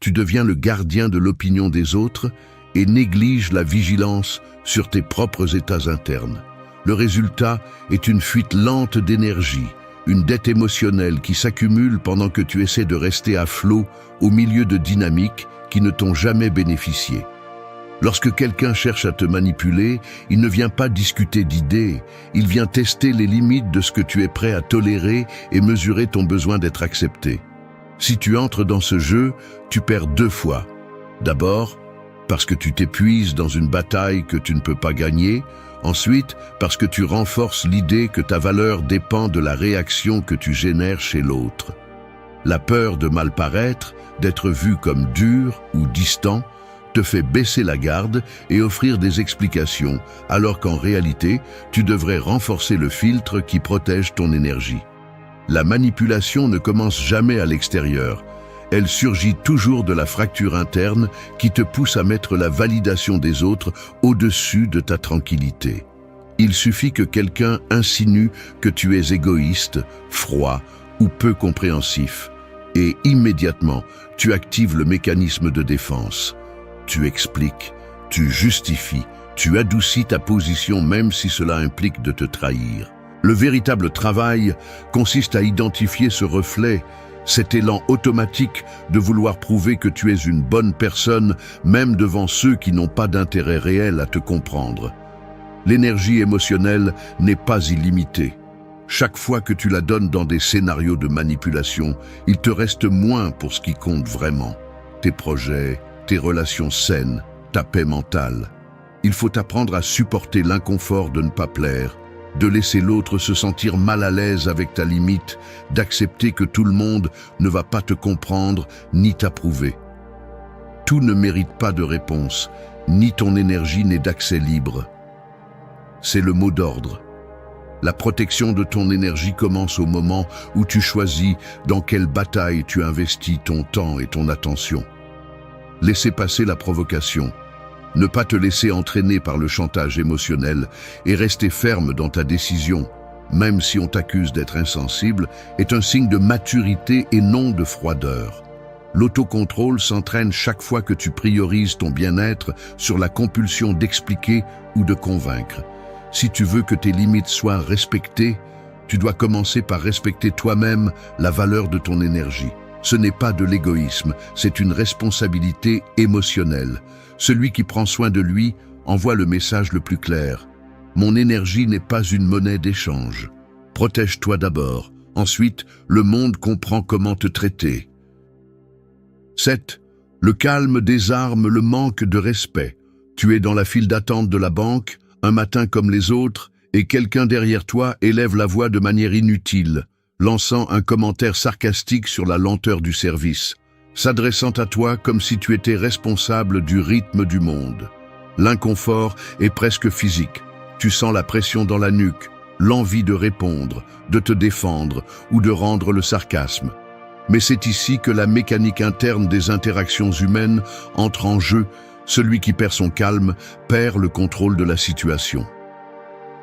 Tu deviens le gardien de l'opinion des autres et négliges la vigilance sur tes propres états internes. Le résultat est une fuite lente d'énergie, une dette émotionnelle qui s'accumule pendant que tu essaies de rester à flot au milieu de dynamiques qui ne t'ont jamais bénéficié. Lorsque quelqu'un cherche à te manipuler, il ne vient pas discuter d'idées, il vient tester les limites de ce que tu es prêt à tolérer et mesurer ton besoin d'être accepté. Si tu entres dans ce jeu, tu perds 2 fois. D'abord, parce que tu t'épuises dans une bataille que tu ne peux pas gagner. Ensuite, parce que tu renforces l'idée que ta valeur dépend de la réaction que tu génères chez l'autre. La peur de mal paraître, d'être vu comme dur ou distant, te fait baisser la garde et offrir des explications, alors qu'en réalité, tu devrais renforcer le filtre qui protège ton énergie. La manipulation ne commence jamais à l'extérieur. Elle surgit toujours de la fracture interne qui te pousse à mettre la validation des autres au-dessus de ta tranquillité. Il suffit que quelqu'un insinue que tu es égoïste, froid ou peu compréhensif, et immédiatement, tu actives le mécanisme de défense. Tu expliques, tu justifies, tu adoucis ta position même si cela implique de te trahir. Le véritable travail consiste à identifier ce reflet, cet élan automatique de vouloir prouver que tu es une bonne personne, même devant ceux qui n'ont pas d'intérêt réel à te comprendre. L'énergie émotionnelle n'est pas illimitée. Chaque fois que tu la donnes dans des scénarios de manipulation, il te reste moins pour ce qui compte vraiment. Tes projets, tes relations saines, ta paix mentale. Il faut apprendre à supporter l'inconfort de ne pas plaire, de laisser l'autre se sentir mal à l'aise avec ta limite, d'accepter que tout le monde ne va pas te comprendre ni t'approuver. Tout ne mérite pas de réponse, ni ton énergie n'est d'accès libre. C'est le mot d'ordre. La protection de ton énergie commence au moment où tu choisis dans quelle bataille tu investis ton temps et ton attention. Laisser passer la provocation, ne pas te laisser entraîner par le chantage émotionnel et rester ferme dans ta décision, même si on t'accuse d'être insensible, est un signe de maturité et non de froideur. L'autocontrôle s'entraîne chaque fois que tu priorises ton bien-être sur la compulsion d'expliquer ou de convaincre. Si tu veux que tes limites soient respectées, tu dois commencer par respecter toi-même la valeur de ton énergie. Ce n'est pas de l'égoïsme, c'est une responsabilité émotionnelle. Celui qui prend soin de lui envoie le message le plus clair. Mon énergie n'est pas une monnaie d'échange. Protège-toi d'abord. Ensuite, le monde comprend comment te traiter. 7. Le calme désarme le manque de respect. Tu es dans la file d'attente de la banque, un matin comme les autres, et quelqu'un derrière toi élève la voix de manière inutile, lançant un commentaire sarcastique sur la lenteur du service, s'adressant à toi comme si tu étais responsable du rythme du monde. L'inconfort est presque physique. Tu sens la pression dans la nuque, l'envie de répondre, de te défendre ou de rendre le sarcasme. Mais c'est ici que la mécanique interne des interactions humaines entre en jeu. Celui qui perd son calme perd le contrôle de la situation.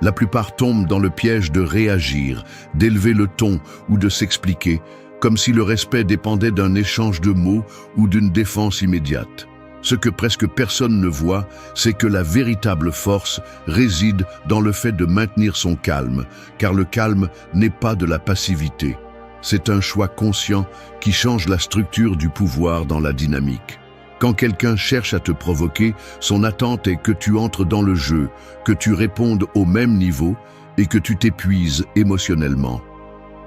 La plupart tombent dans le piège de réagir, d'élever le ton ou de s'expliquer, comme si le respect dépendait d'un échange de mots ou d'une défense immédiate. Ce que presque personne ne voit, c'est que la véritable force réside dans le fait de maintenir son calme, car le calme n'est pas de la passivité. C'est un choix conscient qui change la structure du pouvoir dans la dynamique. Quand quelqu'un cherche à te provoquer, son attente est que tu entres dans le jeu, que tu répondes au même niveau et que tu t'épuises émotionnellement.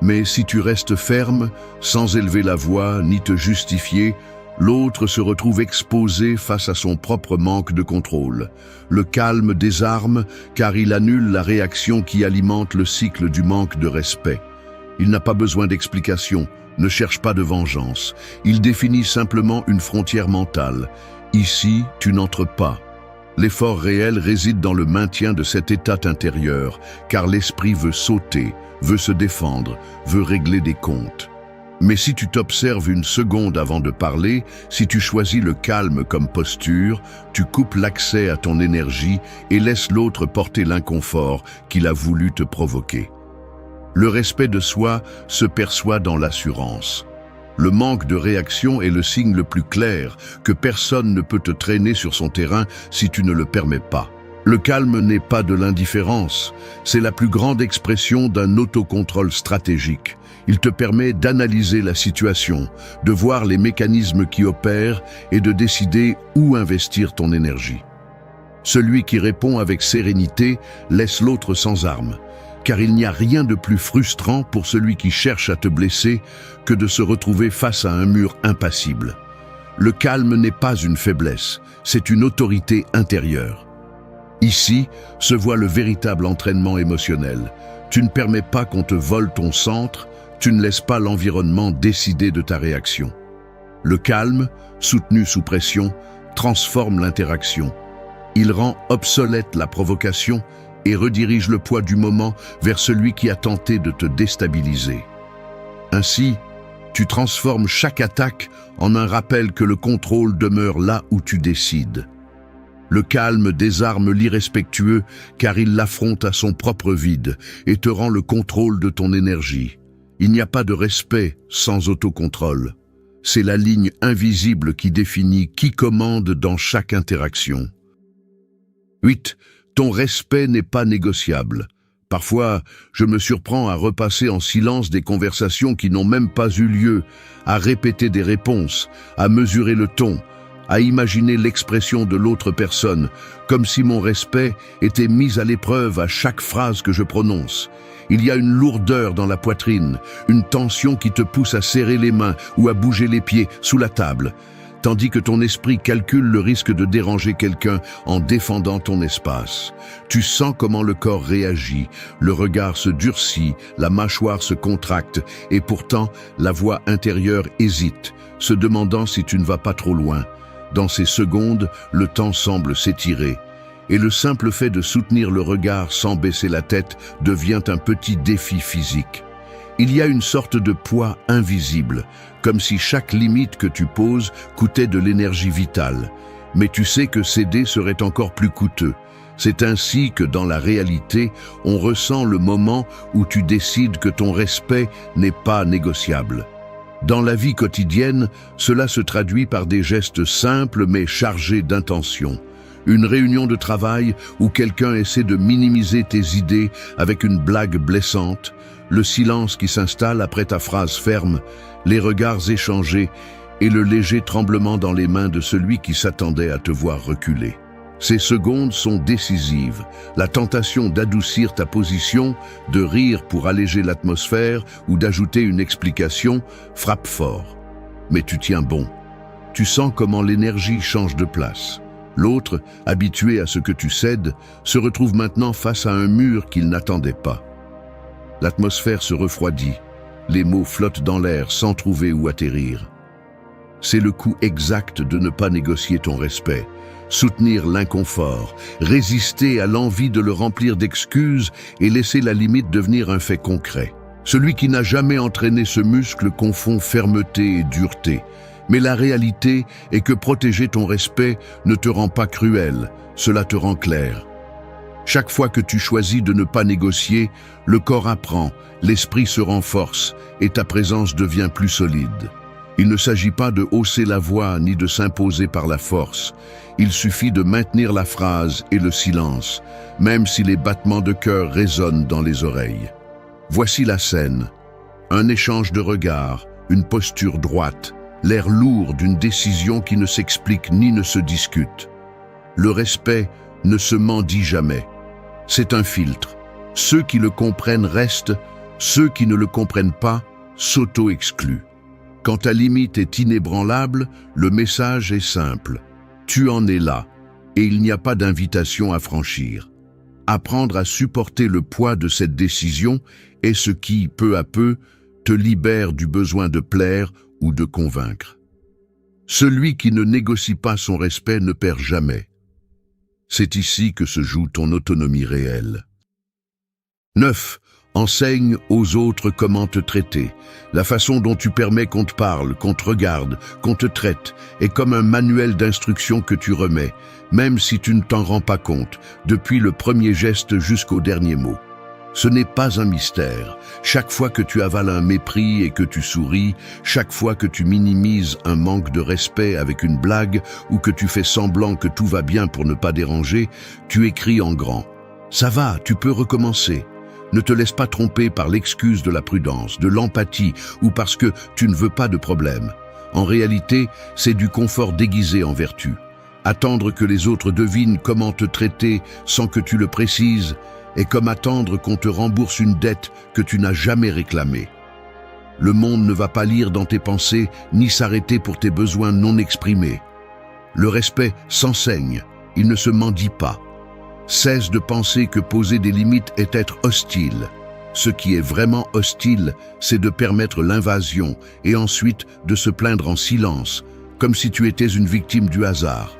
Mais si tu restes ferme, sans élever la voix ni te justifier, l'autre se retrouve exposé face à son propre manque de contrôle. Le calme désarme car il annule la réaction qui alimente le cycle du manque de respect. Il n'a pas besoin d'explication, ne cherche pas de vengeance. Il définit simplement une frontière mentale. Ici, tu n'entres pas. L'effort réel réside dans le maintien de cet état intérieur, car l'esprit veut sauter, veut se défendre, veut régler des comptes. Mais si tu t'observes une seconde avant de parler, si tu choisis le calme comme posture, tu coupes l'accès à ton énergie et laisses l'autre porter l'inconfort qu'il a voulu te provoquer. Le respect de soi se perçoit dans l'assurance. Le manque de réaction est le signe le plus clair que personne ne peut te traîner sur son terrain si tu ne le permets pas. Le calme n'est pas de l'indifférence, c'est la plus grande expression d'un autocontrôle stratégique. Il te permet d'analyser la situation, de voir les mécanismes qui opèrent et de décider où investir ton énergie. Celui qui répond avec sérénité laisse l'autre sans armes, car il n'y a rien de plus frustrant pour celui qui cherche à te blesser que de se retrouver face à un mur impassible. Le calme n'est pas une faiblesse, c'est une autorité intérieure. Ici se voit le véritable entraînement émotionnel. Tu ne permets pas qu'on te vole ton centre, tu ne laisses pas l'environnement décider de ta réaction. Le calme, soutenu sous pression, transforme l'interaction. Il rend obsolète la provocation et redirige le poids du moment vers celui qui a tenté de te déstabiliser. Ainsi, tu transformes chaque attaque en un rappel que le contrôle demeure là où tu décides. Le calme désarme l'irrespectueux car il l'affronte à son propre vide et te rend le contrôle de ton énergie. Il n'y a pas de respect sans autocontrôle. C'est la ligne invisible qui définit qui commande dans chaque interaction. 8. Ton respect n'est pas négociable. Parfois, je me surprends à repasser en silence des conversations qui n'ont même pas eu lieu, à répéter des réponses, à mesurer le ton, à imaginer l'expression de l'autre personne, comme si mon respect était mis à l'épreuve à chaque phrase que je prononce. Il y a une lourdeur dans la poitrine, une tension qui te pousse à serrer les mains ou à bouger les pieds sous la table, tandis que ton esprit calcule le risque de déranger quelqu'un en défendant ton espace. Tu sens comment le corps réagit, le regard se durcit, la mâchoire se contracte, et pourtant la voix intérieure hésite, se demandant si tu ne vas pas trop loin. Dans ces secondes, le temps semble s'étirer, et le simple fait de soutenir le regard sans baisser la tête devient un petit défi physique. Il y a une sorte de poids invisible, comme si chaque limite que tu poses coûtait de l'énergie vitale. Mais tu sais que céder serait encore plus coûteux. C'est ainsi que dans la réalité, on ressent le moment où tu décides que ton respect n'est pas négociable. Dans la vie quotidienne, cela se traduit par des gestes simples mais chargés d'intention. Une réunion de travail où quelqu'un essaie de minimiser tes idées avec une blague blessante, le silence qui s'installe après ta phrase ferme, les regards échangés et le léger tremblement dans les mains de celui qui s'attendait à te voir reculer. Ces secondes sont décisives. La tentation d'adoucir ta position, de rire pour alléger l'atmosphère ou d'ajouter une explication frappe fort. Mais tu tiens bon. Tu sens comment l'énergie change de place. L'autre, habitué à ce que tu cèdes, se retrouve maintenant face à un mur qu'il n'attendait pas. L'atmosphère se refroidit, les mots flottent dans l'air sans trouver où atterrir. C'est le coup exact de ne pas négocier ton respect, soutenir l'inconfort, résister à l'envie de le remplir d'excuses et laisser la limite devenir un fait concret. Celui qui n'a jamais entraîné ce muscle confond fermeté et dureté. Mais la réalité est que protéger ton respect ne te rend pas cruel, cela te rend clair. Chaque fois que tu choisis de ne pas négocier, le corps apprend, l'esprit se renforce et ta présence devient plus solide. Il ne s'agit pas de hausser la voix ni de s'imposer par la force. Il suffit de maintenir la phrase et le silence, même si les battements de cœur résonnent dans les oreilles. Voici la scène. Un échange de regards, une posture droite, l'air lourd d'une décision qui ne s'explique ni ne se discute. Le respect ne se mendie jamais. C'est un filtre. Ceux qui le comprennent restent, ceux qui ne le comprennent pas s'auto-excluent. Quand ta limite est inébranlable, le message est simple. Tu en es là, et il n'y a pas d'invitation à franchir. Apprendre à supporter le poids de cette décision est ce qui, peu à peu, te libère du besoin de plaire ou de convaincre. Celui qui ne négocie pas son respect ne perd jamais. C'est ici que se joue ton autonomie réelle. 9. Enseigne aux autres comment te traiter. La façon dont tu permets qu'on te parle, qu'on te regarde, qu'on te traite est comme un manuel d'instruction que tu remets, même si tu ne t'en rends pas compte, depuis le premier geste jusqu'au dernier mot. Ce n'est pas un mystère. Chaque fois que tu avales un mépris et que tu souris, chaque fois que tu minimises un manque de respect avec une blague ou que tu fais semblant que tout va bien pour ne pas déranger, tu écris en grand. Ça va, tu peux recommencer. Ne te laisse pas tromper par l'excuse de la prudence, de l'empathie ou parce que tu ne veux pas de problème. En réalité, c'est du confort déguisé en vertu. Attendre que les autres devinent comment te traiter sans que tu le précises est comme attendre qu'on te rembourse une dette que tu n'as jamais réclamée. Le monde ne va pas lire dans tes pensées ni s'arrêter pour tes besoins non exprimés. Le respect s'enseigne, il ne se mendie pas. Cesse de penser que poser des limites est être hostile. Ce qui est vraiment hostile, c'est de permettre l'invasion et ensuite de se plaindre en silence, comme si tu étais une victime du hasard.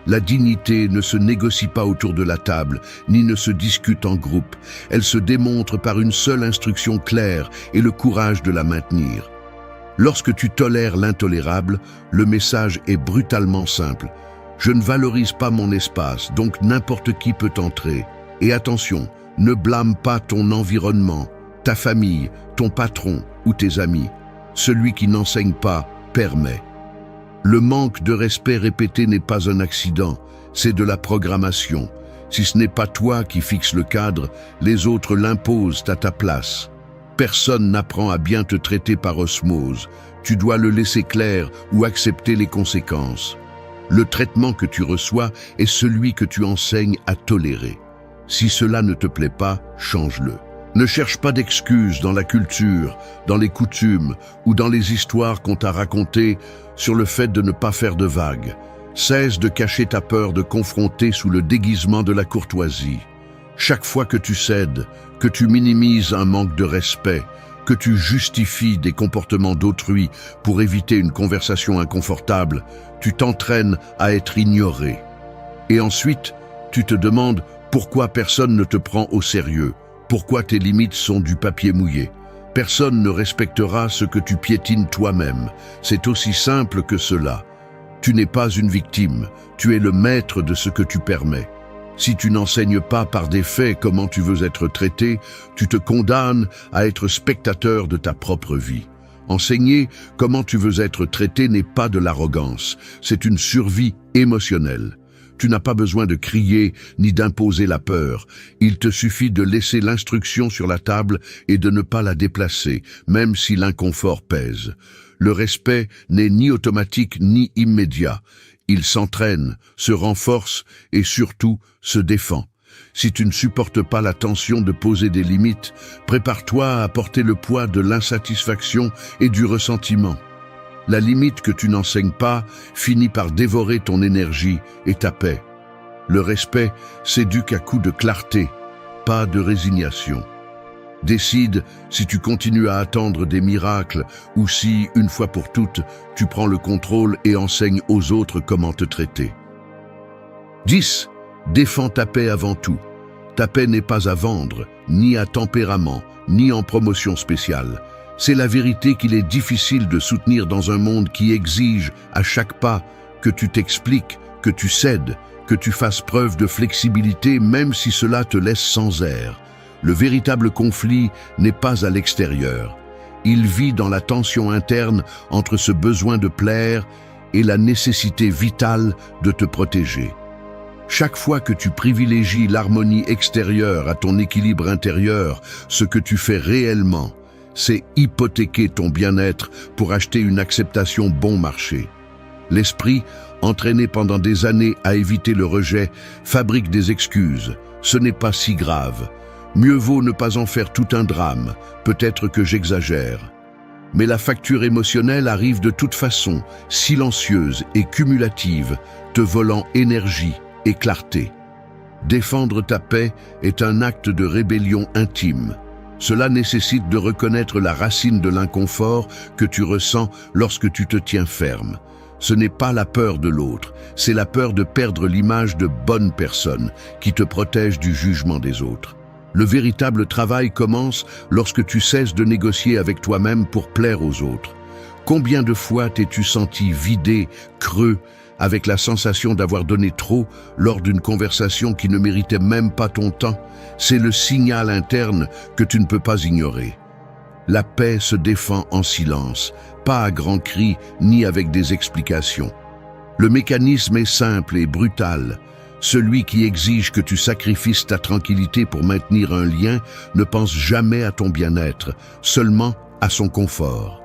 La dignité ne se négocie pas autour de la table, ni ne se discute en groupe. Elle se démontre par une seule instruction claire et le courage de la maintenir. Lorsque tu tolères l'intolérable, le message est brutalement simple. Je ne valorise pas mon espace, donc n'importe qui peut entrer. Et attention, ne blâme pas ton environnement, ta famille, ton patron ou tes amis. Celui qui n'enseigne pas permet. Le manque de respect répété n'est pas un accident, c'est de la programmation. Si ce n'est pas toi qui fixes le cadre, les autres l'imposent à ta place. Personne n'apprend à bien te traiter par osmose. Tu dois le laisser clair ou accepter les conséquences. Le traitement que tu reçois est celui que tu enseignes à tolérer. Si cela ne te plaît pas, change-le. Ne cherche pas d'excuses dans la culture, dans les coutumes ou dans les histoires qu'on t'a racontées sur le fait de ne pas faire de vagues. Cesse de cacher ta peur de confronter sous le déguisement de la courtoisie. Chaque fois que tu cèdes, que tu minimises un manque de respect, que tu justifies des comportements d'autrui pour éviter une conversation inconfortable, tu t'entraînes à être ignoré. Et ensuite, tu te demandes pourquoi personne ne te prend au sérieux, pourquoi tes limites sont du papier mouillé. Personne ne respectera ce que tu piétines toi-même. C'est aussi simple que cela. Tu n'es pas une victime, tu es le maître de ce que tu permets. Si tu n'enseignes pas par des faits comment tu veux être traité, tu te condamnes à être spectateur de ta propre vie. Enseigner comment tu veux être traité n'est pas de l'arrogance, c'est une survie émotionnelle. Tu n'as pas besoin de crier ni d'imposer la peur. Il te suffit de laisser l'instruction sur la table et de ne pas la déplacer, même si l'inconfort pèse. Le respect n'est ni automatique ni immédiat. Il s'entraîne, se renforce et surtout se défend. Si tu ne supportes pas la tension de poser des limites, prépare-toi à porter le poids de l'insatisfaction et du ressentiment. La limite que tu n'enseignes pas finit par dévorer ton énergie et ta paix. Le respect s'éduque à coups de clarté, pas de résignation. Décide si tu continues à attendre des miracles ou si, une fois pour toutes, tu prends le contrôle et enseignes aux autres comment te traiter. 10. Défends ta paix avant tout. Ta paix n'est pas à vendre, ni à tempérament, ni en promotion spéciale. C'est la vérité qu'il est difficile de soutenir dans un monde qui exige, à chaque pas, que tu t'expliques, que tu cèdes, que tu fasses preuve de flexibilité même si cela te laisse sans air. Le véritable conflit n'est pas à l'extérieur. Il vit dans la tension interne entre ce besoin de plaire et la nécessité vitale de te protéger. Chaque fois que tu privilégies l'harmonie extérieure à ton équilibre intérieur, ce que tu fais réellement, c'est hypothéquer ton bien-être pour acheter une acceptation bon marché. L'esprit, entraîné pendant des années à éviter le rejet, fabrique des excuses. Ce n'est pas si grave. Mieux vaut ne pas en faire tout un drame. Peut-être que j'exagère. Mais la facture émotionnelle arrive de toute façon, silencieuse et cumulative, te volant énergie et clarté. Défendre ta paix est un acte de rébellion intime. Cela nécessite de reconnaître la racine de l'inconfort que tu ressens lorsque tu te tiens ferme. Ce n'est pas la peur de l'autre, c'est la peur de perdre l'image de bonne personne qui te protège du jugement des autres. Le véritable travail commence lorsque tu cesses de négocier avec toi-même pour plaire aux autres. Combien de fois t'es-tu senti vidé, creux, avec la sensation d'avoir donné trop lors d'une conversation qui ne méritait même pas ton temps? C'est le signal interne que tu ne peux pas ignorer. La paix se défend en silence, pas à grands cris ni avec des explications. Le mécanisme est simple et brutal. Celui qui exige que tu sacrifies ta tranquillité pour maintenir un lien ne pense jamais à ton bien-être, seulement à son confort.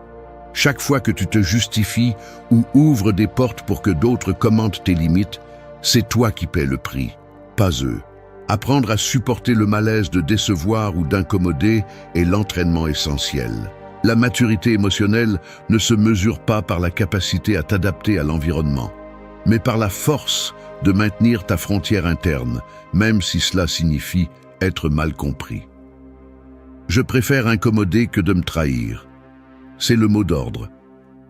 Chaque fois que tu te justifies ou ouvres des portes pour que d'autres commentent tes limites, c'est toi qui paies le prix, pas eux. Apprendre à supporter le malaise de décevoir ou d'incommoder est l'entraînement essentiel. La maturité émotionnelle ne se mesure pas par la capacité à t'adapter à l'environnement, mais par la force de maintenir ta frontière interne, même si cela signifie être mal compris. Je préfère incommoder que de me trahir. C'est le mot d'ordre.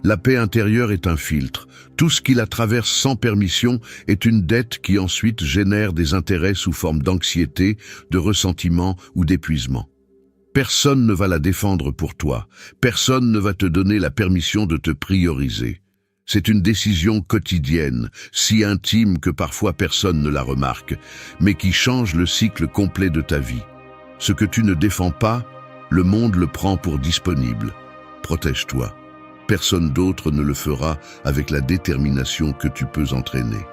La paix intérieure est un filtre. Tout ce qui la traverse sans permission est une dette qui ensuite génère des intérêts sous forme d'anxiété, de ressentiment ou d'épuisement. Personne ne va la défendre pour toi. Personne ne va te donner la permission de te prioriser. C'est une décision quotidienne, si intime que parfois personne ne la remarque, mais qui change le cycle complet de ta vie. Ce que tu ne défends pas, le monde le prend pour disponible. Protège-toi. Personne d'autre ne le fera avec la détermination que tu peux entraîner.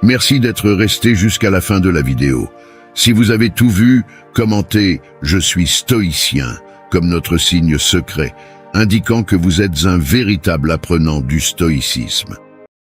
Merci d'être resté jusqu'à la fin de la vidéo. Si vous avez tout vu, commentez « Je suis stoïcien » comme notre signe secret, indiquant que vous êtes un véritable apprenant du stoïcisme.